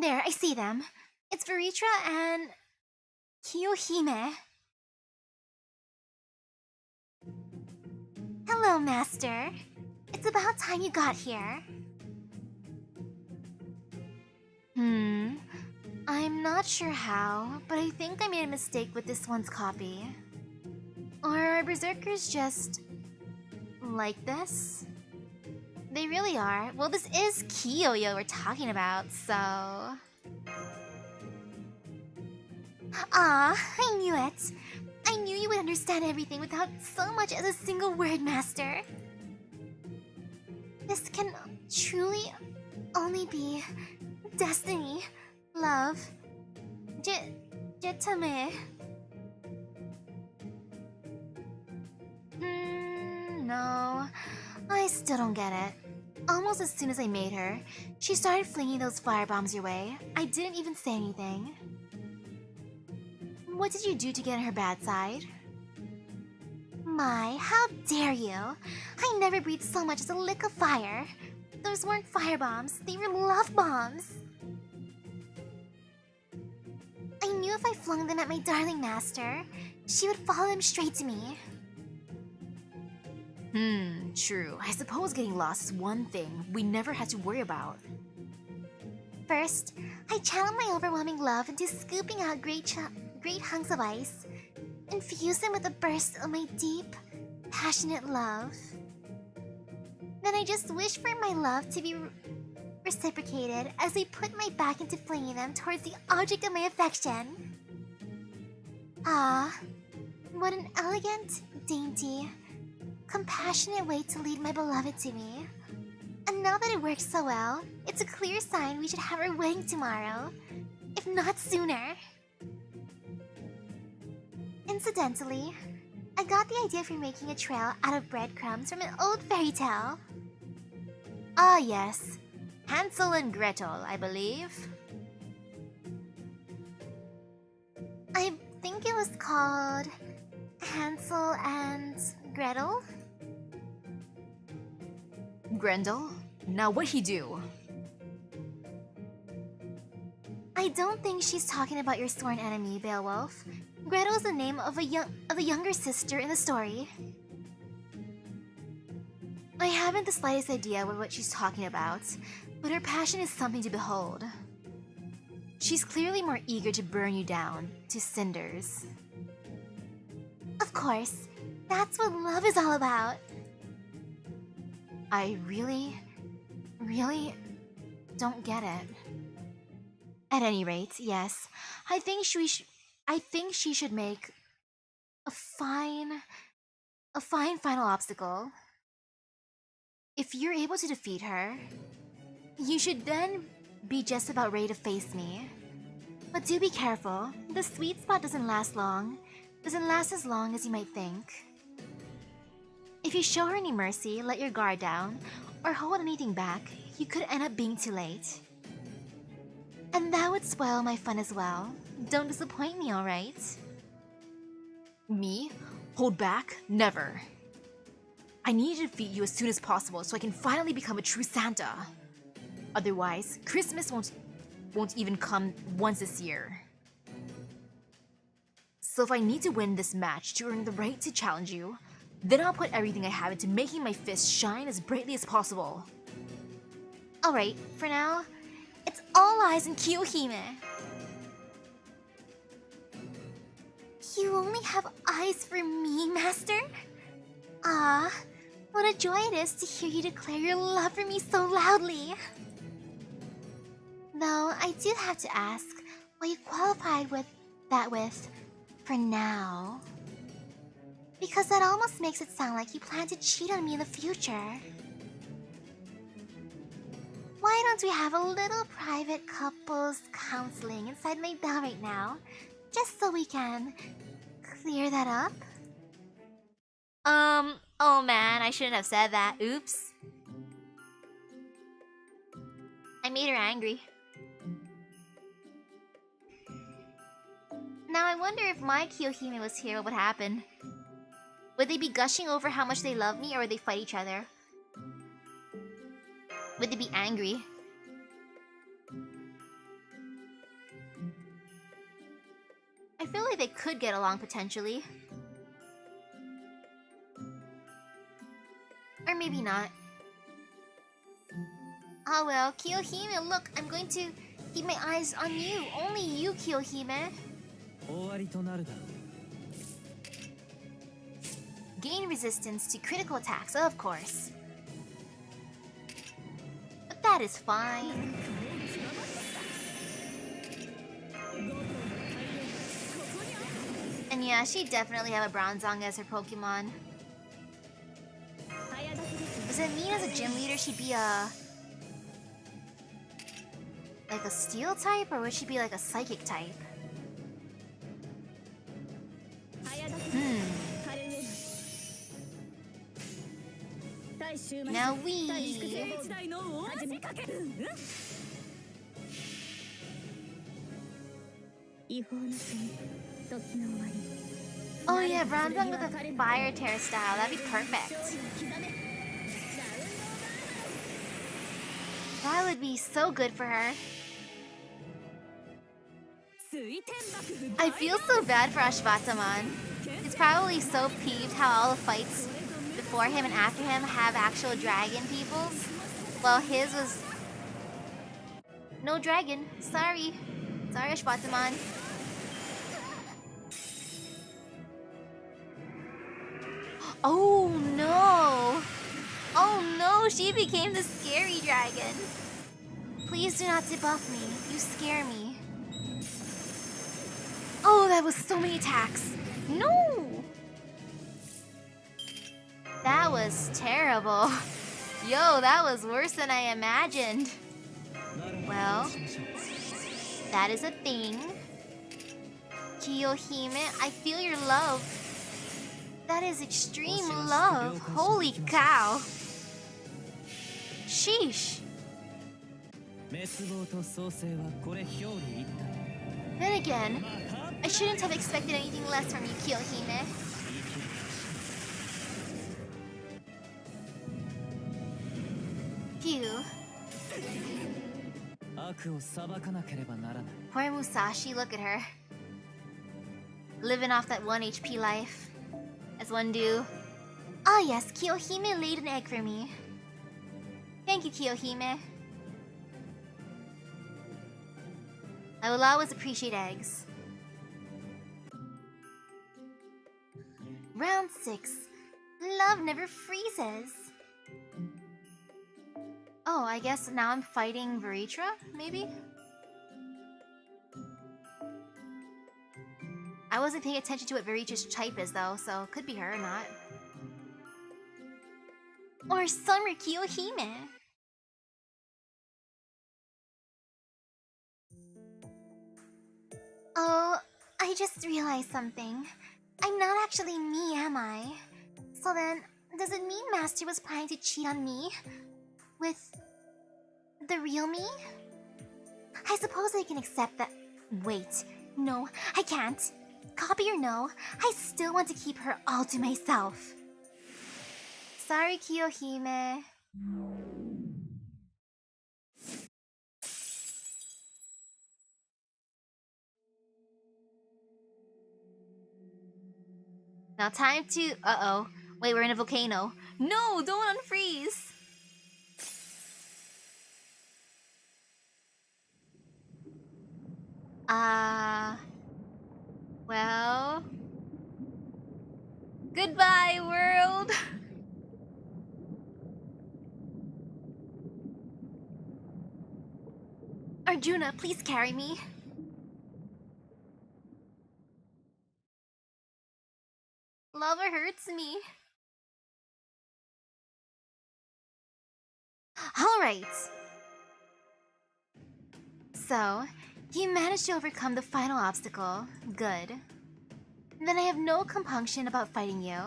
There, I see them. It's Veritra and... Kiyohime. Hello, Master. It's about time you got here. I'm not sure how, but I think I made a mistake with this one's copy. Or are berserkers just... like this? They really are. Well, this is Kiyoyo we're talking about, so... Ah, I knew it. I knew you would understand everything without so much as a single word, Master. This can truly only be destiny, love, jitame. No, I still don't get it. Almost as soon as I made her, she started flinging those firebombs your way. I didn't even say anything. What did you do to get on her bad side? My, how dare you! I never breathed so much as a lick of fire. Those weren't firebombs, they were love bombs. I knew if I flung them at my darling master, she would follow them straight to me. True. I suppose getting lost is one thing we never had to worry about. First, I channeled my overwhelming love into scooping out great hunks of ice, and fused them with a burst of my deep, passionate love. Then I just wished for my love to be reciprocated as I put my back into flinging them towards the object of my affection. Ah, what an elegant, dainty, compassionate way to lead my beloved to me. And now that it works so well, it's a clear sign we should have our wedding tomorrow, if not sooner. Incidentally, I got the idea for making a trail out of breadcrumbs from an old fairy tale. Ah yes, Hansel and Gretel, I believe. I think it was called Hansel and Gretel? Grendel? Now what'd he do? I don't think she's talking about your sworn enemy, Beowulf. Gretel is the name of a younger sister in the story. I haven't the slightest idea what she's talking about, but her passion is something to behold. She's clearly more eager to burn you down to cinders. Of course, that's what love is all about. I really don't get it. At any rate, yes, I think she should make a fine final obstacle. If you're able to defeat her, you should then be just about ready to face me. But do be careful, the sweet spot doesn't last long. Doesn't last as long as you might think. If you show her any mercy, let your guard down, or hold anything back, you could end up being too late. And that would spoil my fun as well. Don't disappoint me, alright? Me? Hold back? Never. I need to defeat you as soon as possible so I can finally become a true Santa. Otherwise, Christmas won't even come once this year. So if I need to win this match to earn the right to challenge you, then I'll put everything I have into making my fist shine as brightly as possible. Alright, for now, it's all eyes on Kiyohime. You only have eyes for me, Master? Ah, what a joy it is to hear you declare your love for me so loudly. Though, I do have to ask why you qualified with for now. Because that almost makes it sound like you plan to cheat on me in the future. Why don't we have a little private couples counseling inside my bell right now? Just so we can clear that up? Oh man, I shouldn't have said that. Oops. I made her angry. Now I wonder if my Kiyohime was here, what would happen? Would they be gushing over how much they love me, or would they fight each other? Would they be angry? I feel like they could get along potentially. Or maybe not. Oh well, Kiyohime, look, I'm going to keep my eyes on you. Only you, Kiyohime. Gain resistance to critical attacks, of course. But that is fine. And yeah, she definitely have a Bronzong as her Pokemon. Does it mean as a gym leader she'd be like a steel type, or would she be like a psychic type? Now we... Oh yeah, Bronzong with a fire tear style, that'd be perfect. That would be so good for her. I feel so bad for Ashwataman. He's probably so peeved how all the fights before him and after him have actual dragon peoples, while his was no dragon. Sorry. Sorry, Ashwataman. Oh no! Oh no, she became the scary dragon. Please do not debuff me. You scare me. Oh, that was so many attacks. No! That was terrible. Yo, that was worse than I imagined. Well, that is a thing. Kiyohime, I feel your love. That is extreme love. Holy cow. Sheesh. Then again, I shouldn't have expected anything less from you, Kiyohime. Phew. Poor Musashi, look at her. Living off that 1 HP life. As one do. Ah yes, Kiyohime laid an egg for me. Thank you, Kiyohime. I will always appreciate eggs. Round 6. Love never freezes. Oh, I guess now I'm fighting Veritra, maybe? I wasn't paying attention to what Veritra's type is though, so it could be her or not. Or Summer Kiyohime. Oh, I just realized something. I'm not actually me, am I? So then, does it mean Master was planning to cheat on me? With the real me? I suppose I can accept that. Wait, no, I can't. Copy or no, I still want to keep her all to myself. Sorry, Kiyohime. Now time to... Uh-oh. Wait, we're in a volcano. No, don't unfreeze! Well... Goodbye, world! Arjuna, please carry me. Lava hurts me. Alright. So, you managed to overcome the final obstacle. Good. Then I have no compunction about fighting you.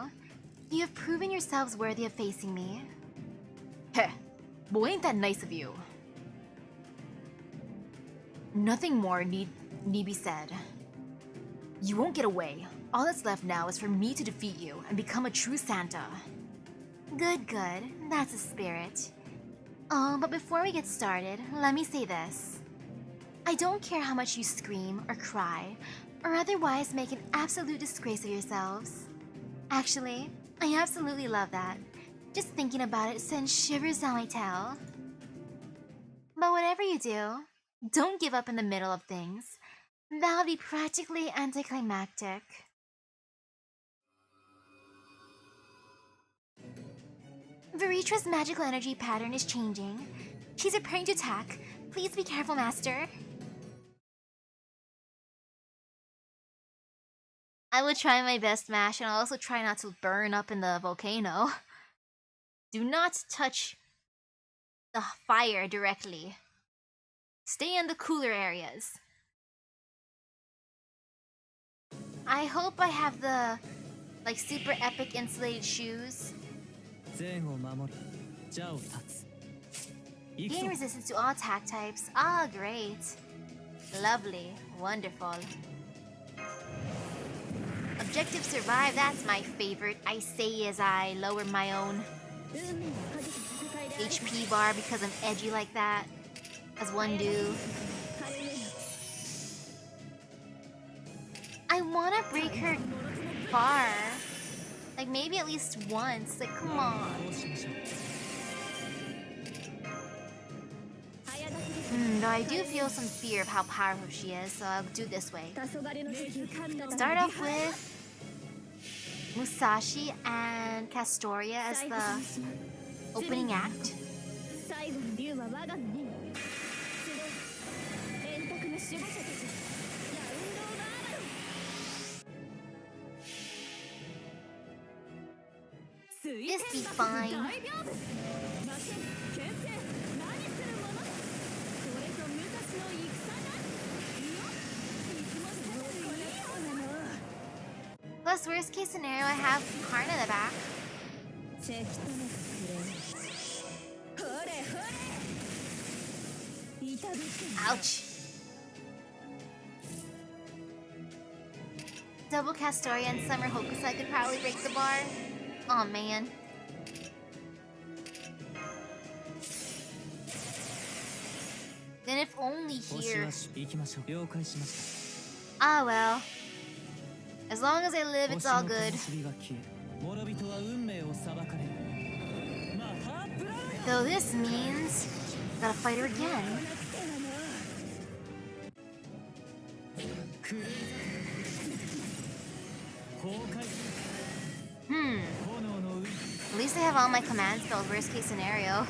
You have proven yourselves worthy of facing me. Heh, but ain't that nice of you? Nothing more need be said. You won't get away. All that's left now is for me to defeat you and become a true Santa. Good, good. That's the spirit. Oh, but before we get started, let me say this. I don't care how much you scream or cry, or otherwise make an absolute disgrace of yourselves. Actually, I absolutely love that. Just thinking about it sends shivers down my tail. But whatever you do, don't give up in the middle of things. That would be practically anticlimactic. Veritra's magical energy pattern is changing. She's preparing to attack. Please be careful, Master. I will try my best, Mash, and I'll also try not to burn up in the volcano. Do not touch the fire directly. Stay in the cooler areas. I hope I have the, like, super epic insulated shoes. Gain resistance to all attack types. Ah, great. Lovely. Wonderful. Objective survive, that's my favorite. I say as I lower my own HP bar because I'm edgy like that. As one do. I wanna break her bar. Like maybe at least once. Like, come on. Though I do feel some fear of how powerful she is, so I'll do this way. Start off with Musashi and Castoria as the opening act. This be fine. Plus, worst case scenario, I have Karna in the back. Ouch. Double Castoria and Summer Hokusai could probably break the bar. Aw, man. Then if only here. Ah well. As long as I live, it's all good. Though this means gotta fight her again. At least I have all my command spells, worst case scenario.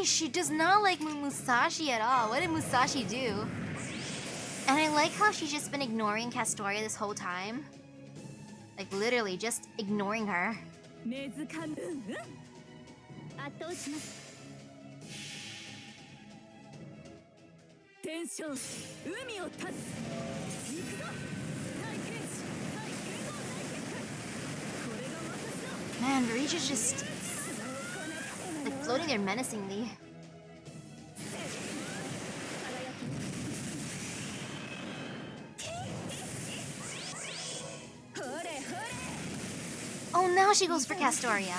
She does not like Musashi at all. What did Musashi do? And I like how she's just been ignoring Castoria this whole time. Like literally just ignoring her. Man, Virija's just like floating there menacingly. Oh, now she goes for Castoria.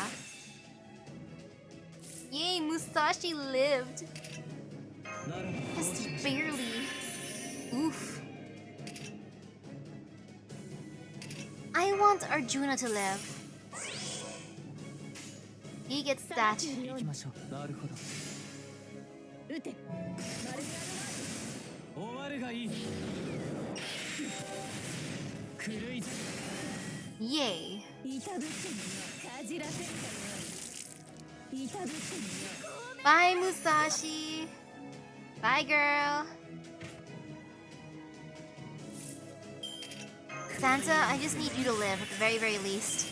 Yay, Musashi lived. Just barely. Oof. I want Arjuna to live. He gets that. Yay. Bye, Musashi. Bye, girl. Santa, I just need you to live at the very, very least.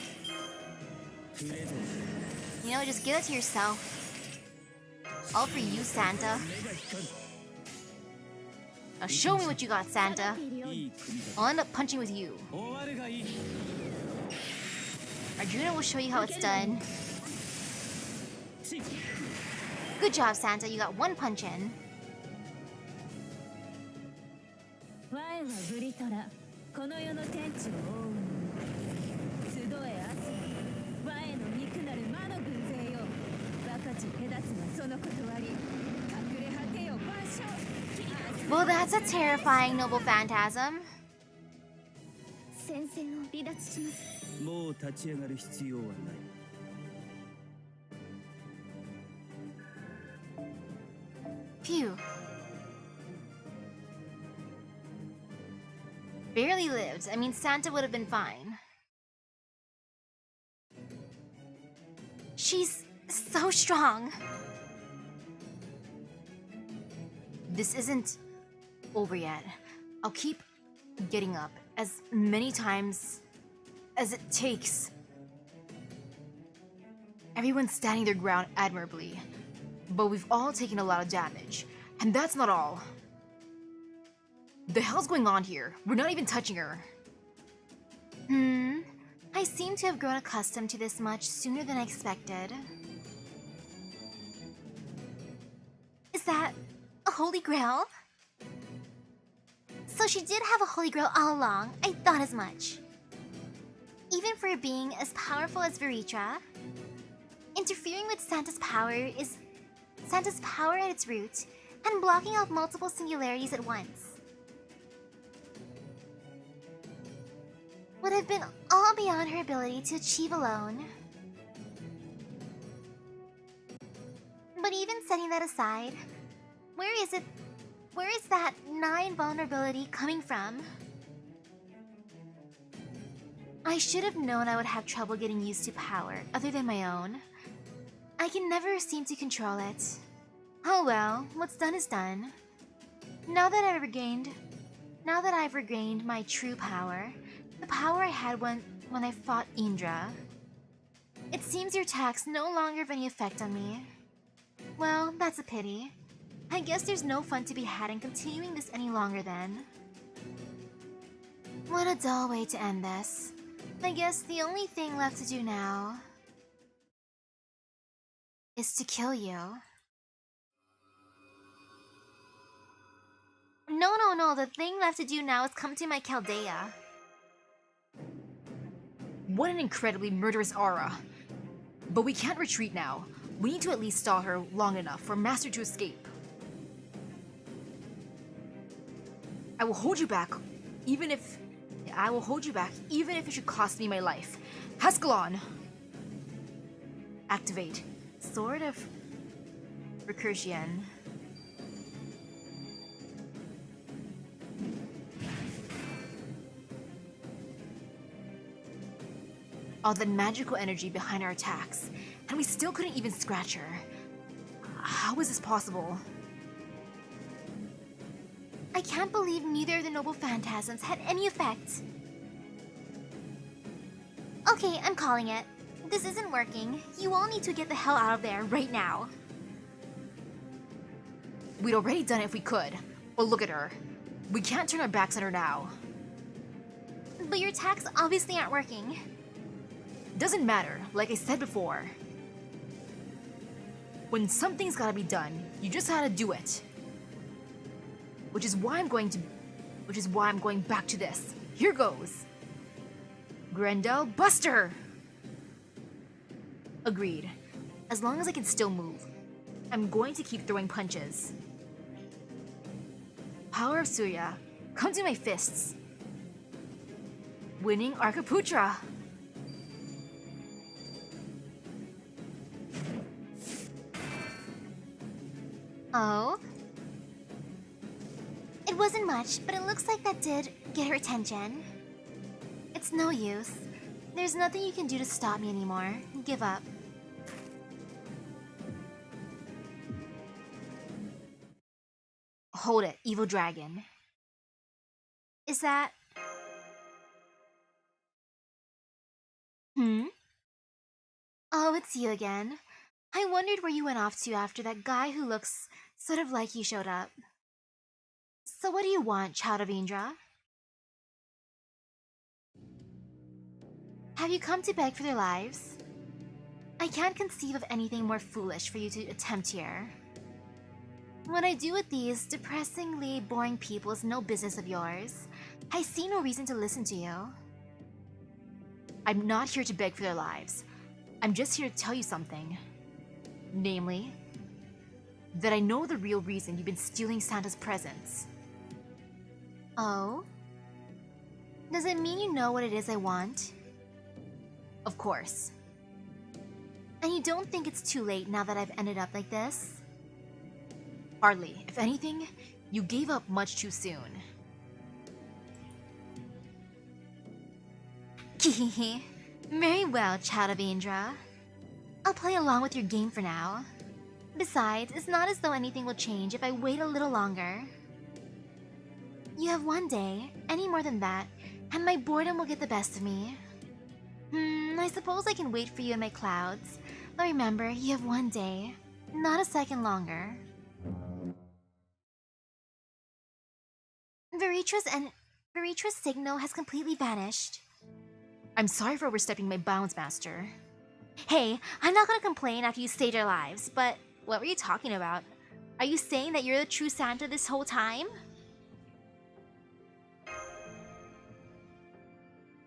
You know, just give it to yourself. All for you, Santa. Now show me what you got, Santa. I'll end up punching with you. Arjuna will show you how it's done. Good job, Santa. You got one punch in. Well, that's a terrifying noble phantasm. Phew. Barely lived. I mean, Santa would have been fine. She's so strong. This isn't over yet. I'll keep getting up as many times as it takes. Everyone's standing their ground admirably, but we've all taken a lot of damage. And that's not all. The hell's going on here? We're not even touching her. I seem to have grown accustomed to this much sooner than I expected. Is that a holy grail? So she did have a holy grail all along. I thought as much. Even for a being as powerful as Viritra, interfering with Santa's power is Santa's power at its root, and blocking out multiple singularities at once. Would have been all beyond her ability to achieve alone. But even setting that aside, where is that 9 vulnerability coming from? I should have known I would have trouble getting used to power other than my own. I can never seem to control it. Oh well, what's done is done. Now that I've regained my true power, the power I had when I fought Indra, it seems your attacks no longer have any effect on me. Well, that's a pity. I guess there's no fun to be had in continuing this any longer then. What a dull way to end this. I guess the only thing left to do now is to kill you. No, the thing left to do now is come to my Chaldea. What an incredibly murderous aura. But we can't retreat now. We need to at least stall her long enough for Master to escape. I will hold you back, even if it should cost me my life. Hascalon! Activate. Sword of Recursion. All that magical energy behind our attacks, and we still couldn't even scratch her. How is this possible? I can't believe neither of the noble phantasms had any effect. Okay, I'm calling it. This isn't working. You all need to get the hell out of there right now. We'd already done it if we could, but look at her. We can't turn our backs on her now. But your attacks obviously aren't working. Doesn't matter, like I said before. When something's gotta be done, you just gotta do it. Which is why I'm going back to this. Here goes. Grendel Buster! Agreed. As long as I can still move, I'm going to keep throwing punches. Power of Surya, come to my fists. Winning Arkaputra. Oh? It wasn't much, but it looks like that did get her attention. It's no use. There's nothing you can do to stop me anymore. Give up. Hold it, evil dragon. Is that... Oh, it's you again. I wondered where you went off to after that guy who looks sort of like you showed up. So what do you want, Child of Indra? Have you come to beg for their lives? I can't conceive of anything more foolish for you to attempt here. What I do with these depressingly boring people is no business of yours. I see no reason to listen to you. I'm not here to beg for their lives. I'm just here to tell you something. Namely, that I know the real reason you've been stealing Santa's presents. Oh? Does it mean you know what it is I want? Of course. And you don't think it's too late now that I've ended up like this? Hardly. If anything, you gave up much too soon. Very well, Child of Indra. I'll play along with your game for now. Besides, it's not as though anything will change if I wait a little longer. You have one day, any more than that, and my boredom will get the best of me. I suppose I can wait for you in my clouds. But remember, you have one day, not a second longer. Veritra's signal has completely vanished. I'm sorry for overstepping my bounds, Master. Hey, I'm not gonna complain after you saved our lives, but what were you talking about? Are you saying that you're the true Santa this whole time?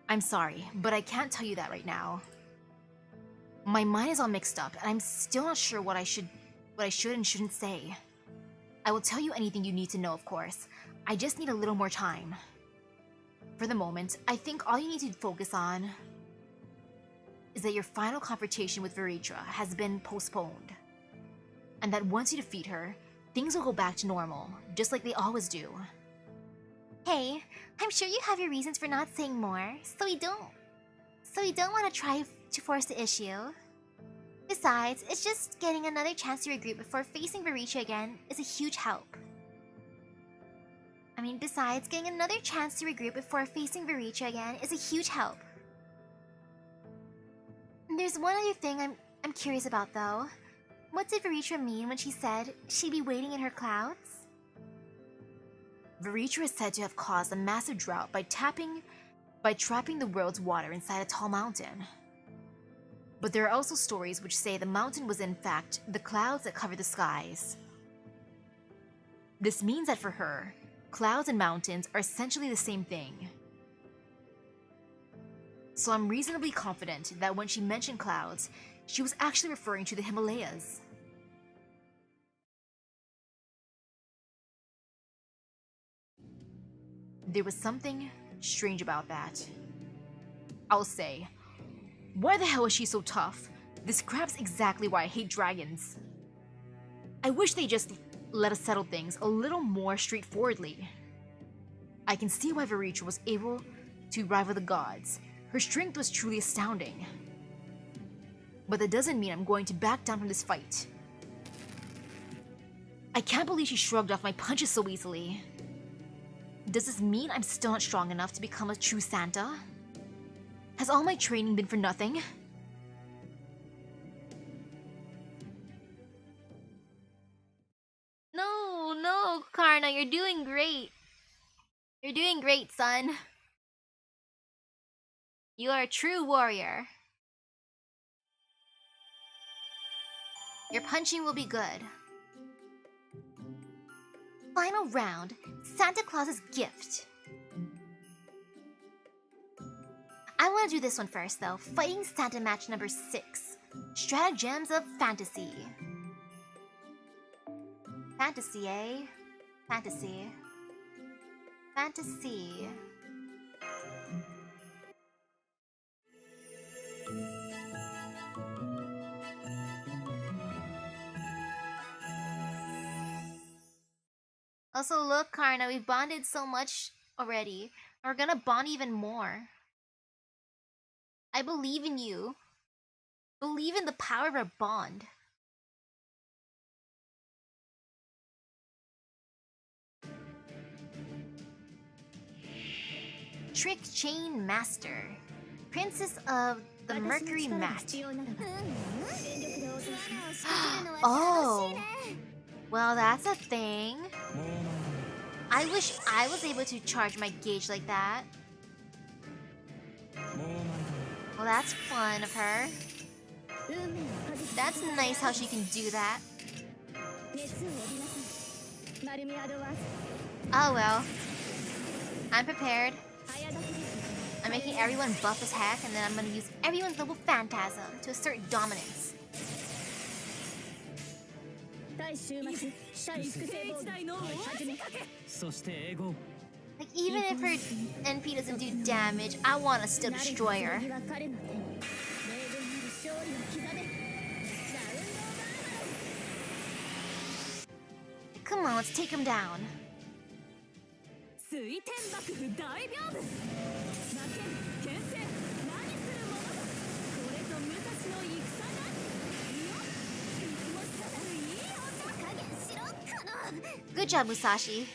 I'm sorry, but I can't tell you that right now. My mind is all mixed up, and I'm still not sure what I should and shouldn't say. I will tell you anything you need to know, of course. I just need a little more time. For the moment, I think all you need to focus on is that your final confrontation with Veritra has been postponed. And that once you defeat her, things will go back to normal, just like they always do. Hey, I'm sure you have your reasons for not saying more, so we don't want to try to force the issue. Besides, it's just getting another chance to regroup before facing Veritra again is a huge help. There's one other thing I'm curious about though. What did Veritra mean when she said she'd be waiting in her clouds? Veritra is said to have caused a massive drought by trapping the world's water inside a tall mountain. But there are also stories which say the mountain was in fact the clouds that cover the skies. This means that for her, clouds and mountains are essentially the same thing. So I'm reasonably confident that when she mentioned clouds, she was actually referring to the Himalayas. There was something strange about that. I'll say, why the hell is she so tough? This crap's exactly why I hate dragons. I wish they just let us settle things a little more straightforwardly. I can see why Varicha was able to rival the gods. Her strength was truly astounding. But that doesn't mean I'm going to back down from this fight. I can't believe she shrugged off my punches so easily. Does this mean I'm still not strong enough to become a true Santa? Has all my training been for nothing? No, Karna, you're doing great. You're doing great, son. You are a true warrior. Your punching will be good. Final round, Santa Claus's gift. I want to do this one first though. Fighting Santa match number 6. Stratagems of Fantasy. Fantasy, eh? Fantasy. Fantasy. Also, look, Karna, we've bonded so much already. We're gonna bond even more. I believe in you. Believe in the power of our bond. Trick Chain Master. Princess of the Mercury Mat. Oh! Well, that's a thing. I wish I was able to charge my gauge like that. Well, that's fun of her. That's nice how she can do that. Oh well. I'm prepared. I'm making everyone buff as heck, and then I'm gonna use everyone's noble phantasm to assert dominance. Like, even if her NP doesn't do damage, I wanna still destroy her. Come on, let's take him down. Good job, Musashi.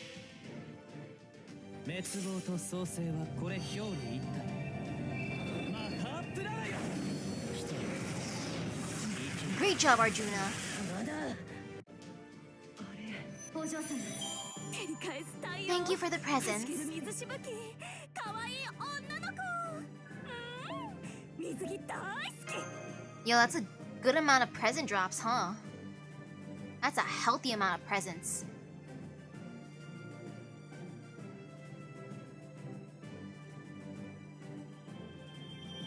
Great job, Arjuna. Thank you for the presents. Yo, that's a good amount of present drops, huh? That's a healthy amount of presents.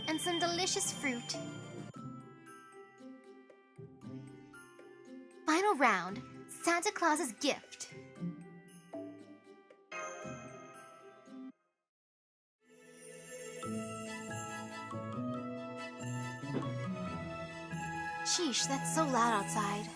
And some delicious fruit. Final round, Santa Claus's gift. Sheesh, that's so loud outside.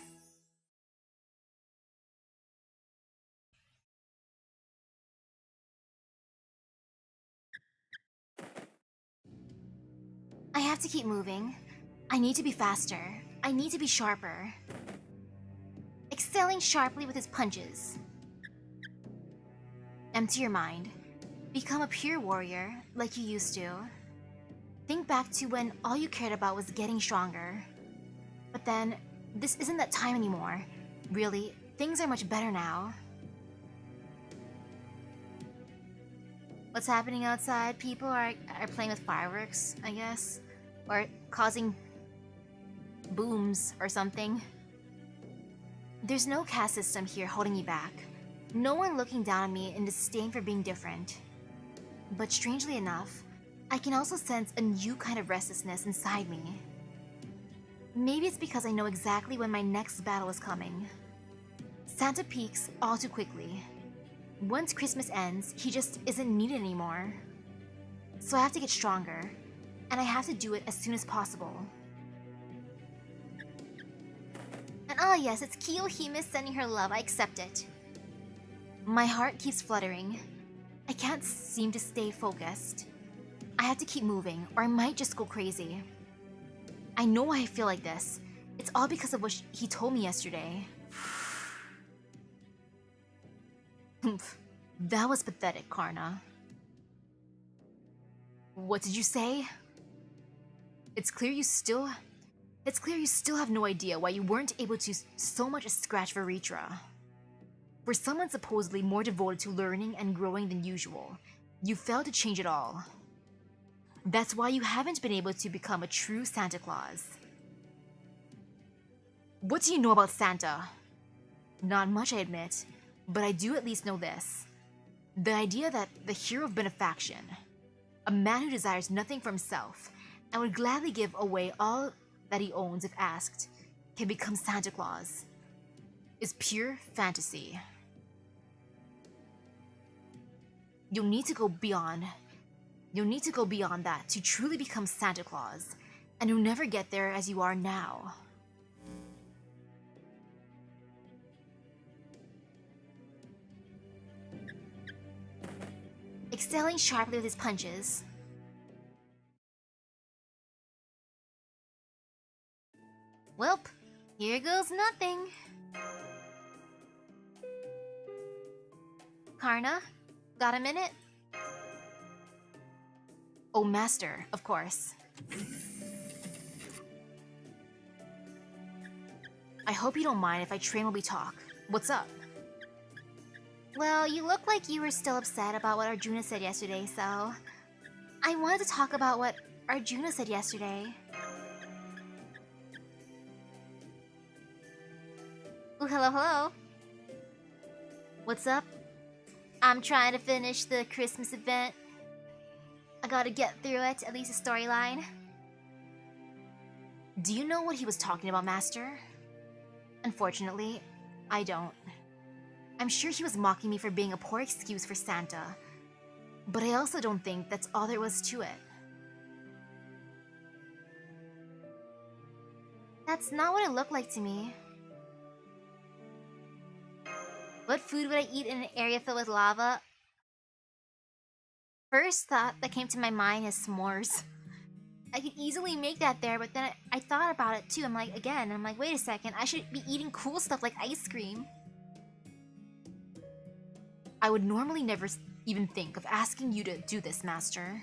I have to keep moving. I need to be faster. I need to be sharper. Excelling sharply with his punches. Empty your mind. Become a pure warrior, like you used to. Think back to when all you cared about was getting stronger. But then, this isn't that time anymore. Really, things are much better now. What's happening outside? People are playing with fireworks, I guess? Or causing booms or something. There's no caste system here holding me back. No one looking down on me in disdain for being different. But strangely enough, I can also sense a new kind of restlessness inside me. Maybe it's because I know exactly when my next battle is coming. Santa peaks all too quickly. Once Christmas ends, he just isn't needed anymore. So I have to get stronger, and I have to do it as soon as possible. And Oh yes, it's Kiyohime sending her love. I accept it. My heart keeps fluttering. I can't seem to stay focused. I have to keep moving, or I might just go crazy. I know why I feel like this. It's all because of what he told me yesterday. That was pathetic, Karna. What did you say? It's clear you still have no idea why you weren't able to so much as scratch for Ritra. For someone supposedly more devoted to learning and growing than usual, you failed to change it all. That's why you haven't been able to become a true Santa Claus. What do you know about Santa? Not much, I admit, but I do at least know this. The idea that the hero of benefaction, a man who desires nothing for himself and would gladly give away all that he owns if asked, can become Santa Claus, is pure fantasy. You'll need to go beyond that to truly become Santa Claus, and you'll never get there as you are now. Exhaling sharply with his punches. Welp, here goes nothing. Karna, got a minute? Oh, Master, of course. I hope you don't mind if I train while we talk. What's up? Well, you look like you were still upset about what Arjuna said yesterday, so... I wanted to talk about what Arjuna said yesterday. Ooh, hello, hello. What's up? I'm trying to finish the Christmas event. I gotta get through it, at least a storyline. Do you know what he was talking about, Master? Unfortunately, I don't. I'm sure he was mocking me for being a poor excuse for Santa, but I also don't think that's all there was to it. That's not what it looked like to me. What food would I eat in an area filled with lava? First thought that came to my mind is s'mores. I could easily make that there, but then I thought about it too. I'm like, wait a second, I should be eating cool stuff like ice cream. I would normally never even think of asking you to do this, Master.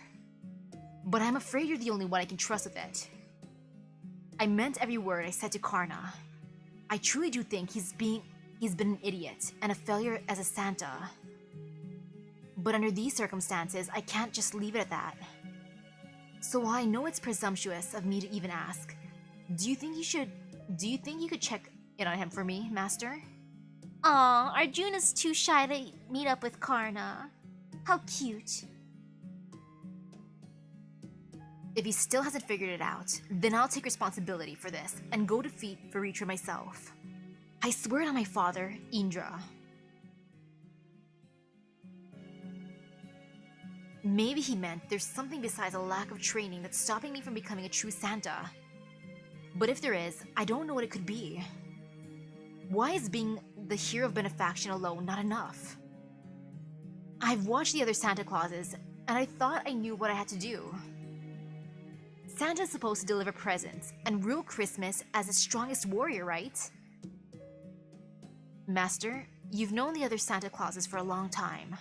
But I'm afraid you're the only one I can trust with it. I meant every word I said to Karna. I truly do think he's been an idiot and a failure as a Santa. But under these circumstances, I can't just leave it at that. So while I know it's presumptuous of me to even ask, do you think you could check in on him for me, Master? Aw, Arjuna's too shy to meet up with Karna. How cute. If he still hasn't figured it out, then I'll take responsibility for this and go defeat Veritra myself. I swear it on my father, Indra. Maybe he meant there's something besides a lack of training that's stopping me from becoming a true Santa. But if there is, I don't know what it could be. Why is being the hero of benefaction alone not enough? I've watched the other Santa Clauses, and I thought I knew what I had to do. Santa's supposed to deliver presents and rule Christmas as the strongest warrior, right? Master, you've known the other Santa Clauses for a long time.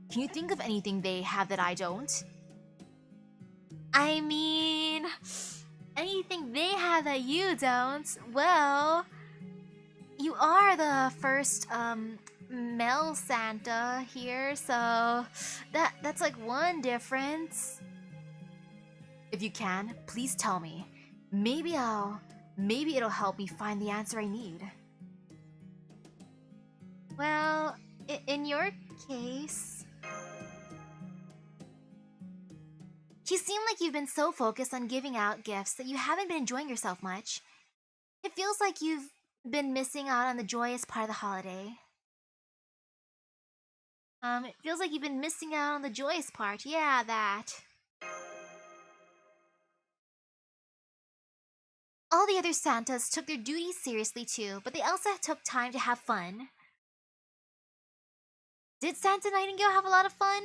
Can you think of anything they have that I don't? I mean, anything they have that you don't? Well, you are the first, male Santa here, so that's like one difference. If you can, please tell me. Maybe it'll help me find the answer I need. Well, in your case... You seem like you've been so focused on giving out gifts that you haven't been enjoying yourself much. It feels like you've been missing out on the joyous part of the holiday. It feels like you've been missing out on the joyous part. Yeah, that. All the other Santas took their duties seriously too, but they also took time to have fun. Did Santa Nightingale have a lot of fun?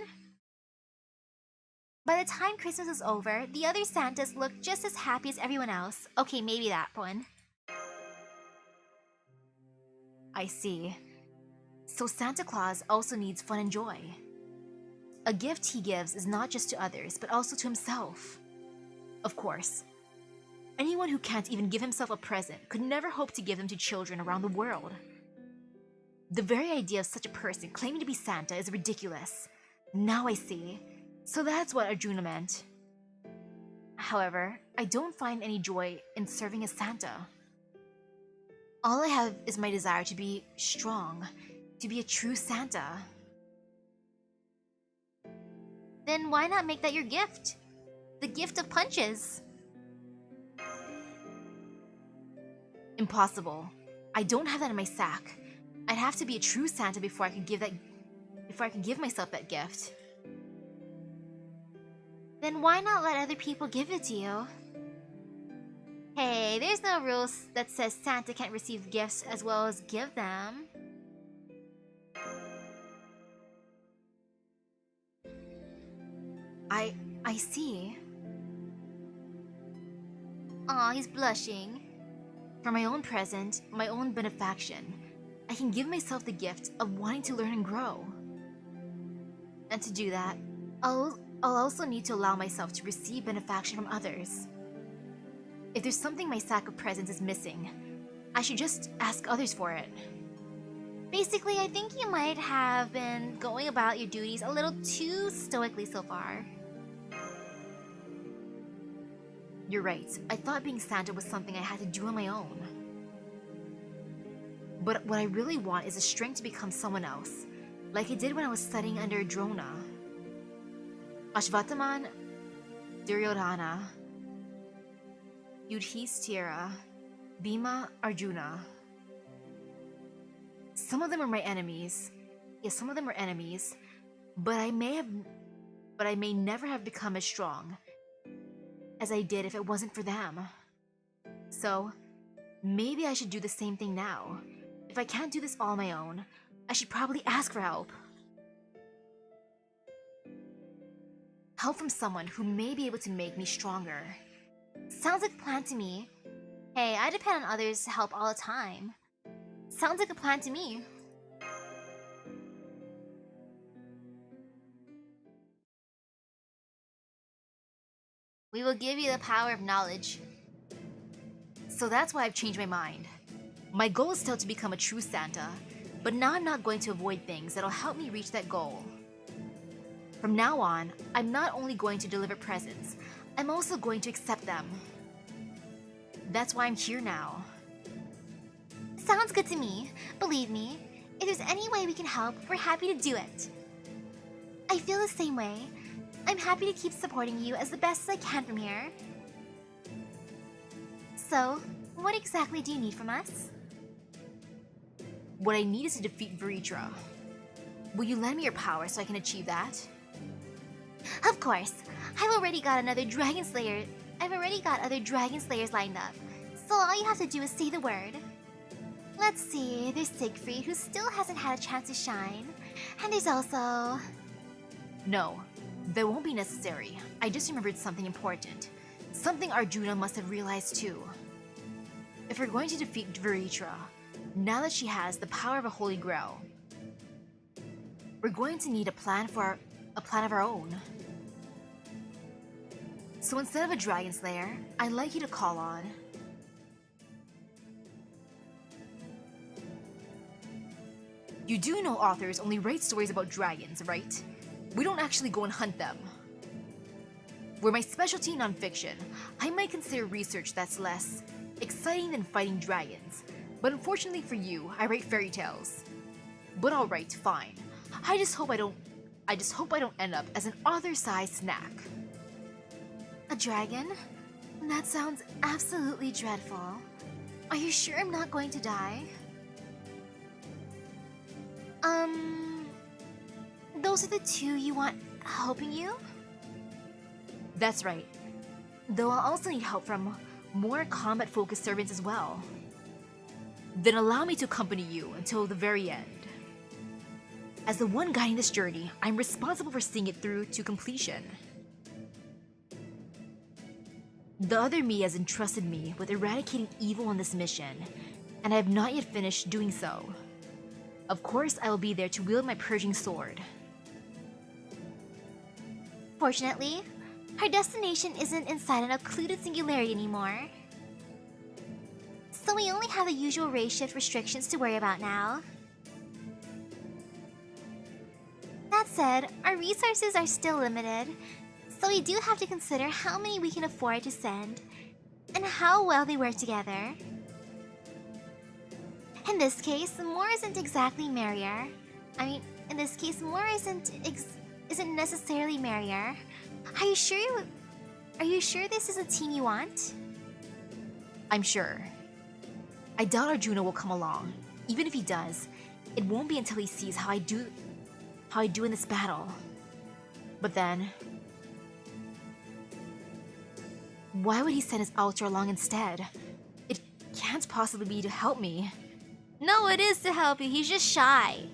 By the time Christmas was over, the other Santas looked just as happy as everyone else. Okay, maybe that one. I see. So Santa Claus also needs fun and joy. A gift he gives is not just to others, but also to himself. Of course, anyone who can't even give himself a present could never hope to give them to children around the world. The very idea of such a person claiming to be Santa is ridiculous. Now I see. So that's what Arjuna meant. However, I don't find any joy in serving as Santa. All I have is my desire to be strong, to be a true Santa. Then why not make that your gift? The gift of punches. Impossible. I don't have that in my sack. I'd have to be a true Santa before I could give myself that gift. Then why not let other people give it to you? Hey, there's no rules that says Santa can't receive gifts as well as give them. I see. Aw, he's blushing. For my own present, my own benefaction, I can give myself the gift of wanting to learn and grow. And to do that, I'll also need to allow myself to receive benefaction from others. If there's something my sack of presents is missing, I should just ask others for it. Basically, I think you might have been going about your duties a little too stoically so far. You're right. I thought being Santa was something I had to do on my own. But what I really want is the strength to become someone else, like I did when I was studying under Drona. Ashwataman, Duryodhana, Yudhishthira, Bhima, Arjuna. Some of them are my enemies. Yes, some of them are enemies, but I may never have become as strong as I did if it wasn't for them. So, maybe I should do the same thing now. If I can't do this all on my own, I should probably ask for help. Help from someone who may be able to make me stronger. Sounds like a plan to me. Hey, I depend on others to help all the time. Sounds like a plan to me. We will give you the power of knowledge. So that's why I've changed my mind. My goal is still to become a true Santa, but now I'm not going to avoid things that'll help me reach that goal. From now on, I'm not only going to deliver presents, I'm also going to accept them. That's why I'm here now. Sounds good to me. Believe me, if there's any way we can help, we're happy to do it. I feel the same way. I'm happy to keep supporting you as the best as I can from here. So, what exactly do you need from us? What I need is to defeat Veritra. Will you lend me your power so I can achieve that? Of course. I've already got other Dragon Slayers lined up. So all you have to do is say the word. Let's see, there's Siegfried, who still hasn't had a chance to shine. And there's also... No, that won't be necessary. I just remembered something important. Something Arjuna must have realized too. If we're going to defeat Veritra, now that she has the power of a Holy Grail, we're going to need a plan of our own. So instead of a Dragon Slayer, I'd like you to call on... You do know authors only write stories about dragons, right? We don't actually go and hunt them. Were my specialty non-fiction, I might consider research that's less exciting than fighting dragons. But unfortunately for you, I write fairy tales. But alright, fine. I just hope I don't end up as an author-sized snack. A dragon? That sounds absolutely dreadful. Are you sure I'm not going to die? Those are the two you want helping you? That's right. Though I'll also need help from more combat-focused servants as well. Then allow me to accompany you until the very end. As the one guiding this journey, I'm responsible for seeing it through to completion. The other me has entrusted me with eradicating evil on this mission, and I have not yet finished doing so. Of course, I will be there to wield my purging sword. Fortunately, our destination isn't inside an occluded singularity anymore. So we only have the usual race shift restrictions to worry about now. That said, our resources are still limited, so we do have to consider how many we can afford to send, and how well they work together. In this case, more isn't exactly merrier. In this case, more isn't necessarily merrier. Are you sure this is a team you want? I'm sure. I doubt Arjuna will come along. Even if he does, it won't be until he sees how I do in this battle. But then, why would he send his altar along instead? It can't possibly be to help me. No, it is to help you. He's just shy.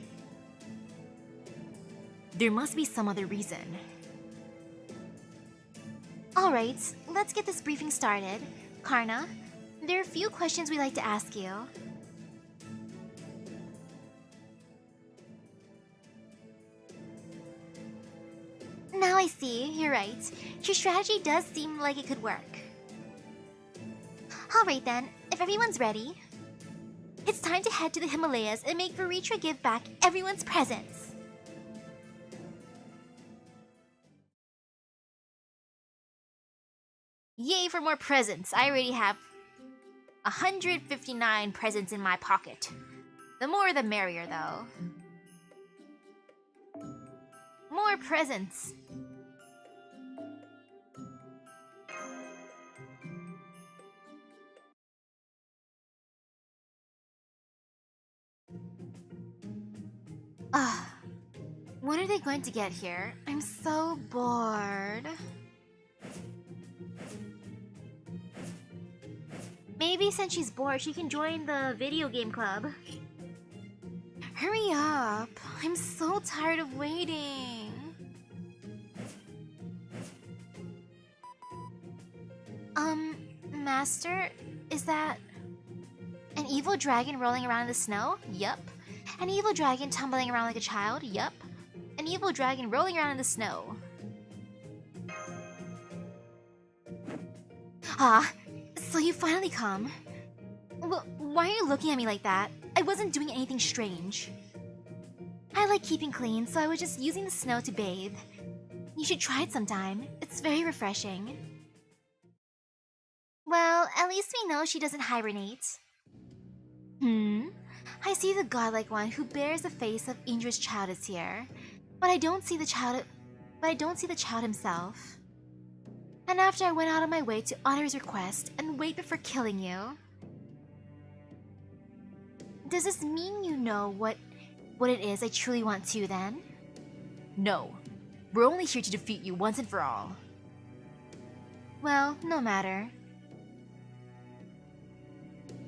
There must be some other reason. Alright, let's get this briefing started. Karna, there are a few questions we'd like to ask you. Now I see, you're right. Your strategy does seem like it could work. Alright then, if everyone's ready, it's time to head to the Himalayas and make Veritra give back everyone's presents. Yay for more presents! I already have 159 presents in my pocket. The more the merrier, though. More presents! When are they going to get here? I'm so bored. Maybe since she's bored, she can join the video game club. Hurry up! I'm so tired of waiting. Master, is that an evil dragon rolling around in the snow? Yup. An evil dragon tumbling around like a child? Yup. An evil dragon rolling around in the snow. So you finally come. Well, why are you looking at me like that? I wasn't doing anything strange. I like keeping clean, so I was just using the snow to bathe. You should try it sometime. It's very refreshing. Well, at least we know she doesn't hibernate. I see the godlike one who bears the face of Indra's child is here, but I don't see the child himself. And after I went out of my way to honor his request and wait before killing you. Does this mean you know what it is I truly want to, then? No. We're only here to defeat you once and for all. Well, no matter.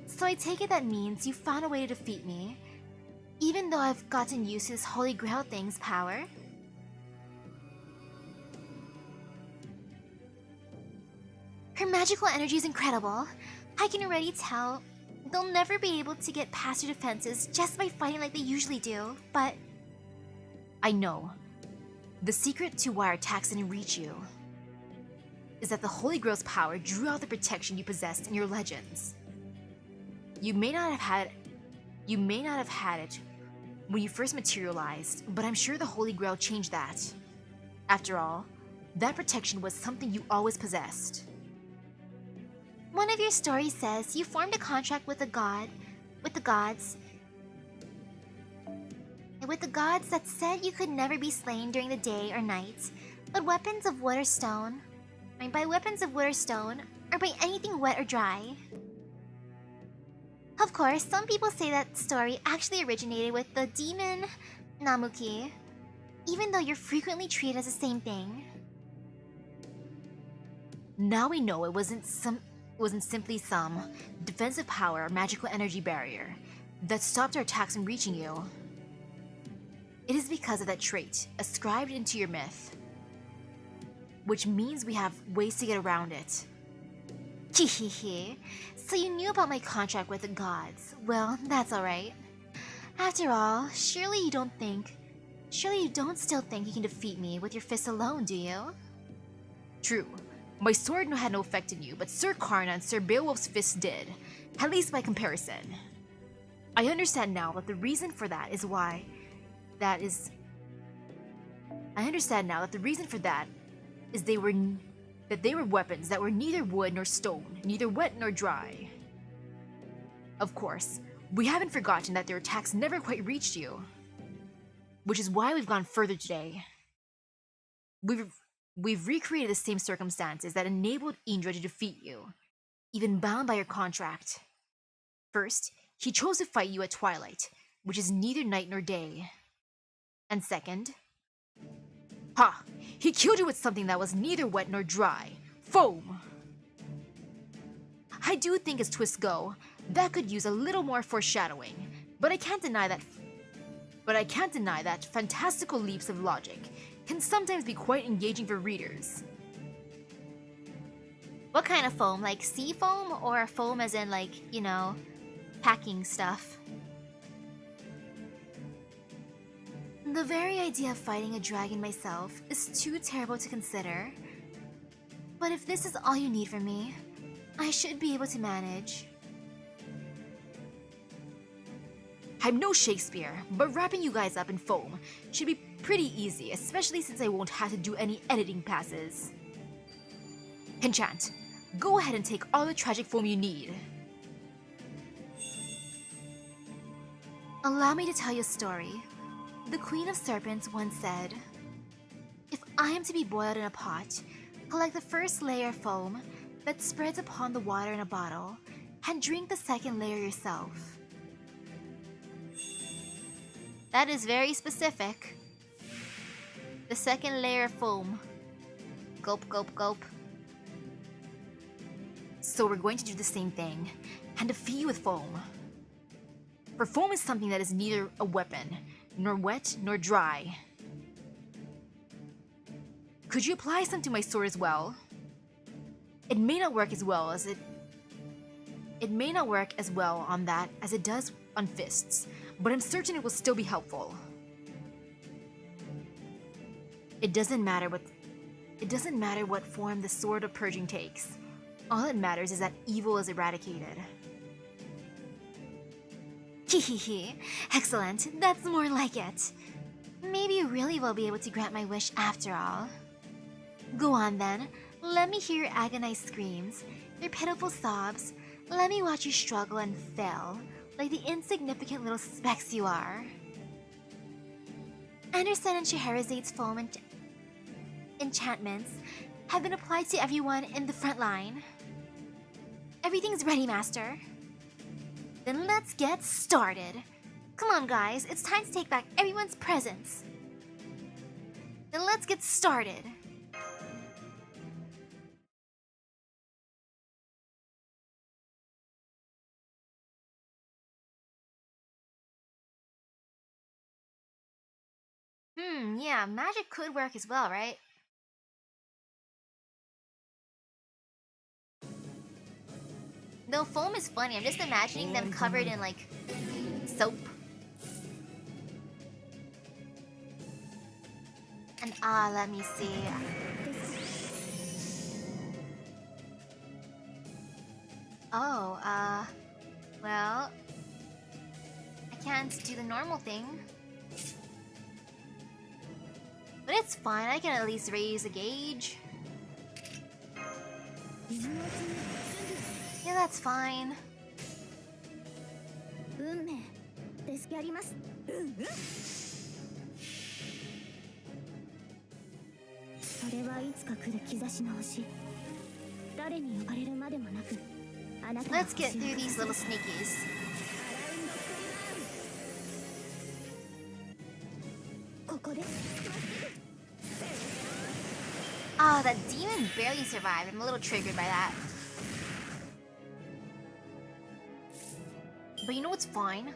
So I take it that means you found a way to defeat me, even though I've gotten used to this Holy Grail thing's power? Her magical energy is incredible. I can already tell they'll never be able to get past your defenses just by fighting like they usually do, but... I know. The secret to why our attacks didn't reach you is that the Holy Grail's power drew out the protection you possessed in your legends. You may not have had it when you first materialized, but I'm sure the Holy Grail changed that. After all, that protection was something you always possessed. One of your stories says you formed a contract with the gods that said you could never be slain during the day or night, but weapons of wood or stone, by weapons of wood or stone, or by anything wet or dry. Of course, some people say that story actually originated with the demon Namuki, even though you're frequently treated as the same thing. Now we know it wasn't wasn't simply some defensive power or magical energy barrier that stopped our attacks from reaching you. It is because of that trait ascribed into your myth, which means we have ways to get around it. Hehehe. So you knew about my contract with the gods. Well, that's alright. After all, surely you don't still think you can defeat me with your fists alone, do you? True, my sword had no effect on you, but Sir Karna and Sir Beowulf's fists did, at least by comparison. I understand now that the reason for that is they were weapons that were neither wood nor stone, neither wet nor dry. Of course, we haven't forgotten that their attacks never quite reached you, which is why we've gone further today. We've recreated the same circumstances that enabled Indra to defeat you, even bound by your contract. First, he chose to fight you at twilight, which is neither night nor day. And second, he killed you with something that was neither wet nor dry, foam. I do think as twists go, that could use a little more foreshadowing, but I can't deny that fantastical leaps of logic can sometimes be quite engaging for readers. What kind of foam? Like sea foam, or foam as in like, packing stuff? The very idea of fighting a dragon myself is too terrible to consider. But if this is all you need from me, I should be able to manage. I'm no Shakespeare, but wrapping you guys up in foam should be pretty easy, especially since I won't have to do any editing passes. Enchant, go ahead and take all the tragic foam you need. Allow me to tell you a story. The Queen of Serpents once said, "If I am to be boiled in a pot, collect the first layer of foam that spreads upon the water in a bottle, and drink the second layer yourself." That is very specific. The second layer of foam. Gulp, gulp, gulp. So we're going to do the same thing, and defeat you with foam. For foam is something that is neither a weapon, nor wet, nor dry. Could you apply some to my sword as well? It may not work as well on that as it does on fists, but I'm certain it will still be helpful. It doesn't matter what form the sword of purging takes. All that matters is that evil is eradicated. Hehehe. Excellent. That's more like it. Maybe you really will be able to grant my wish after all. Go on then. Let me hear your agonized screams, your pitiful sobs. Let me watch you struggle and fail, like the insignificant little specks you are. Andersen and Scheherazade's foam enchantments have been applied to everyone in the front line. Everything's ready, Master. Then let's get started. Come on, guys, it's time to take back everyone's presents. Then let's get started. Yeah, magic could work as well, right? Though foam is funny, I'm just imagining them covered in, like, soap. And let me see. Oh, well, I can't do the normal thing. But it's fine, I can at least raise a gauge. Yeah, that's fine. Let's get through these little sneakies. Oh, that demon barely survived. I'm a little triggered by that. But you know what's fine?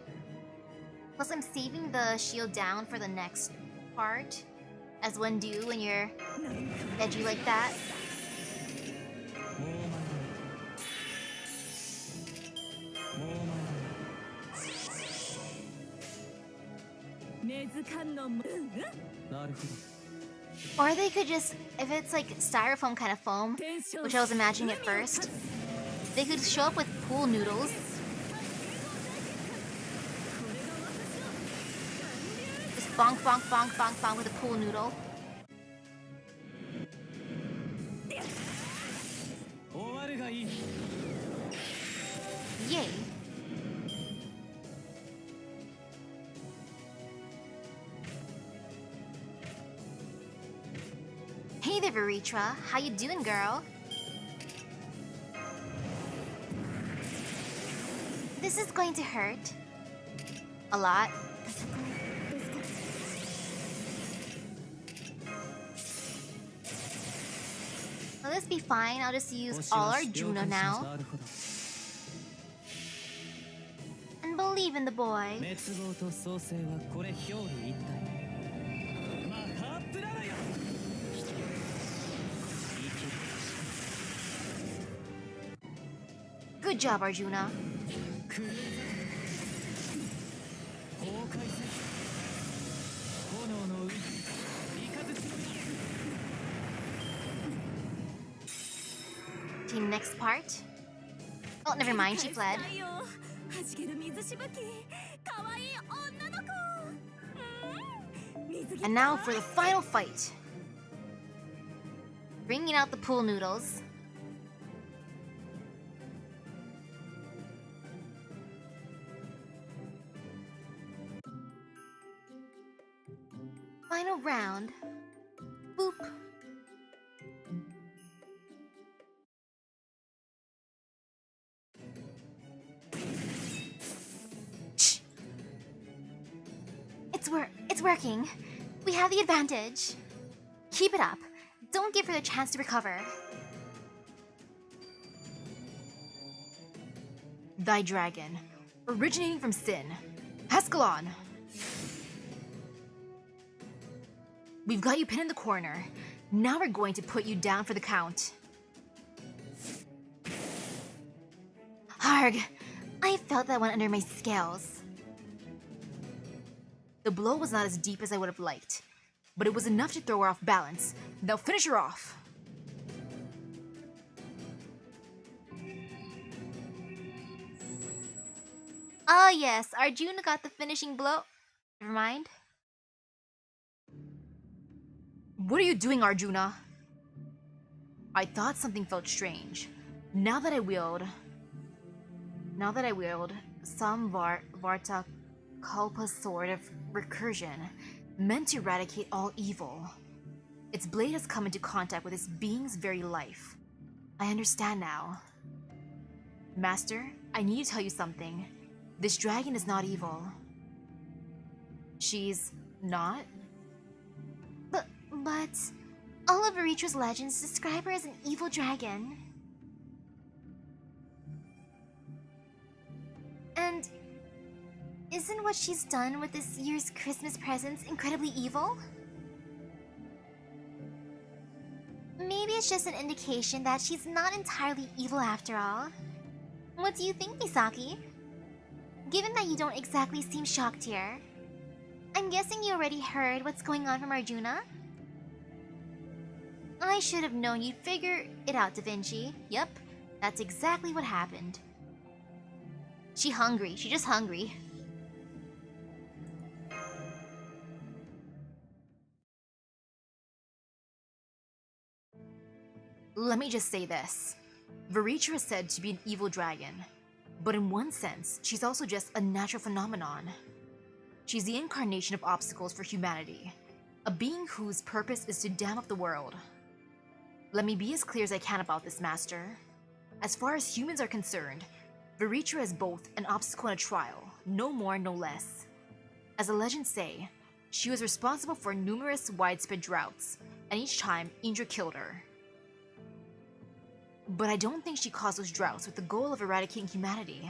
Plus I'm saving the shield down for the next part, as one do when you're edgy like that. Or they could just, if it's like styrofoam kind of foam, which I was imagining at first, they could show up with pool noodles. Just bonk, bonk, bonk, bonk, bonk with a pool noodle. Yay. Hey there, Veritra. How you doing, girl? This is going to hurt. A lot. Will this be fine? I'll just use all our Juno now. And believe in the boy. Good job, Arjuna. Okay, next part. Oh, never mind, she fled. And now for the final fight. Bringing out the pool noodles. Final round. Boop. Shh. It's working. We have the advantage. Keep it up. Don't give her the chance to recover. Thy dragon, originating from sin, Ascalon. We've got you pinned in the corner. Now we're going to put you down for the count. Harg, I felt that one under my scales. The blow was not as deep as I would have liked, but it was enough to throw her off balance. Now finish her off. Ah yes, Arjuna got the finishing blow. Never mind. What are you doing, Arjuna? I thought something felt strange. Now that I wield some Varta Kalpa sword of recursion, meant to eradicate all evil. Its blade has come into contact with this being's very life. I understand now. Master, I need to tell you something. This dragon is not evil. She's not? But all of Veritra's legends describe her as an evil dragon. And isn't what she's done with this year's Christmas presents incredibly evil? Maybe it's just an indication that she's not entirely evil after all. What do you think, Misaki? Given that you don't exactly seem shocked here, I'm guessing you already heard what's going on from Arjuna? I should have known you'd figure it out, Da Vinci. Yep, that's exactly what happened. She hungry. She just hungry. Let me just say this. Veritra is said to be an evil dragon, but in one sense, she's also just a natural phenomenon. She's the incarnation of obstacles for humanity, a being whose purpose is to dam up the world. Let me be as clear as I can about this, Master. As far as humans are concerned, Veritra is both an obstacle and a trial, no more, no less. As the legends say, she was responsible for numerous widespread droughts, and each time Indra killed her. But I don't think she caused those droughts with the goal of eradicating humanity.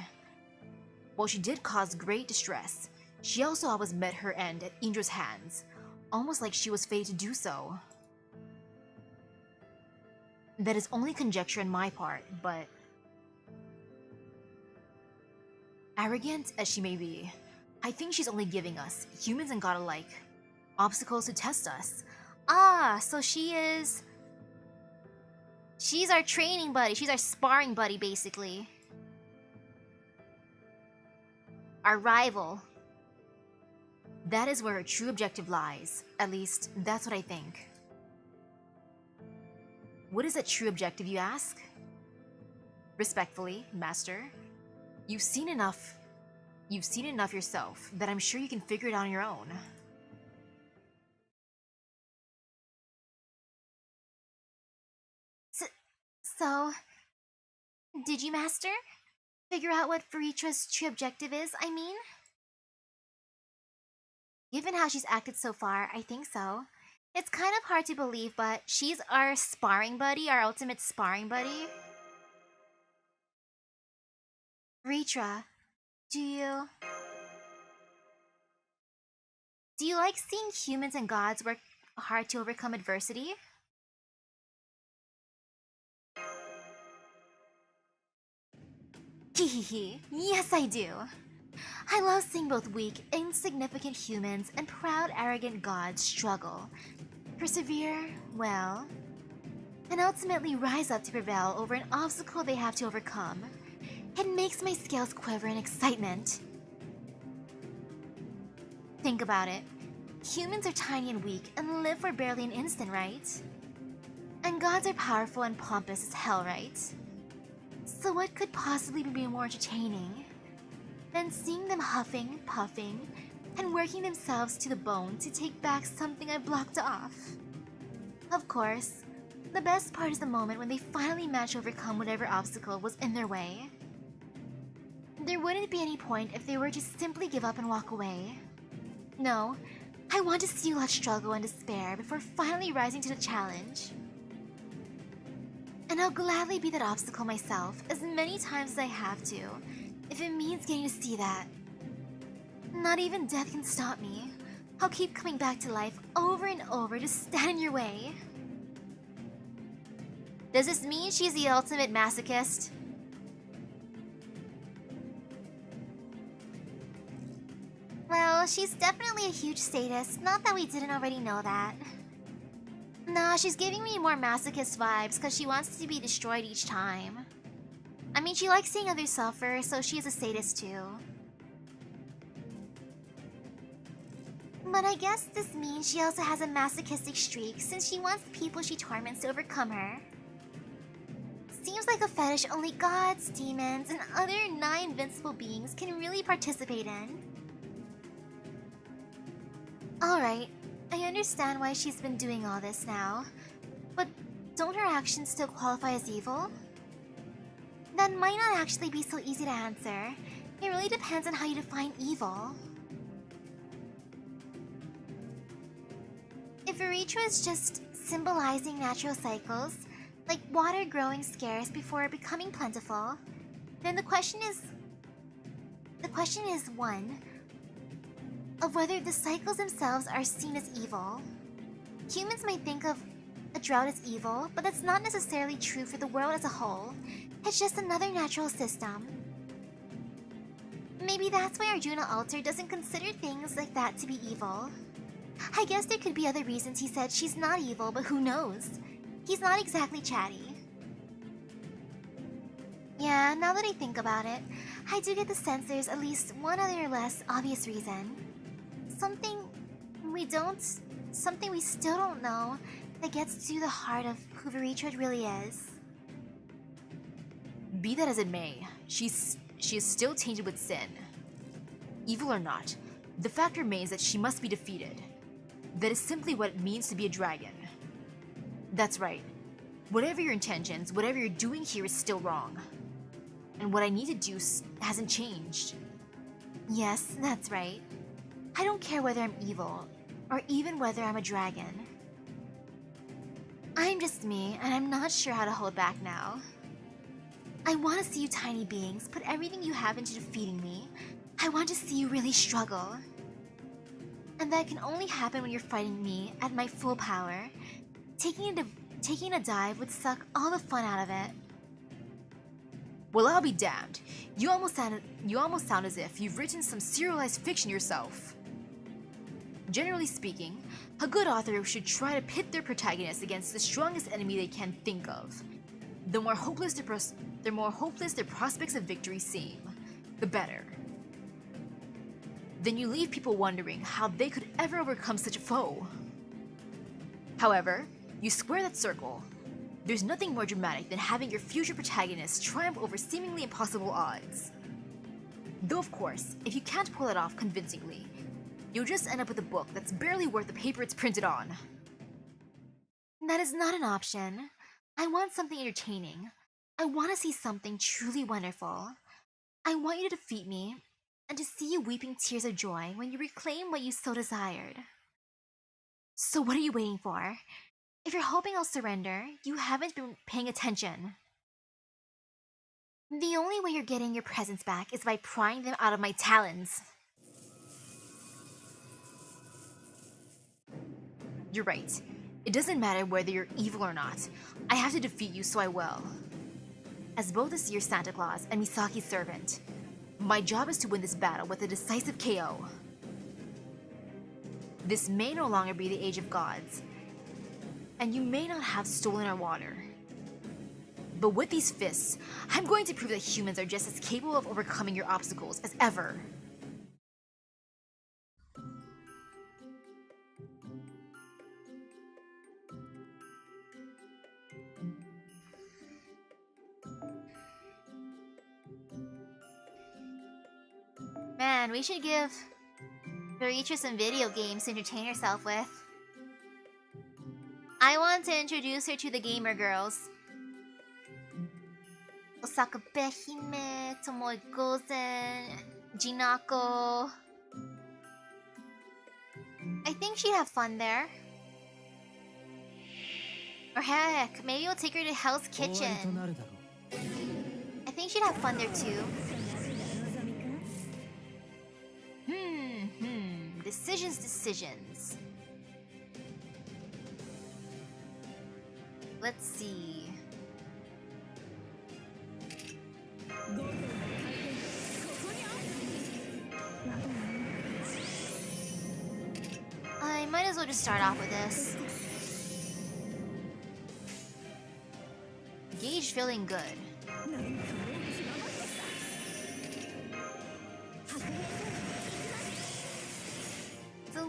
While she did cause great distress, she also always met her end at Indra's hands, almost like she was fated to do so. That is only conjecture on my part, but arrogant as she may be, I think she's only giving us, humans and god alike, obstacles to test us. Ah, so she's our training buddy. She's our sparring buddy, basically. Our rival. That is where her true objective lies. At least, that's what I think. What is that true objective, you ask? Respectfully, Master, you've seen enough yourself that I'm sure you can figure it out on your own. So, did you, Master? Figure out what Veritra's true objective is, I mean? Given how she's acted so far, I think so. It's kind of hard to believe, but she's our sparring buddy, our ultimate sparring buddy. Veritra, do you like seeing humans and gods work hard to overcome adversity? Hehehe, yes I do. I love seeing both weak, insignificant humans and proud, arrogant gods struggle, persevere, well, and ultimately rise up to prevail over an obstacle they have to overcome. It makes my scales quiver in excitement. Think about it. Humans are tiny and weak and live for barely an instant, right? And gods are powerful and pompous as hell, right? So what could possibly be more entertaining than seeing them huffing, puffing, and working themselves to the bone to take back something I blocked off? Of course, the best part is the moment when they finally manage to overcome whatever obstacle was in their way. There wouldn't be any point if they were to simply give up and walk away. No, I want to see you lot struggle and despair before finally rising to the challenge. And I'll gladly be that obstacle myself as many times as I have to, if it means getting to see that. Not even death can stop me. I'll keep coming back to life over and over to stand in your way. Does this mean she's the ultimate masochist? Well, she's definitely a huge sadist, not that we didn't already know that. Nah, she's giving me more masochist vibes because she wants to be destroyed each time. I mean, she likes seeing others suffer, so she is a sadist too. But I guess this means she also has a masochistic streak since she wants the people she torments to overcome her. Seems like a fetish only gods, demons, and other nigh-invincible beings can really participate in. Alright, I understand why she's been doing all this now, but don't her actions still qualify as evil? That might not actually be so easy to answer. It really depends on how you define evil. If Veritra is just symbolizing natural cycles, like water growing scarce before becoming plentiful, then the question is one, of whether the cycles themselves are seen as evil. Humans might think of a drought as evil, but that's not necessarily true for the world as a whole. It's just another natural system. Maybe that's why Arjuna Alter doesn't consider things like that to be evil. I guess there could be other reasons he said she's not evil, but who knows? He's not exactly chatty. Yeah, now that I think about it, I do get the sense there's at least one other less obvious reason. Something we still don't know that gets to the heart of who Veritra really is. Be that as it may, she is still tainted with sin. Evil or not, the fact remains that she must be defeated. That is simply what it means to be a dragon. That's right. Whatever your intentions, whatever you're doing here is still wrong. And what I need to do hasn't changed. Yes, that's right. I don't care whether I'm evil, or even whether I'm a dragon. I'm just me, and I'm not sure how to hold back now. I want to see you tiny beings put everything you have into defeating me. I want to see you really struggle. And that can only happen when you're fighting me at my full power. Taking a dive would suck all the fun out of it. Well, I'll be damned. You almost sound as if you've written some serialized fiction yourself. Generally speaking, a good author should try to pit their protagonist against the strongest enemy they can think of. The more hopeless their prospects of victory seem, the better. Then you leave people wondering how they could ever overcome such a foe. However, you square that circle. There's nothing more dramatic than having your future protagonist triumph over seemingly impossible odds. Though of course, if you can't pull it off convincingly, you'll just end up with a book that's barely worth the paper it's printed on. That is not an option. I want something entertaining. I want to see something truly wonderful. I want you to defeat me, and to see you weeping tears of joy when you reclaim what you so desired. So what are you waiting for? If you're hoping I'll surrender, you haven't been paying attention. The only way you're getting your presents back is by prying them out of my talons. You're right. It doesn't matter whether you're evil or not. I have to defeat you, so I will. As both this year's Santa Claus and Misaki's servant, my job is to win this battle with a decisive KO. This may no longer be the Age of Gods, and you may not have stolen our water. But with these fists, I'm going to prove that humans are just as capable of overcoming your obstacles as ever. Man, we should give Doricha some video games to entertain herself with. I want to introduce her to the gamer girls. Osaka Behime, Tomoe Gozen, Jinako. I think she'd have fun there. Or heck, maybe we'll take her to Hell's Kitchen. I think she'd have fun there too. Decisions. Let's see. I might as well just start off with this. Gage feeling good.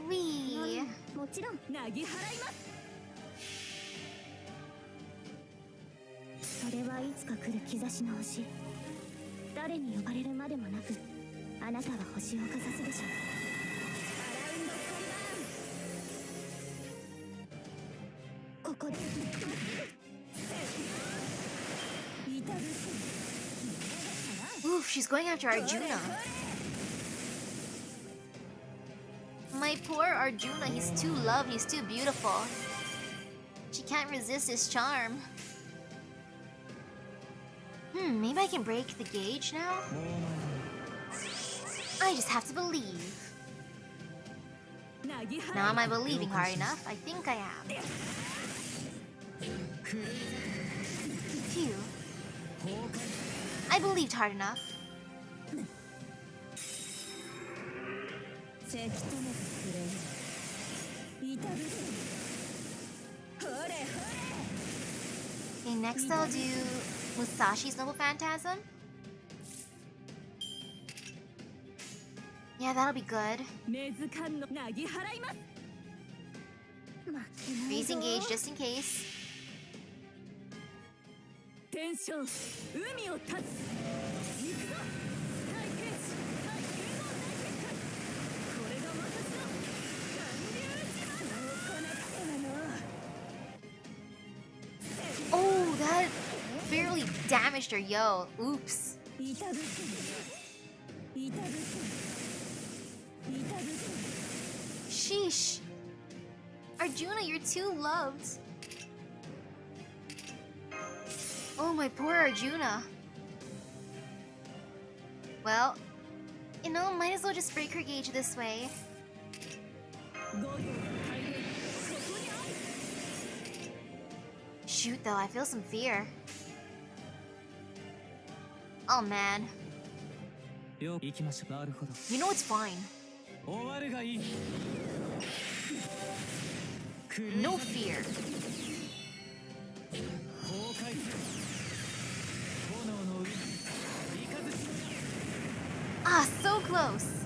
Lee. もちろんなぎ払います。それはいつか来る兆しの星。誰に呼ばれるまでもなく、あなたは星をかざすでしょう。アラウンドカリバーン。ここで。Oof, she's going after Arjuna. My poor Arjuna, he's too loved, he's too beautiful. She can't resist his charm. Maybe I can break the gauge now? I just have to believe. Now am I believing hard enough? I think I am. Phew. I believed hard enough. Okay, next I'll do Musashi's Noble Phantasm. Yeah, that'll be good. Raising gauge just in case. Oh, that barely damaged her, yo. Oops. Sheesh. Arjuna, you're too loved. Oh, my poor Arjuna. Well, you know, might as well just break her gauge this way. Shoot though, I feel some fear. Oh man. You know it's fine. No fear. Ah, so close.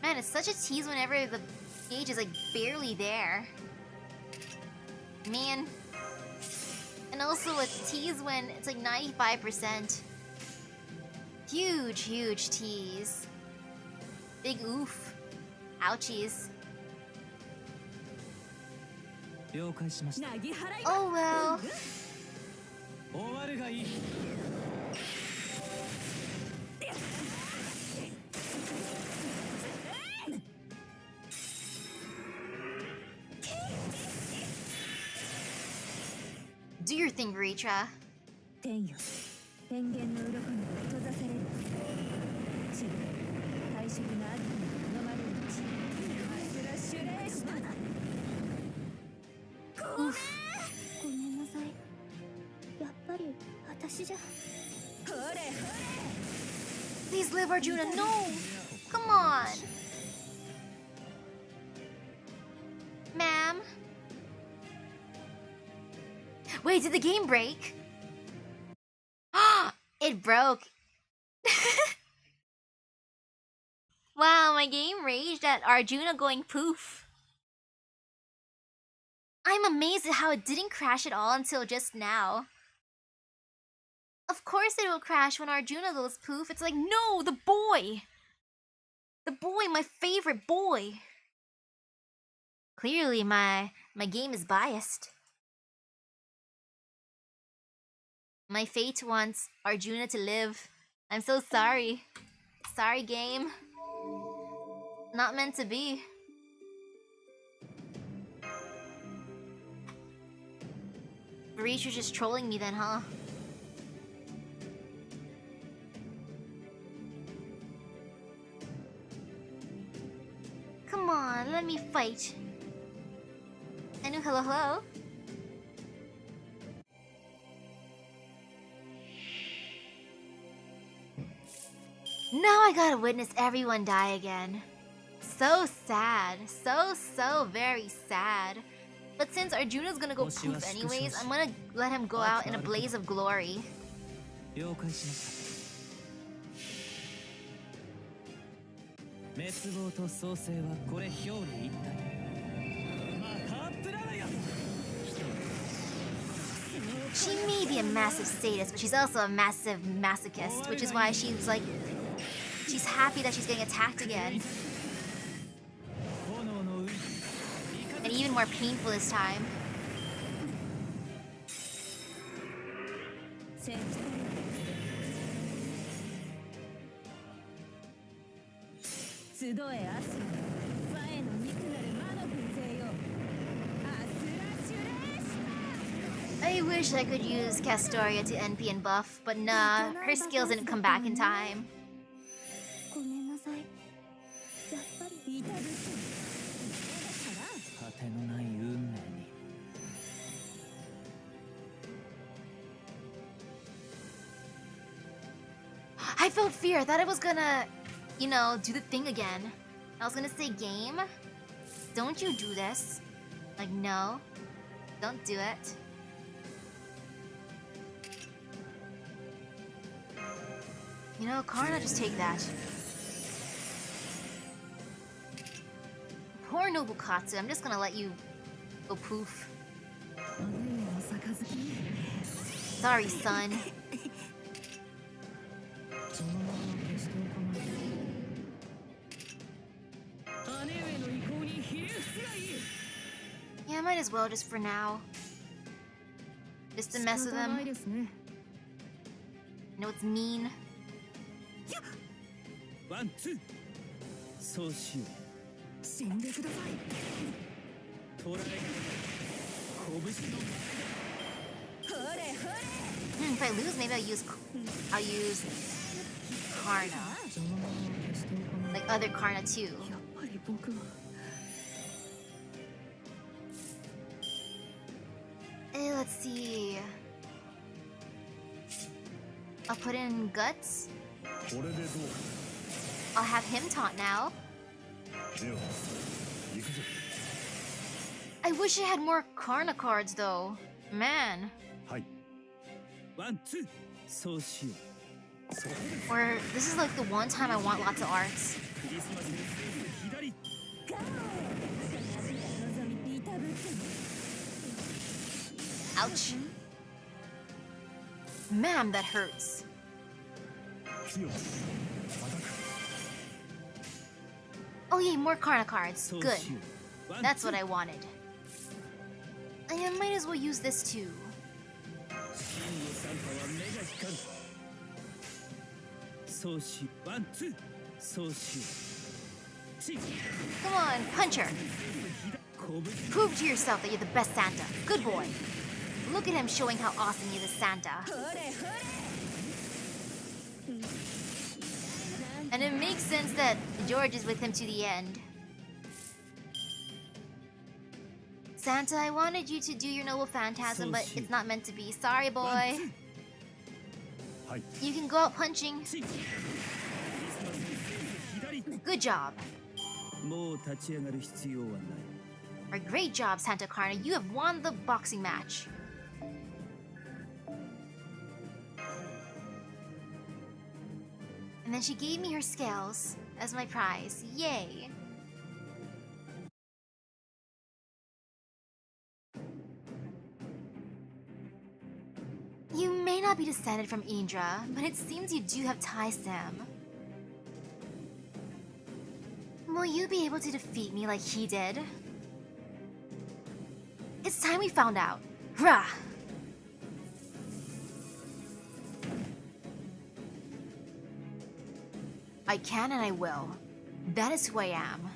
Man, it's such a tease whenever the gauge is like barely there. Man. And also a tease when it's like 95%. Huge, huge tease. Big oof. Ouchies. Oh well. Do your thing, Ritra. Oof. Please live, Arjuna. No! Come on! Ma'am? Wait, did the game break? It broke. Wow, my game raged at Arjuna going poof. I'm amazed at how it didn't crash at all until just now. Of course it will crash when Arjuna goes poof. It's like, no, the boy! The boy, my favorite boy! Clearly, my game is biased. My fate wants Arjuna to live. I'm so sorry. Sorry, game. Not meant to be. Reach, you're just trolling me then, huh? Come on, let me fight. Anu, hello, hello? Now I gotta witness everyone die again. So sad. So very sad. But since Arjuna's gonna go poof anyways, I'm gonna let him go out in a blaze of glory. She may be a massive sadist, but she's also a massive masochist, which is why she's like... She's happy that she's getting attacked again. And even more painful this time. I wish I could use Castoria to NP and buff, but nah, her skills didn't come back in time. I felt fear. I thought it was gonna, you know, do the thing again. I was gonna say, game, don't you do this. Like, no, don't do it. You know, Karna, just take that. Poor Nobukatsu, I'm just gonna let you go poof. Sorry, son. Yeah, might as well just for now. Just to mess with them. You know it's mean. ワンツーそうしよう死んでください捉え方拳の If I lose, maybe I'll use Karna. Like other Karna too. やっぱり僕は Let's see. I'll put in Guts. これでどう I'll have him taunt now. では行くぞ I wish I had more Karna cards though. Man. はい ワンツーそうしよう Or this is like the one time I want lots of arts. クリスマスの左 Ouch. Man, that hurts. 強く叩く Oh yeah, more Karna cards. そう Good. しようワン That's what I wanted. I might as well use this too. 真のサンタは目が光るそうしようワンツーそうしようチー Come on, punch her. こぶ Prove to yourself that you're the best Santa. Good boy. Look at him showing how awesome he is as Santa. And it makes sense that George is with him to the end. Santa, I wanted you to do your noble phantasm, but it's not meant to be. Sorry, ワン boy. ツー はい You can go out punching. チークリスマスの左 Good job. もう立ち上がる必要はない Or great job, Santa Karna. You have won the boxing match. And then she gave me her scales as my prize. Yay. You may not be descended from Indra, but it seems you do have ties to him. Will you be able to defeat me like he did? It's time we found out. Rah! I can and I will. That is who I am.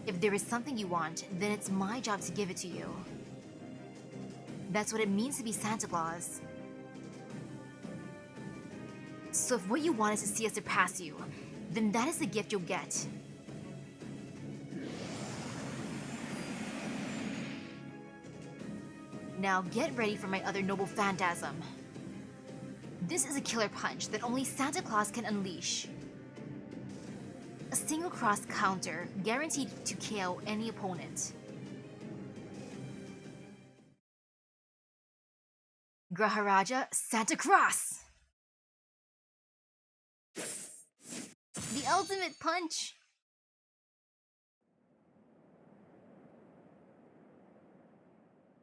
If there is something you want, then it's my job to give it to you. That's what it means to be Santa Claus. So if what you want is to see us surpass you, then that is the gift you'll get. Now get ready for my other noble phantasm. This is a killer punch that only Santa Claus can unleash. A single cross counter guaranteed to KO any opponent. Graharaja Santa Cross! The ultimate punch!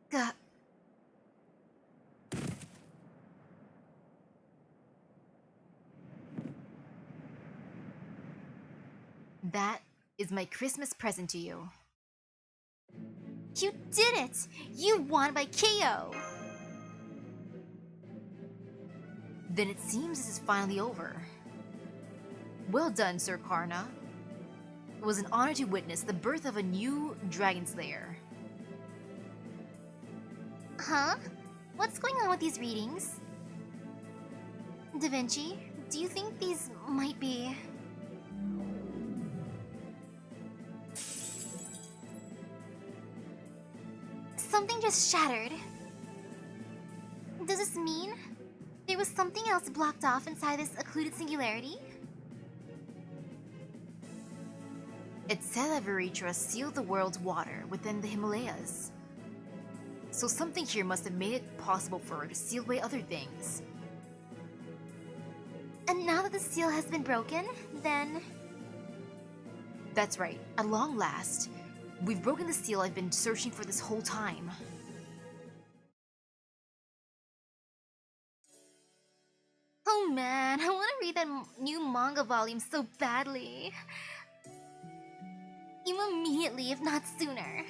Gah. That is my Christmas present to you. You did it! You won by KO! Then it seems this is finally over. Well done, Sir Karna. It was an honor to witness the birth of a new Dragon Slayer. Huh? What's going on with these readings? Da Vinci, do you think these might be... Something just shattered. Does this mean there was something else blocked off inside this occluded singularity? It said that Veritra sealed the world's water within the Himalayas. So something here must have made it possible for her to seal away other things. And now that the seal has been broken, then... That's right, at long last, we've broken the seal I've been searching for this whole time. Oh man, I want to read that new manga volume so badly. Immediately, if not sooner.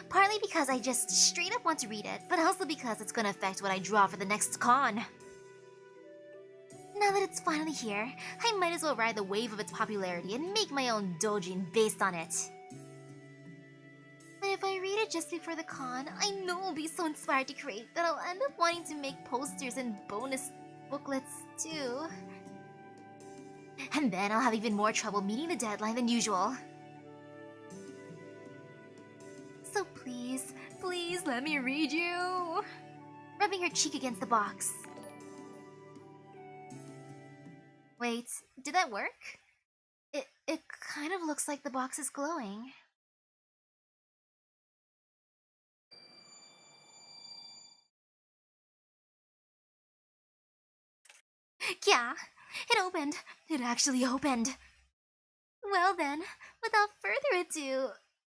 Partly because I just straight up want to read it, but also because it's gonna affect what I draw for the next con. Now that it's finally here, I might as well ride the wave of its popularity and make my own doujin based on it. But if I read it just before the con, I know I'll be so inspired to create that I'll end up wanting to make posters and bonus booklets too. And then I'll have even more trouble meeting the deadline than usual. So please, please let me read you. Rubbing her cheek against the box. Wait, did that work? It kind of looks like the box is glowing. Yeah, it opened. It actually opened. Well then, without further ado...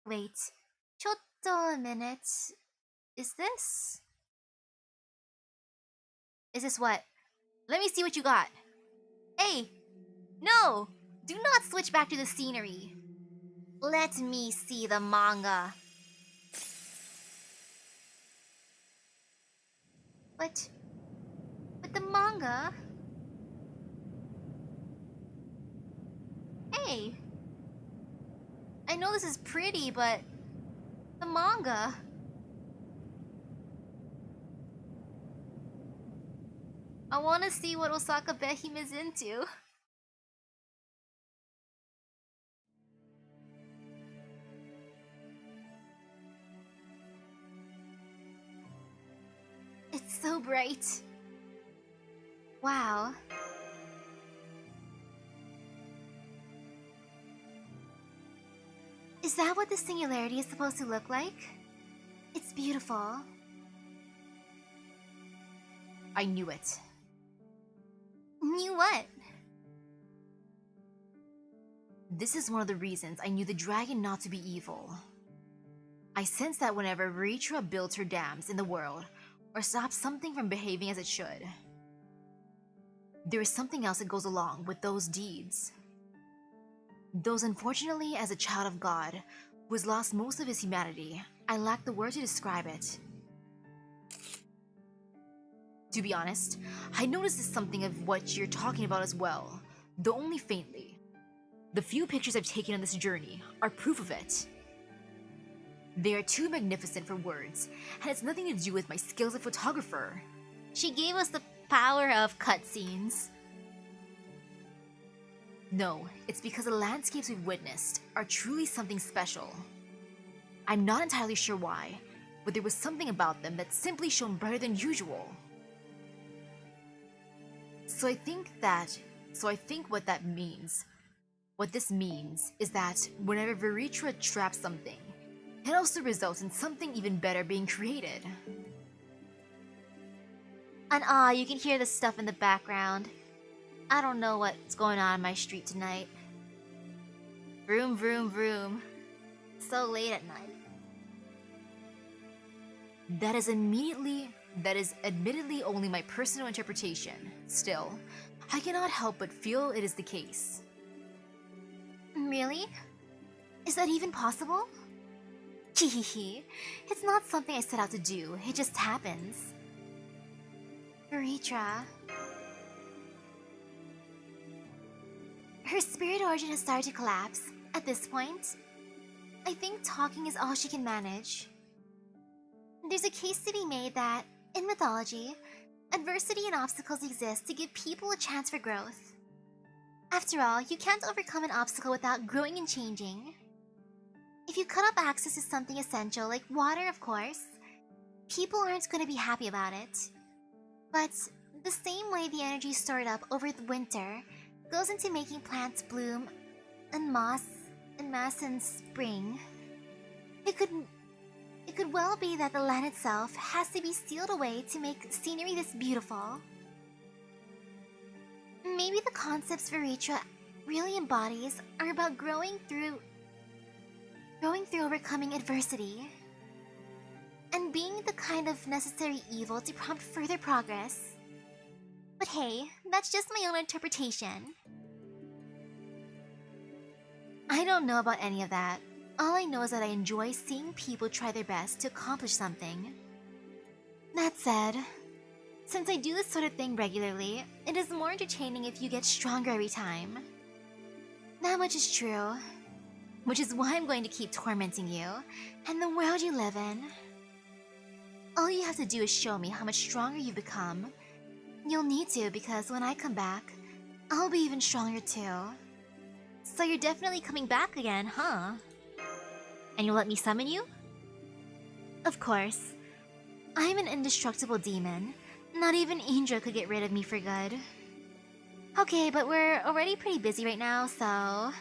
Wait, chotto a minute. Is this what? Let me see what you got. Hey! No! Do not switch back to the scenery. Let me see the manga. But the manga... Hey! I know this is pretty, but... the manga... I want to see what Osaka Behime's into. It's so bright. Wow. Is that what the singularity is supposed to look like? It's beautiful. I knew it. Knew what? This is one of the reasons I knew the dragon not to be evil. I sense that whenever Veritra builds her dams in the world, or stops something from behaving as it should, there is something else that goes along with those deeds. Those unfortunately, as a child of God, who has lost most of his humanity, I lack the word to describe it. To be honest, I noticed something of what you're talking about as well, though only faintly. The few pictures I've taken on this journey are proof of it. They are too magnificent for words, and it's nothing to do with my skills as a photographer. She gave us the power of cutscenes. No, it's because the landscapes we've witnessed are truly something special. I'm not entirely sure why, but there was something about them that simply shone brighter than usual. So I think what this means is that whenever Veritra traps something, it also results in something even better being created. And you can hear the stuff in the background. I don't know what's going on my street tonight. Vroom, vroom, vroom. So late at night. That is admittedly only my personal interpretation. Still, I cannot help but feel it is the case. Really? Is that even possible? Hehehe. It's not something I set out to do, it just happens. Veritra. Her spirit origin has started to collapse. At this point, I think talking is all she can manage. There's a case to be made that, in mythology, adversity and obstacles exist to give people a chance for growth. After all, you can't overcome an obstacle without growing and changing. If you cut off access to something essential, like water of course, people aren't going to be happy about it. But the same way the energy stored up over the winter goes into making plants bloom and mass in spring, it could well be that the land itself has to be sealed away to make scenery this beautiful. Maybe the concepts Veritra really embodies are about growing through overcoming adversity, and being the kind of necessary evil to prompt further progress. But hey, that's just my own interpretation. I don't know about any of that. All I know is that I enjoy seeing people try their best to accomplish something. That said, since I do this sort of thing regularly, it is more entertaining if you get stronger every time. That much is true. which is why I'm going to keep tormenting you and the world you live in. All you have to do is show me how much stronger you've become. You'll need to, because when I come back, I'll be even stronger too. So you're definitely coming back again, huh? And you'll let me summon you? Of course. I'm an indestructible demon. Not even Indra could get rid of me for good. Okay, but we're already pretty busy right now, so...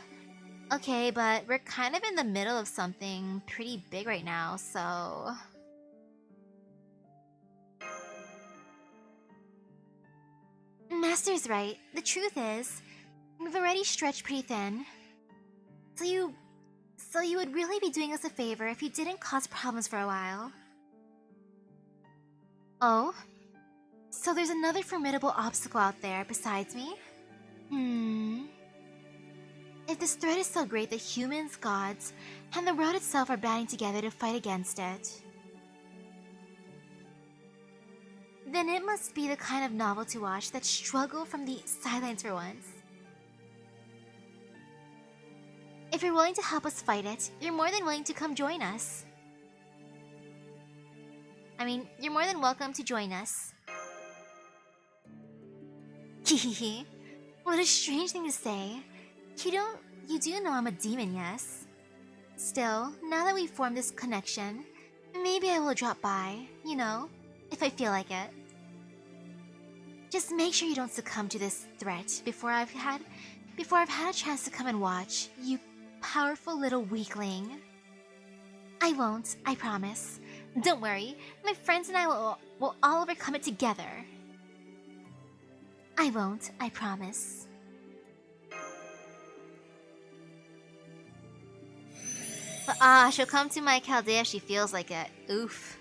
Okay, but we're kind of in the middle of something pretty big right now, so... Master's right. The truth is, we've already stretched pretty thin. So you would really be doing us a favor if you didn't cause problems for a while. Oh? So there's another formidable obstacle out there besides me? If this threat is so great that humans, gods, and the world itself are banding together to fight against it, then it must be the kind of novel to watch that struggle from the sidelines for once. If you're willing to help us fight it, you're more than willing to come join us. I mean, you're more than welcome to join us. Hehehe. What a strange thing to say. You do know I'm a demon, yes? Still, now that we've formed this connection, maybe I will drop by, you know, if I feel like it. Just make sure you don't succumb to this threat before I've had a chance to come and watch, you powerful little weakling. I won't, I promise. Don't worry, my friends and I will all overcome it together. I won't, I promise. But she'll come to my Chaldea if she feels like it. Oof.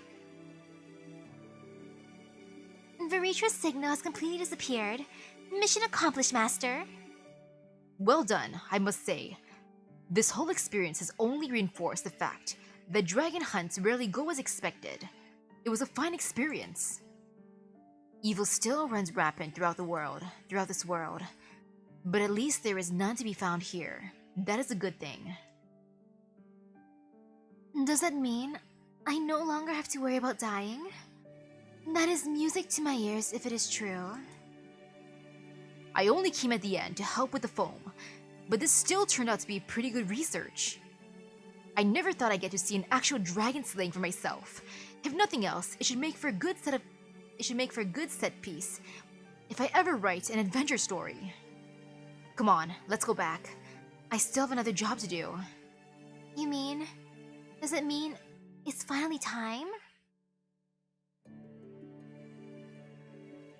Veritra's signal has completely disappeared. Mission accomplished, Master. Well done, I must say. This whole experience has only reinforced the fact that dragon hunts rarely go as expected. It was a fine experience. Evil still runs rampant throughout this world. But at least there is none to be found here. That is a good thing. Does that mean I no longer have to worry about dying? That is music to my ears if it is true. I only came at the end to help with the foam, but this still turned out to be pretty good research. I never thought I'd get to see an actual dragon slaying for myself. If nothing else, it should make for a good set piece if I ever write an adventure story. Come on, let's go back. I still have another job to do. You mean... Does it mean it's finally time?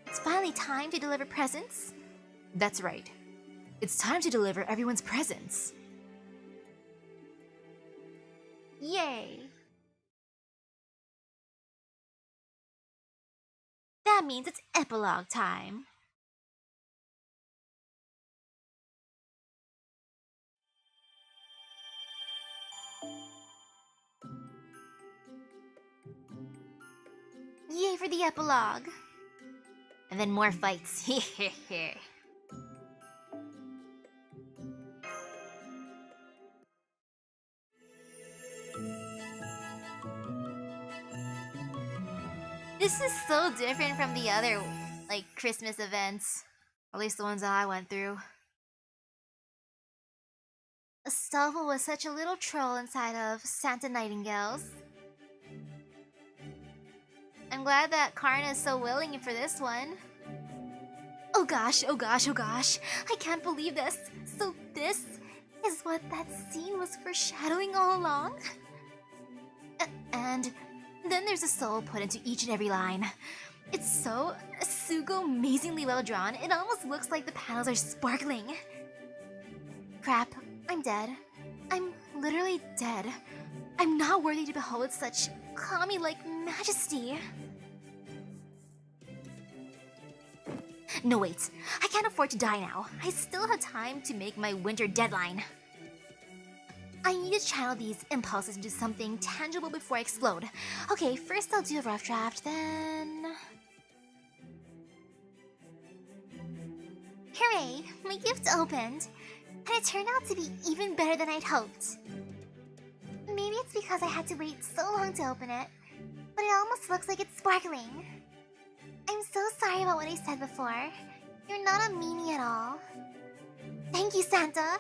It's finally time to deliver presents? That's right. It's time to deliver everyone's presents. Yay! That means it's epilogue time. Yay for the epilogue! And then more fights. Hehehe. This is so different from the other, like, Christmas events. At least the ones that I went through. Astolfo was such a little troll inside of Santa Nightingales. I'm glad that Karna is so willing for this one. Oh gosh, oh gosh, oh gosh. I can't believe this. So this is what that scene was foreshadowing all along? And then there's a soul put into each and every line. It's so amazingly well drawn, it almost looks like the panels are sparkling. Crap, I'm dead. I'm literally dead. I'm not worthy to behold such kami-like majesty. No, wait. I can't afford to die now. I still have time to make my winter deadline. I need to channel these impulses into something tangible before I explode. Okay, first I'll do a rough draft, then... Hooray! My gift opened! and it turned out to be even better than I'd hoped. Maybe it's because I had to wait so long to open it, but it almost looks like it's sparkling. I'm so sorry about what I said before. You're not a meanie at all. Thank you, Santa!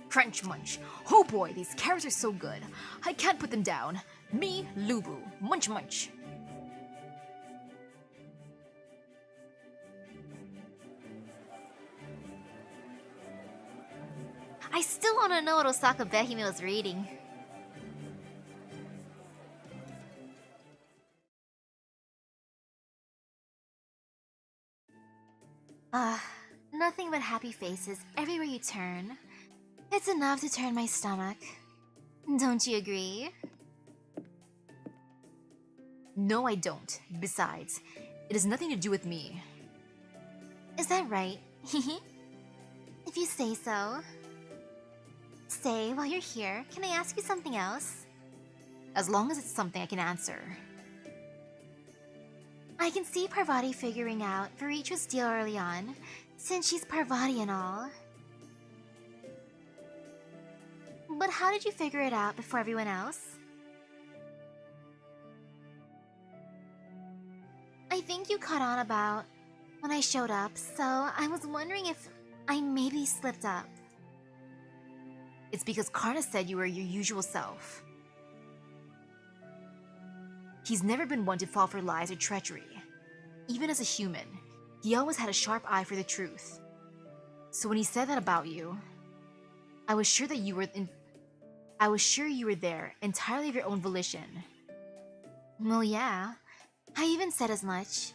Crunch munch. Oh boy, these carrots are so good. I can't put them down. Me, Lubu. Munch munch. I still want to know what Osaka Behime was reading. Nothing but happy faces everywhere you turn. It's enough to turn my stomach. Don't you agree? No, I don't. Besides, it has nothing to do with me. Is that right? If you say so. Say, while you're here, can I ask you something else? As long as it's something I can answer. I can see Parvati figuring out Varitra's deal early on, since she's Parvati and all. But how did you figure it out before everyone else? I think you caught on about when I showed up, so I was wondering if I maybe slipped up. It's because Karna said you were your usual self. He's never been one to fall for lies or treachery. Even as a human, he always had a sharp eye for the truth. So when he said that about you, I was sure you were there entirely of your own volition. Well, yeah. I even said as much.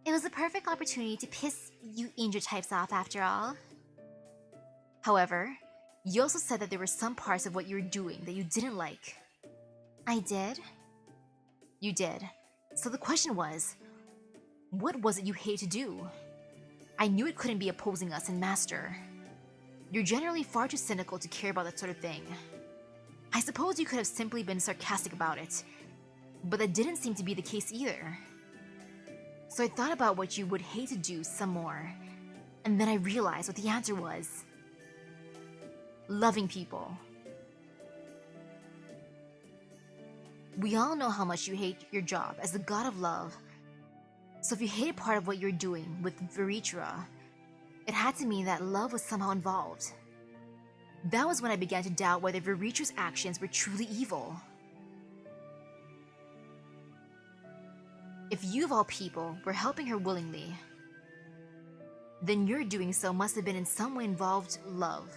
It was a perfect opportunity to piss you angel types off after all. However, you also said that there were some parts of what you were doing that you didn't like. I did? You did. So the question was, what was it you hated to do? I knew it couldn't be opposing us and Master. You're generally far too cynical to care about that sort of thing. I suppose you could have simply been sarcastic about it, but that didn't seem to be the case either. So I thought about what you would hate to do some more, and then I realized what the answer was. Loving people. We all know how much you hate your job as the god of love. So if you hated part of what you're doing with Veritra, it had to mean that love was somehow involved. That was when I began to doubt whether Veritra's actions were truly evil. If you of all people were helping her willingly, then your doing so must have been in some way involved love.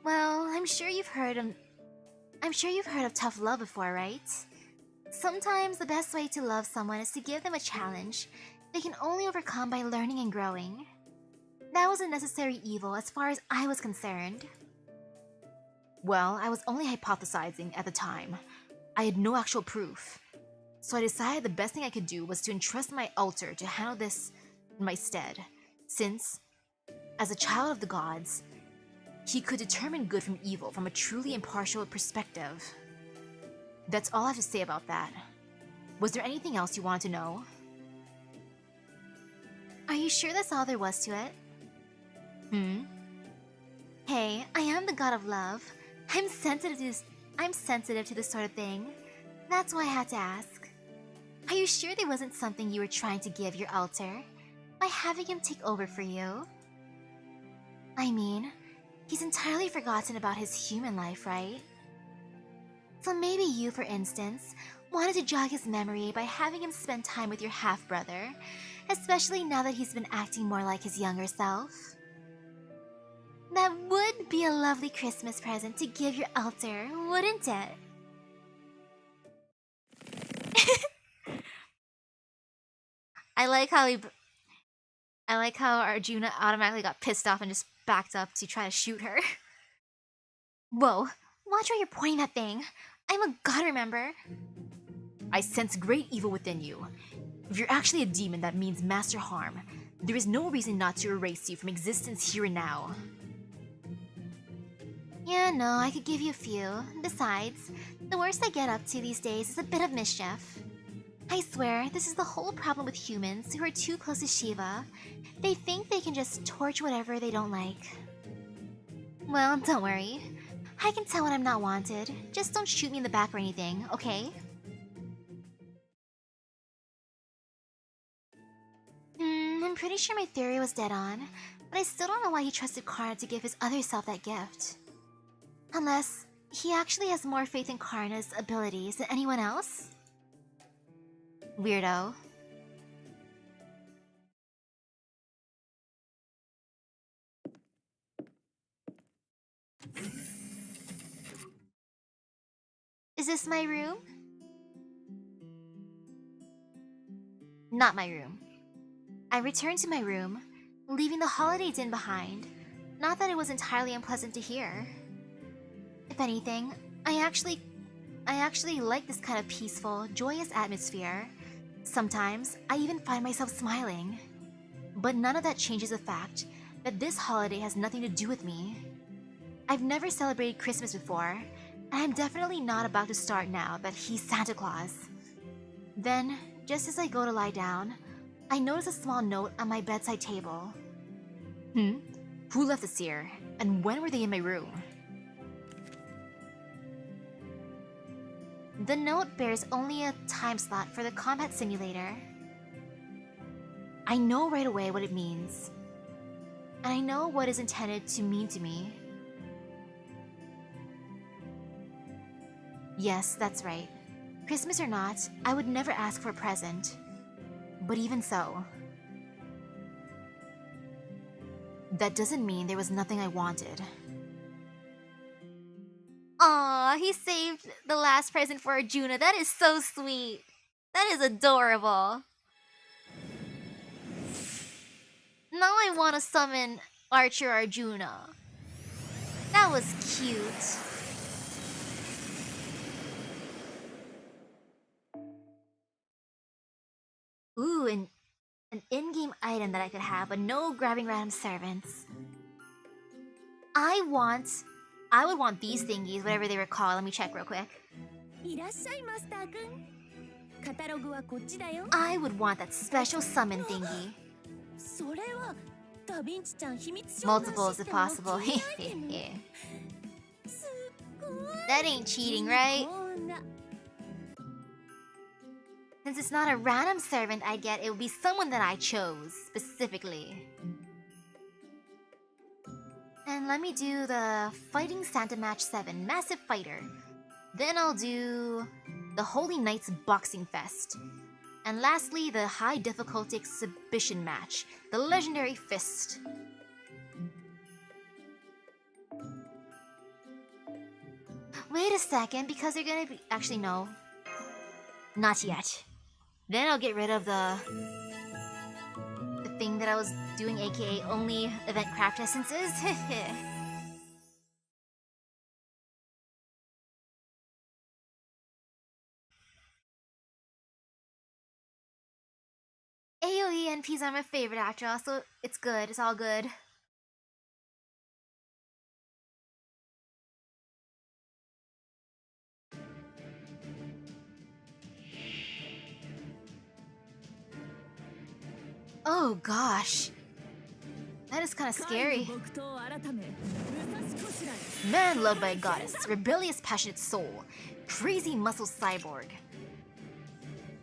Well, I'm sure you've heard of tough love before, right? Sometimes the best way to love someone is to give them a challenge they can only overcome by learning and growing. That was a necessary evil as far as I was concerned. Well, I was only hypothesizing at the time. I had no actual proof. So I decided the best thing I could do was to entrust my altar to handle this in my stead, since, as a child of the gods, he could determine good from evil from a truly impartial perspective. That's all I have to say about that. Was there anything else you wanted to know? Are you sure that's all there was to it? Hey, I am the god of love. I'm sensitive to this sort of thing. That's why I had to ask. Are you sure there wasn't something you were trying to give your altar by having him take over for you? I mean, he's entirely forgotten about his human life, right? So maybe you, for instance, wanted to jog his memory by having him spend time with your half-brother, especially now that he's been acting more like his younger self. That would be a lovely Christmas present to give your altar, wouldn't it? I like how Arjuna automatically got pissed off and just backed up to try to shoot her. Whoa, watch where you're pointing that thing. I'm a god, remember? I sense great evil within you. If you're actually a demon that means master harm, there is no reason not to erase you from existence here and now. Yeah, no, I could give you a few. Besides, The worst I get up to these days is a bit of mischief. I swear, this is the whole problem with humans who are too close to Shiva. They think they can just torch whatever they don't like. Well, don't worry. I can tell when I'm not wanted. Just don't shoot me in the back or anything, okay? I'm pretty sure my theory was dead on, but I still don't know why he trusted Karna to give his other self that gift. Unless he actually has more faith in Karna's abilities than anyone else? Weirdo. Is this my room? Not my room. I returned to my room, leaving the holiday din behind. Not that it was entirely unpleasant to hear. If anything, I actually like this kind of peaceful, joyous atmosphere. Sometimes, I even find myself smiling. But none of that changes the fact that this holiday has nothing to do with me. I've never celebrated Christmas before, and I'm definitely not about to start now that he's Santa Claus. Then, just as I go to lie down, I notice a small note on my bedside table. Who left this here, and when were they in my room? The note bears only a time slot for the combat simulator. I know right away what it means. And I know what is intended to mean to me. Yes, that's right. Christmas or not, I would never ask for a present. But even so, that doesn't mean there was nothing I wanted. Aw, he saved the last present for Arjuna. That is so sweet. That is adorable. Now I want to summon Archer Arjuna. That was cute. Ooh, an in-game item that I could have, but no grabbing random servants. I would want these thingies, whatever they were called. Let me check real quick. I would want that special summon thingy. Multiples if possible. That ain't cheating, right? Since it's not a random servant I get, it would be someone that I chose, specifically. And let me do the Fighting Santa Match 7, Massive Fighter. Then I'll do the Holy Knights Boxing Fest. And lastly, the High Difficulty Exhibition Match, the Legendary Fist. Wait a second, because they're gonna be... Actually, no. Not yet. Then I'll get rid of the thing that I was doing, aka only event craft essences. AoE NPs are my favorite after all, so it's good, it's all good. Oh gosh. That is kind of scary. Man loved by a goddess, rebellious passionate soul, crazy muscle cyborg.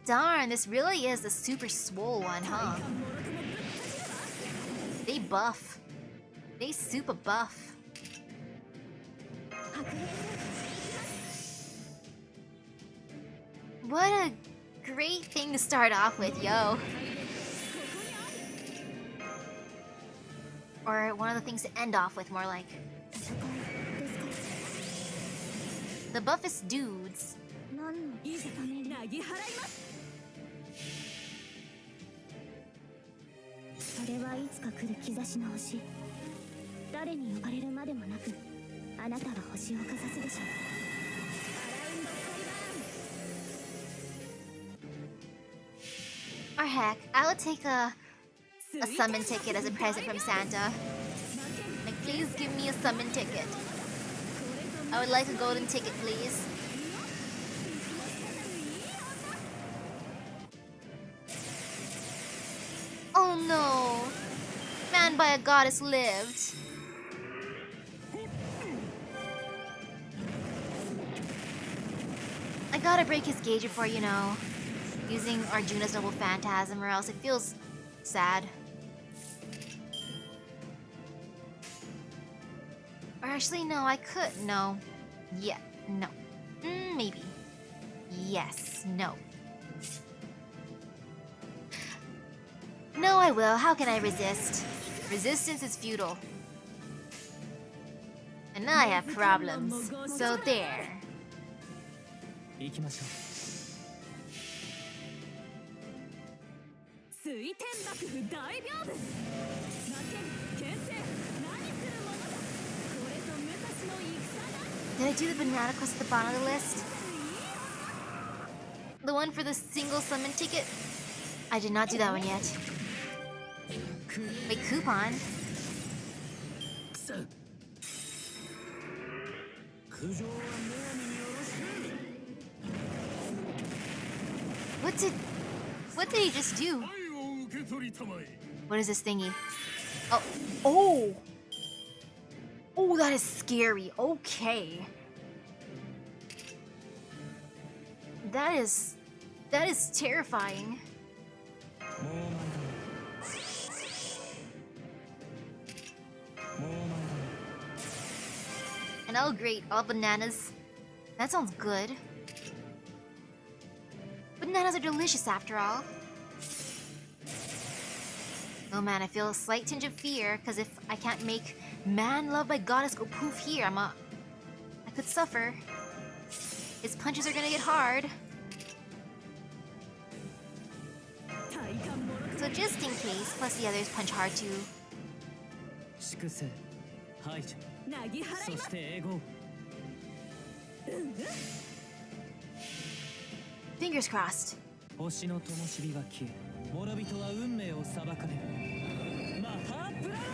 Darn, this really is the super swole one, huh? They buff. They super buff. What a great thing to start off with, yo. Or one of the things to end off with, more like. The buffest dudes. Or heck, I would take a summon ticket as a present from Santa. Like, please give me a summon ticket. I would like a golden ticket, please. no. Man by a goddess lived. I gotta break his gauge before, using Arjuna's noble phantasm, or else it feels sad. Or actually, no, I could. No. Yeah, no. Maybe. Yes, no. No, I will. How can I resist? Resistance is futile. And I have problems. So there. 行きましょう。水天幕府大屏風。負け牽制何するものだ。これぞ武蔵の戦だ。 Did I do the banana quest at the bottom of the list? The one for the single summon ticket? I did not do that one yet. Wait, coupon? 苦情は女神によろしく。 What did he just do? 愛を受け取りたまえ。 What is this thingy? Oh, that is scary. Okay. That is terrifying. もう前だ。もう前だ。 And oh great, all bananas. That sounds good. Bananas are delicious after all. Oh man, I feel a slight tinge of fear, because if I can't make man loved by goddess go poof here, I could suffer. His punches are gonna get hard. So just in case, plus the others punch hard too. 粛清排除そして英語 Fingers crossed. 星の灯火が消え諸人は運命を裁かれるマハープララヤ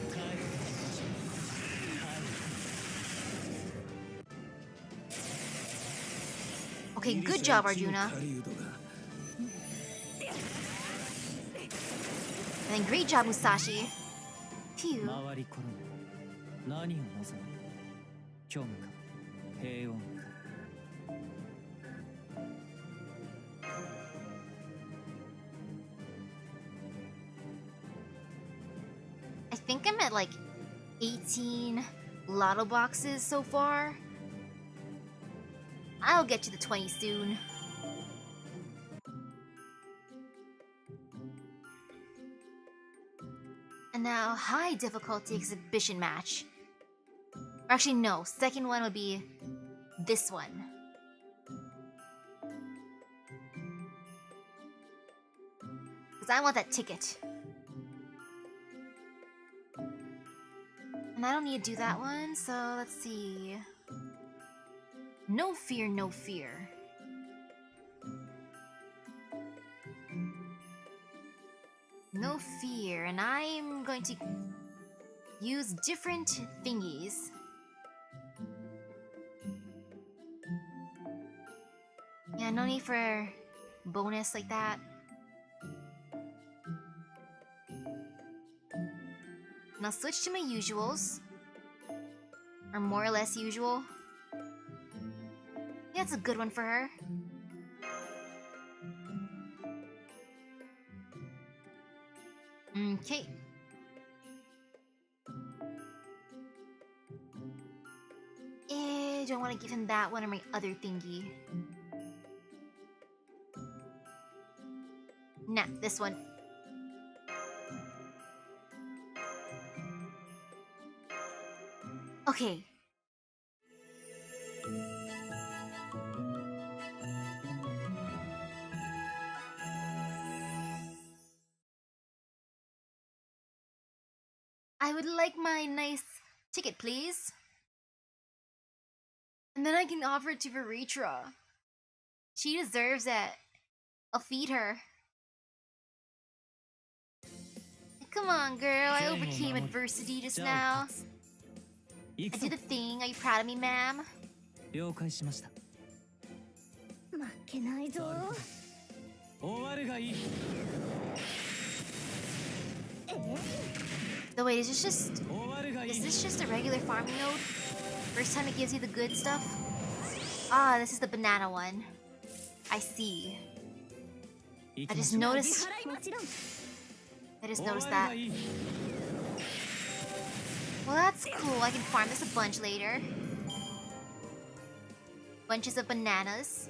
帰ってきましょう Okay, good job, Arjuna. 狩人が And then great job, Musashi. Phew. 回り転ぶ何を望む虚無か平穏か I think I'm at like 18 lotto boxes so far. I'll get to the 20 soon. And now, high difficulty exhibition match. Or actually, no. Second one would be this one. Because I want that ticket. And I don't need to do that one, so let's see. No fear, no fear. No fear, and I'm going to use different thingies. Yeah, no need for bonus like that. And I'll switch to my usuals. Or more or less usual. Yeah, that's a good one for her. Okay. Do I want to give him that one or my other thingy? Nah, this one. Okay. I would like my nice ticket, please. And then I can offer it to Veritra. She deserves it. I'll feed her. Come on, girl. I overcame adversity just now. I did a thing. Are you proud of me, ma'am? 了解しました負けないぞ。終わるがいい So wait, is this just 終わるがいい is this just a regular farming node? First time it gives you the good stuff? Ah, this is the banana one. I see. I just noticed もちろん I just 終わ noticed る that. がいい Well, that's cool. I can farm this a bunch later. Bunches of bananas.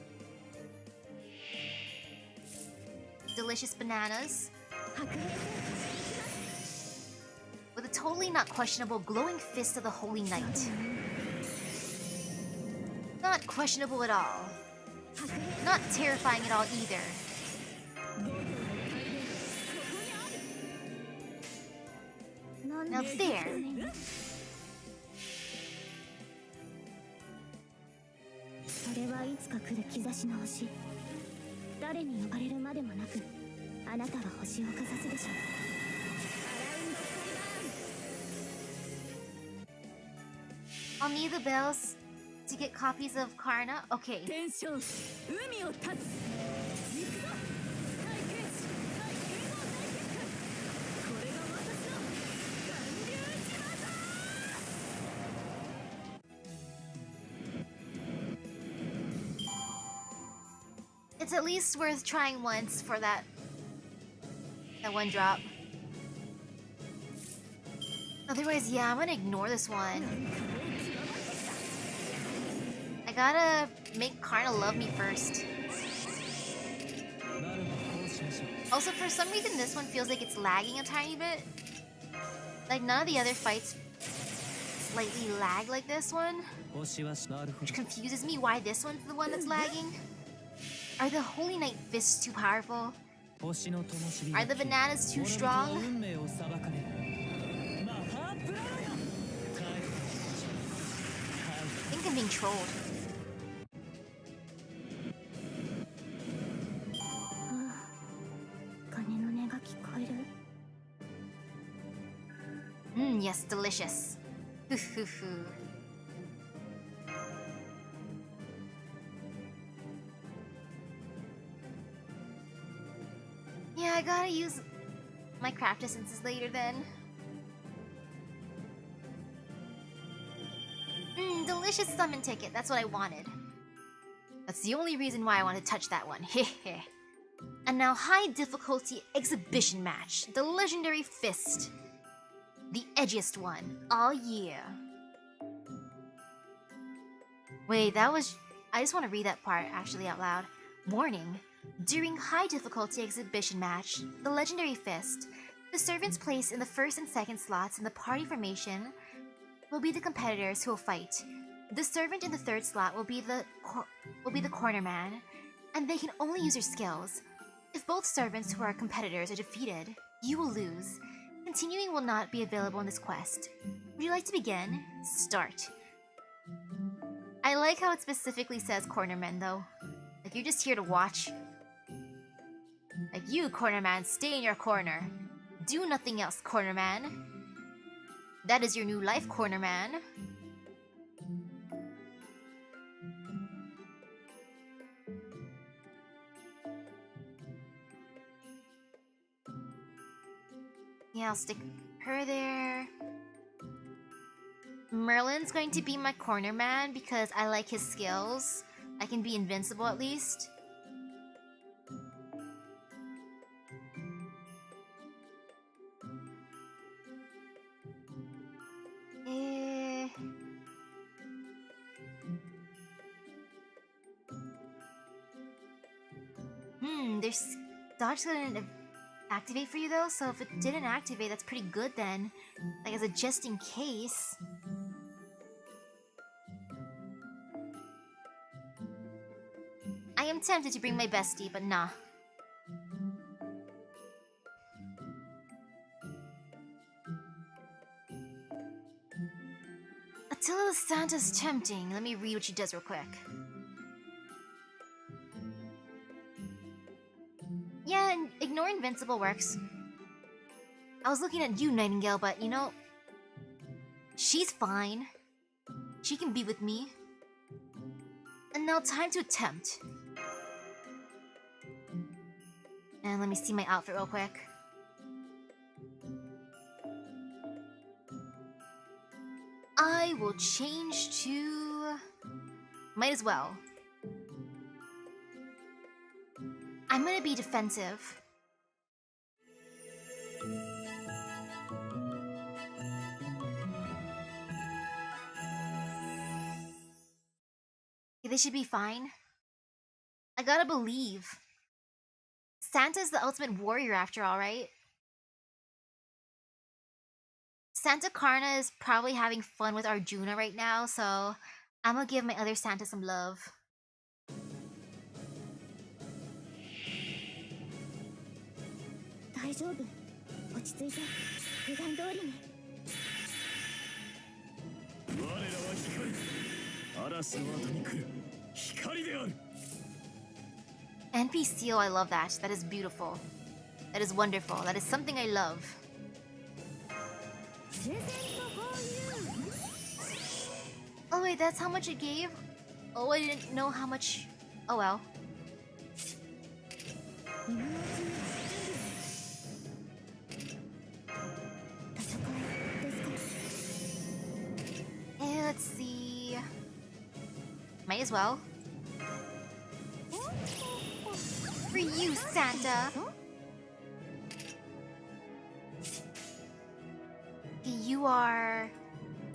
Delicious bananas. 白兵戦 With a totally not questionable glowing fist of the Holy Knight. Not questionable at all. 白兵 Not terrifying at all either. なん Now で there. それはいつか来る兆しの星誰に呼ばれるまでもなくあなたは星をかざすでしょうアラウンドスカイバーン I'll need the bells to get copies of Karna. Okay. 天将海を立つ行くぞ大剣士大剣豪大結果これが私の巌流島だ It's at least worth trying once for that one drop. Otherwise, yeah, I'm gonna ignore this one. I gotta make Karna love me first. ならばこうしましょう Also, for some reason, this one feels like it's lagging a tiny bit. Like, none of the other fights slightly lag like this one. 星はなるほ Which ど confuses me why this one's the one that's lagging. Are the Holy Knight fists too powerful? 星の灯火 Are the bananas too は strong? 運命を裁かれるマハープラロよ帰って I think I'm being trolled. ああ鐘の音が聞こえる Yes, delicious. Hoo hoo hoo. Yeah, I gotta use my craft essences later then. Delicious summon ticket. That's what I wanted. That's the only reason why I want to touch that one. Hehe. And now high difficulty exhibition match. The legendary fist. The edgiest one. Oh yeah. Wait, that was... I just want to read that part actually out loud. Warning. During high difficulty exhibition match, the legendary fist, the servants placed in the first and second slots in the party formation will be the competitors who will fight. The servant in the third slot will be the corner man, and they can only use their skills. If both servants who are competitors are defeated, you will lose. Continuing will not be available in this quest. Would you like to begin? Start. I like how it specifically says cornerman though. Like you're just here to watch. Like you, cornerman, stay in your corner. Do nothing else, cornerman. That is your new life, cornerman. Yeah, I'll stick her there. Merlin's going to be my corner man because I like his skills. I can be invincible at least. There's dodge didn't activate for you though, so if it didn't activate, that's pretty good then. Like as a just in case. I am tempted to bring my bestie, but nah. Attila Santa's tempting. Let me read what she does real quick. Yeah, and ignore invincible works. I was looking at you, Nightingale, but you know, she's fine. She can be with me. And now time to attempt. And let me see my outfit real quick. I will change to... Might as well. I'm gonna be defensive. They should be fine. I gotta believe. Santa's the ultimate warrior after all, right? Santa Karna is probably having fun with Arjuna right now, so I'm gonna give my other Santa some love. 大丈夫。落ち着いて。普段通りに。我らは光。嵐の後に来る光である。NPCO, I love that. That is beautiful. That is wonderful. That is something I love. Oh wait, that's how much it gave? Oh, I didn't know how much... Oh well. Hey, let's see... Might as well. For you, Santa! Okay, you are...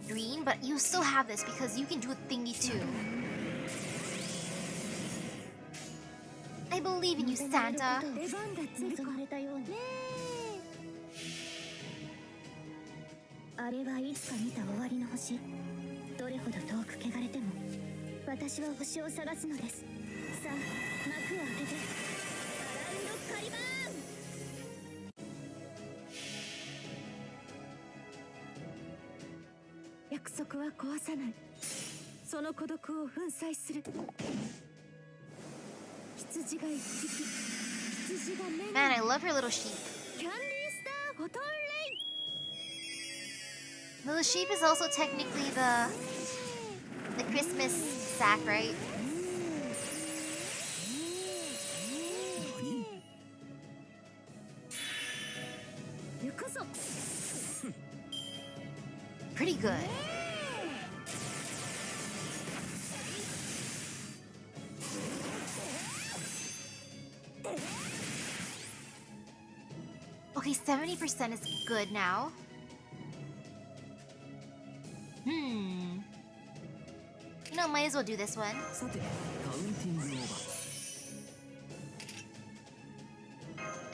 green, but you still have this because you can do a thingy too. I believe in you, Santa. あれはいつか見た終わりの星。どれほど遠く汚れても、私は星を探すのです。さあ、幕を開けて。アラウンドカリバーン。約束は壊さない。その孤独を粉砕する。羊が一匹。羊が目に。 Man, I love her little sheep. キャンディースターフォトンレイ。 The sheep is also technically the Christmas sack, right? Pretty good. Okay, 70% is good now. You know, might as well do this one. さてカウンティングオーバ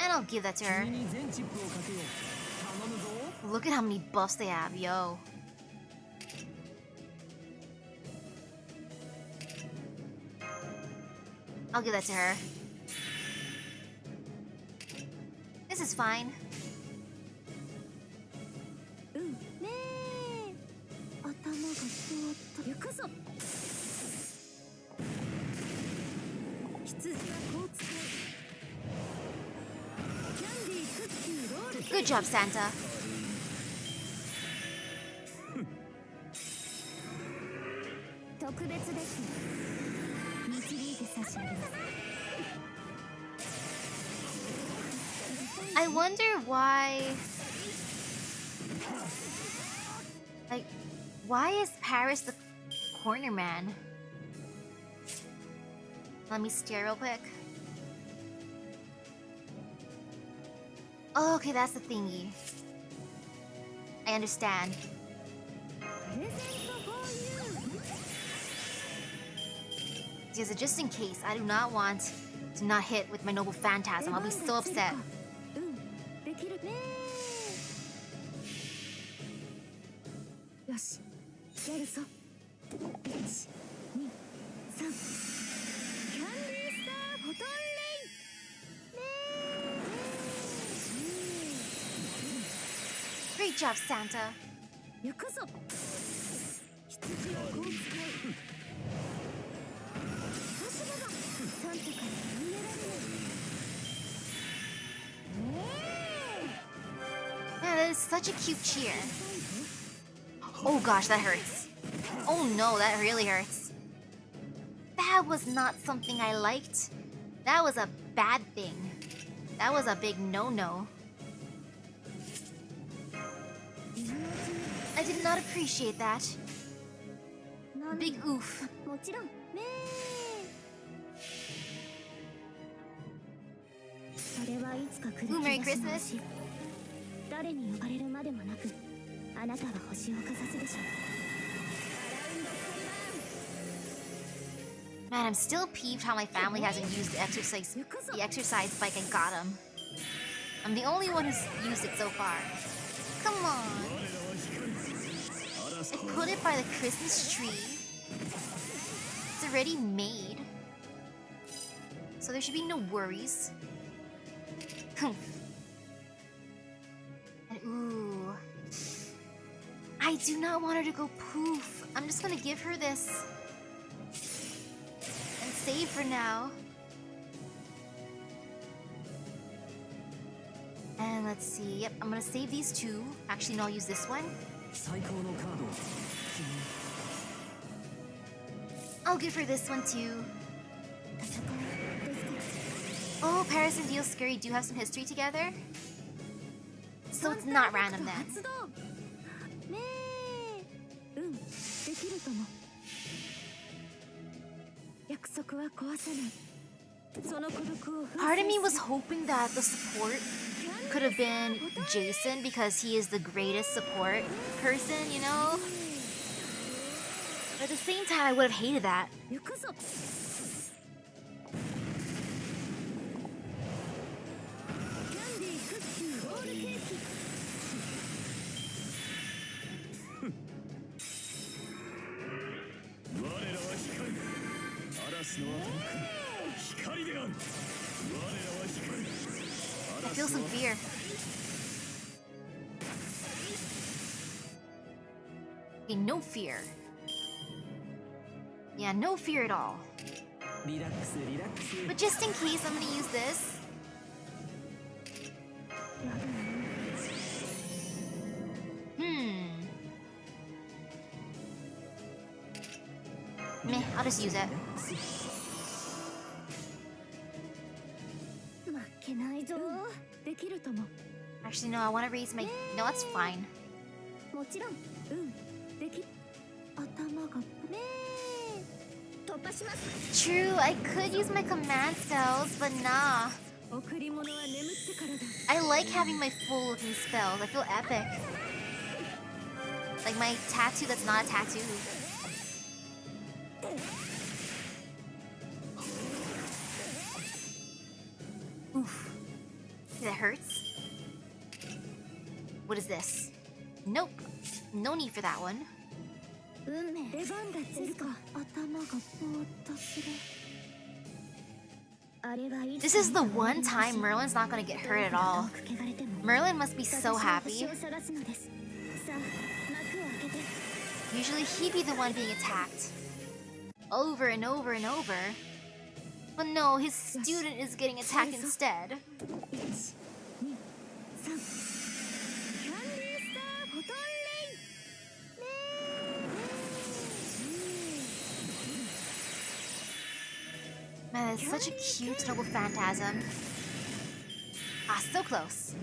ー And I'll give that to her. 君に全チップをかけよう頼むぞ Look at how many buffs they have, yo. I'll give that to her. This is fine. うんねえ頭が座った行くぞ羊はこう使うキャンディークッキーロール Good job, Santa. 特別です導いて差し上げます I wonder why... Like, why is Paris the corner man? Let me stare real quick. Oh, okay, that's the thingy. I understand. Because just in case, I do not want to not hit with my noble phantasm. I'll be so upset. できるねよしやるぞ1、2、3キャンディースターフォトンレイ Great job, Santa. 行くぞ羊はこう使う私だがサンタから逃げられない Man, that is such a cute cheer. Oh gosh, that hurts. Oh no, that really hurts. That was not something I liked. That was a bad thing. That was a big no-no. I did not appreciate that. Big oof. もちろんねえそれはいつか来る気 Ooh, が Merry します Christmas. 誰に呼ばれるまでもなくあなたは星をかざすでしょう Man, I'm still peeved how my family hasn't used the exercise bike I got him. I'm the only one who's used it so far. Come on. I put it by the Christmas tree. It's already made. So there should be no worries. And ooh. I do not want her to go poof. I'm just gonna give her this. And save for now. And let's see. Yep, I'm gonna save these two. Actually, no, I'll use this one. 最高のカードを君 I'll give her this one too. Oh, Paris and Deal Scurry do have some history together. So it's not random then. 発動ねえできるとも約束は壊さないその孤独を Part of me was hoping that the support could have been Jason because he is the greatest support person, you know? But at the same time, I would have hated that. 行くぞキャンディークッキーロールケーキ 我らは光る嵐の後に来る光である我らは光る I feel some fear. Okay, no fear. Yeah, no fear at all. リラックスリラックス But just in case, I'm gonna use this. Meh, I'll just use it. 負けないぞできるとも Actually, no, I want to raise my... No, that's fine. もちろんでき頭がねえ突破します True, I could use my command spells, but nah. 贈り物は眠ってからだ I like having my full looking spells. I feel epic. Like my tattoo that's not a tattoo. Oof. That hurts. What is this? Nope. No need for that one. 運命出番がつるか頭がぼーっとするあれはいつ This is the one time Merlin's not gonna get hurt at all. Merlin must be so happy. 私は星を探すのですさあ幕を開けて Usually he'd be the one being attacked. Over and over and over. But no, his student is getting attacked instead. 1、2、3キャンディースターフォトンレイね Man, that's such a cute noble phantasm. Ah, so close.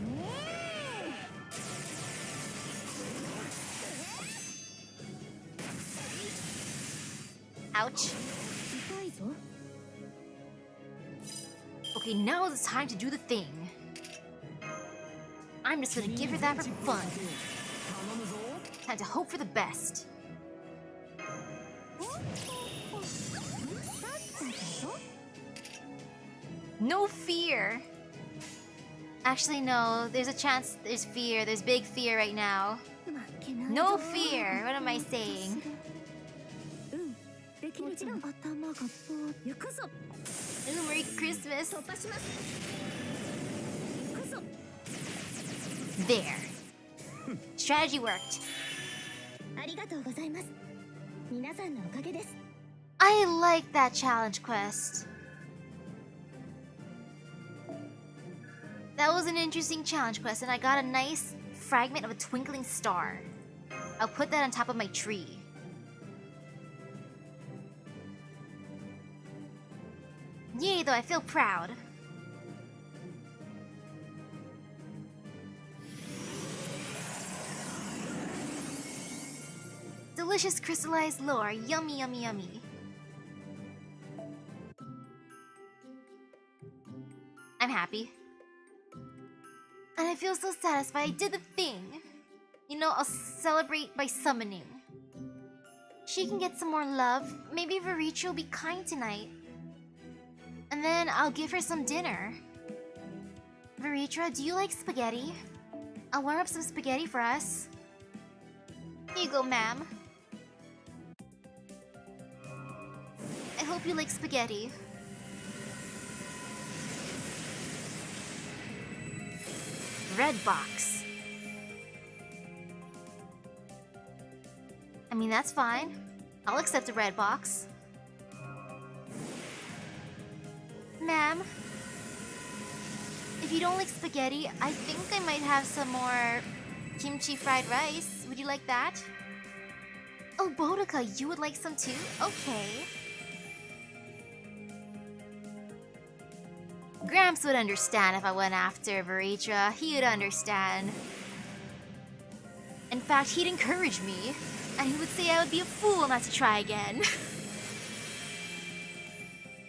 Ouch. 痛いぞ Okay, now it's time to do the thing. I'm just gonna give her that for fun. Time to hope for the best. No fear. Actually, no. There's a chance there's fear. There's big fear right now. 負けないぞ No fear. What am I saying? できるとも頭がぼーっと行くぞ Ooh, Merry Christmas. 突破します行くぞ There. Strategy worked. ありがとうございます皆さんのおかげです I like that challenge quest. That was an interesting challenge quest, and I got a nice fragment of a twinkling star. I'll put that on top of my tree. Yay, though, I feel proud. Delicious crystallized lore. Yummy, yummy, yummy. I'm happy. And I feel so satisfied. I did the thing. You know, I'll celebrate by summoning. She can get some more love. Maybe Varicha will be kind tonight. And then I'll give her some dinner. Varicha, do you like spaghetti? I'll warm up some spaghetti for us. Here you go, ma'am. I hope you like spaghetti. Red box. I mean, that's fine. I'll accept a red box. Ma'am, if you don't like spaghetti, I think I might have some more kimchi fried rice. Would you like that? Oh, Boudica, you would like some too? Okay. Gramps would understand if I went after Varicha. He would understand. In fact, he'd encourage me, and he would say I would be a fool not to try again.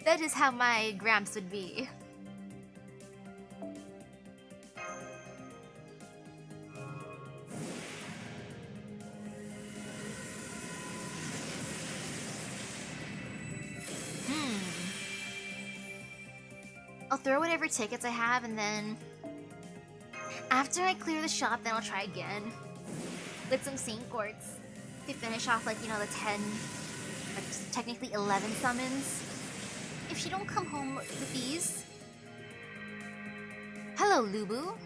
That is how my Gramps would be. I'll throw whatever tickets I have, and then after I clear the shop, then I'll try again with some Saint Courts to finish off, like, you know, the 10, or technically 11 summons. If she don't come home with these. Hello, Lubu.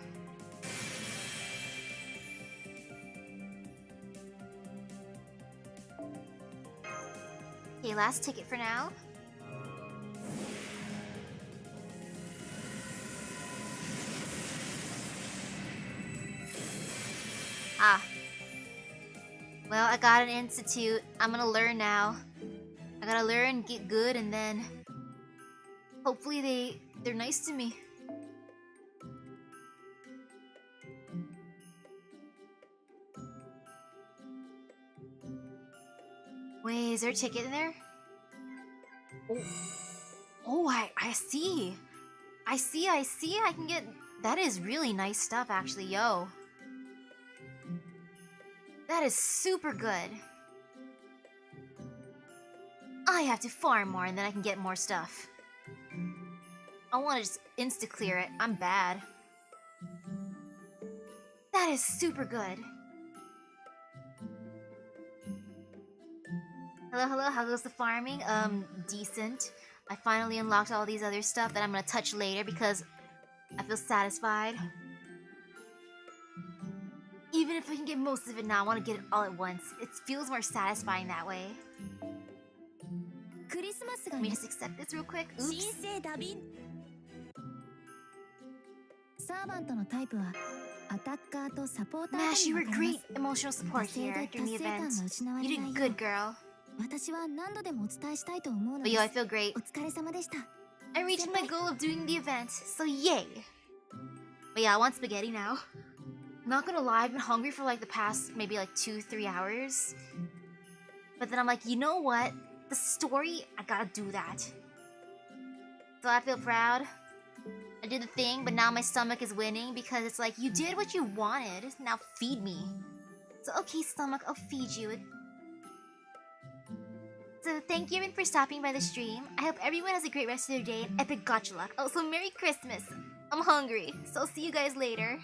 Okay, last ticket for now. Ah. Well, I got an institute. I'm gonna learn now. I gotta learn, get good, and then hopefully they're nice to me. Wait, is there a ticket in there? Oh, I see. I see. I can get... That is really nice stuff, actually, yo. That is super good. I have to farm more and then I can get more stuff. I want to just insta-clear it. I'm bad. That is super good. Hello, how goes the farming? Decent. I finally unlocked all these other stuff that I'm gonna touch later because I feel satisfied. Even if I can get most of it now, I want to get it all at once. It feels more satisfying that way. Let me just accept this real quick. Oops. Mash, you were great emotional support here during the event. You did good, girl. But yo, I feel great. I reached my goal of doing the event, so yay! But yeah, I want spaghetti now. Not gonna lie, I've been hungry for like the past maybe like 2-3 hours. But then I'm like, you know what? The story, I gotta do that. So I feel proud. I did the thing, but now my stomach is winning because it's like, you did what you wanted, now feed me. So okay, stomach, I'll feed you. So thank you everyone for stopping by the stream. I hope everyone has a great rest of their day and epic gacha luck. Also, Merry Christmas! I'm hungry, so I'll see you guys later.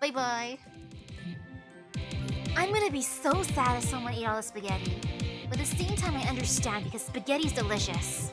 Bye bye. I'm gonna be so sad if someone ate all the spaghetti. But at the same time I understand because spaghetti's delicious.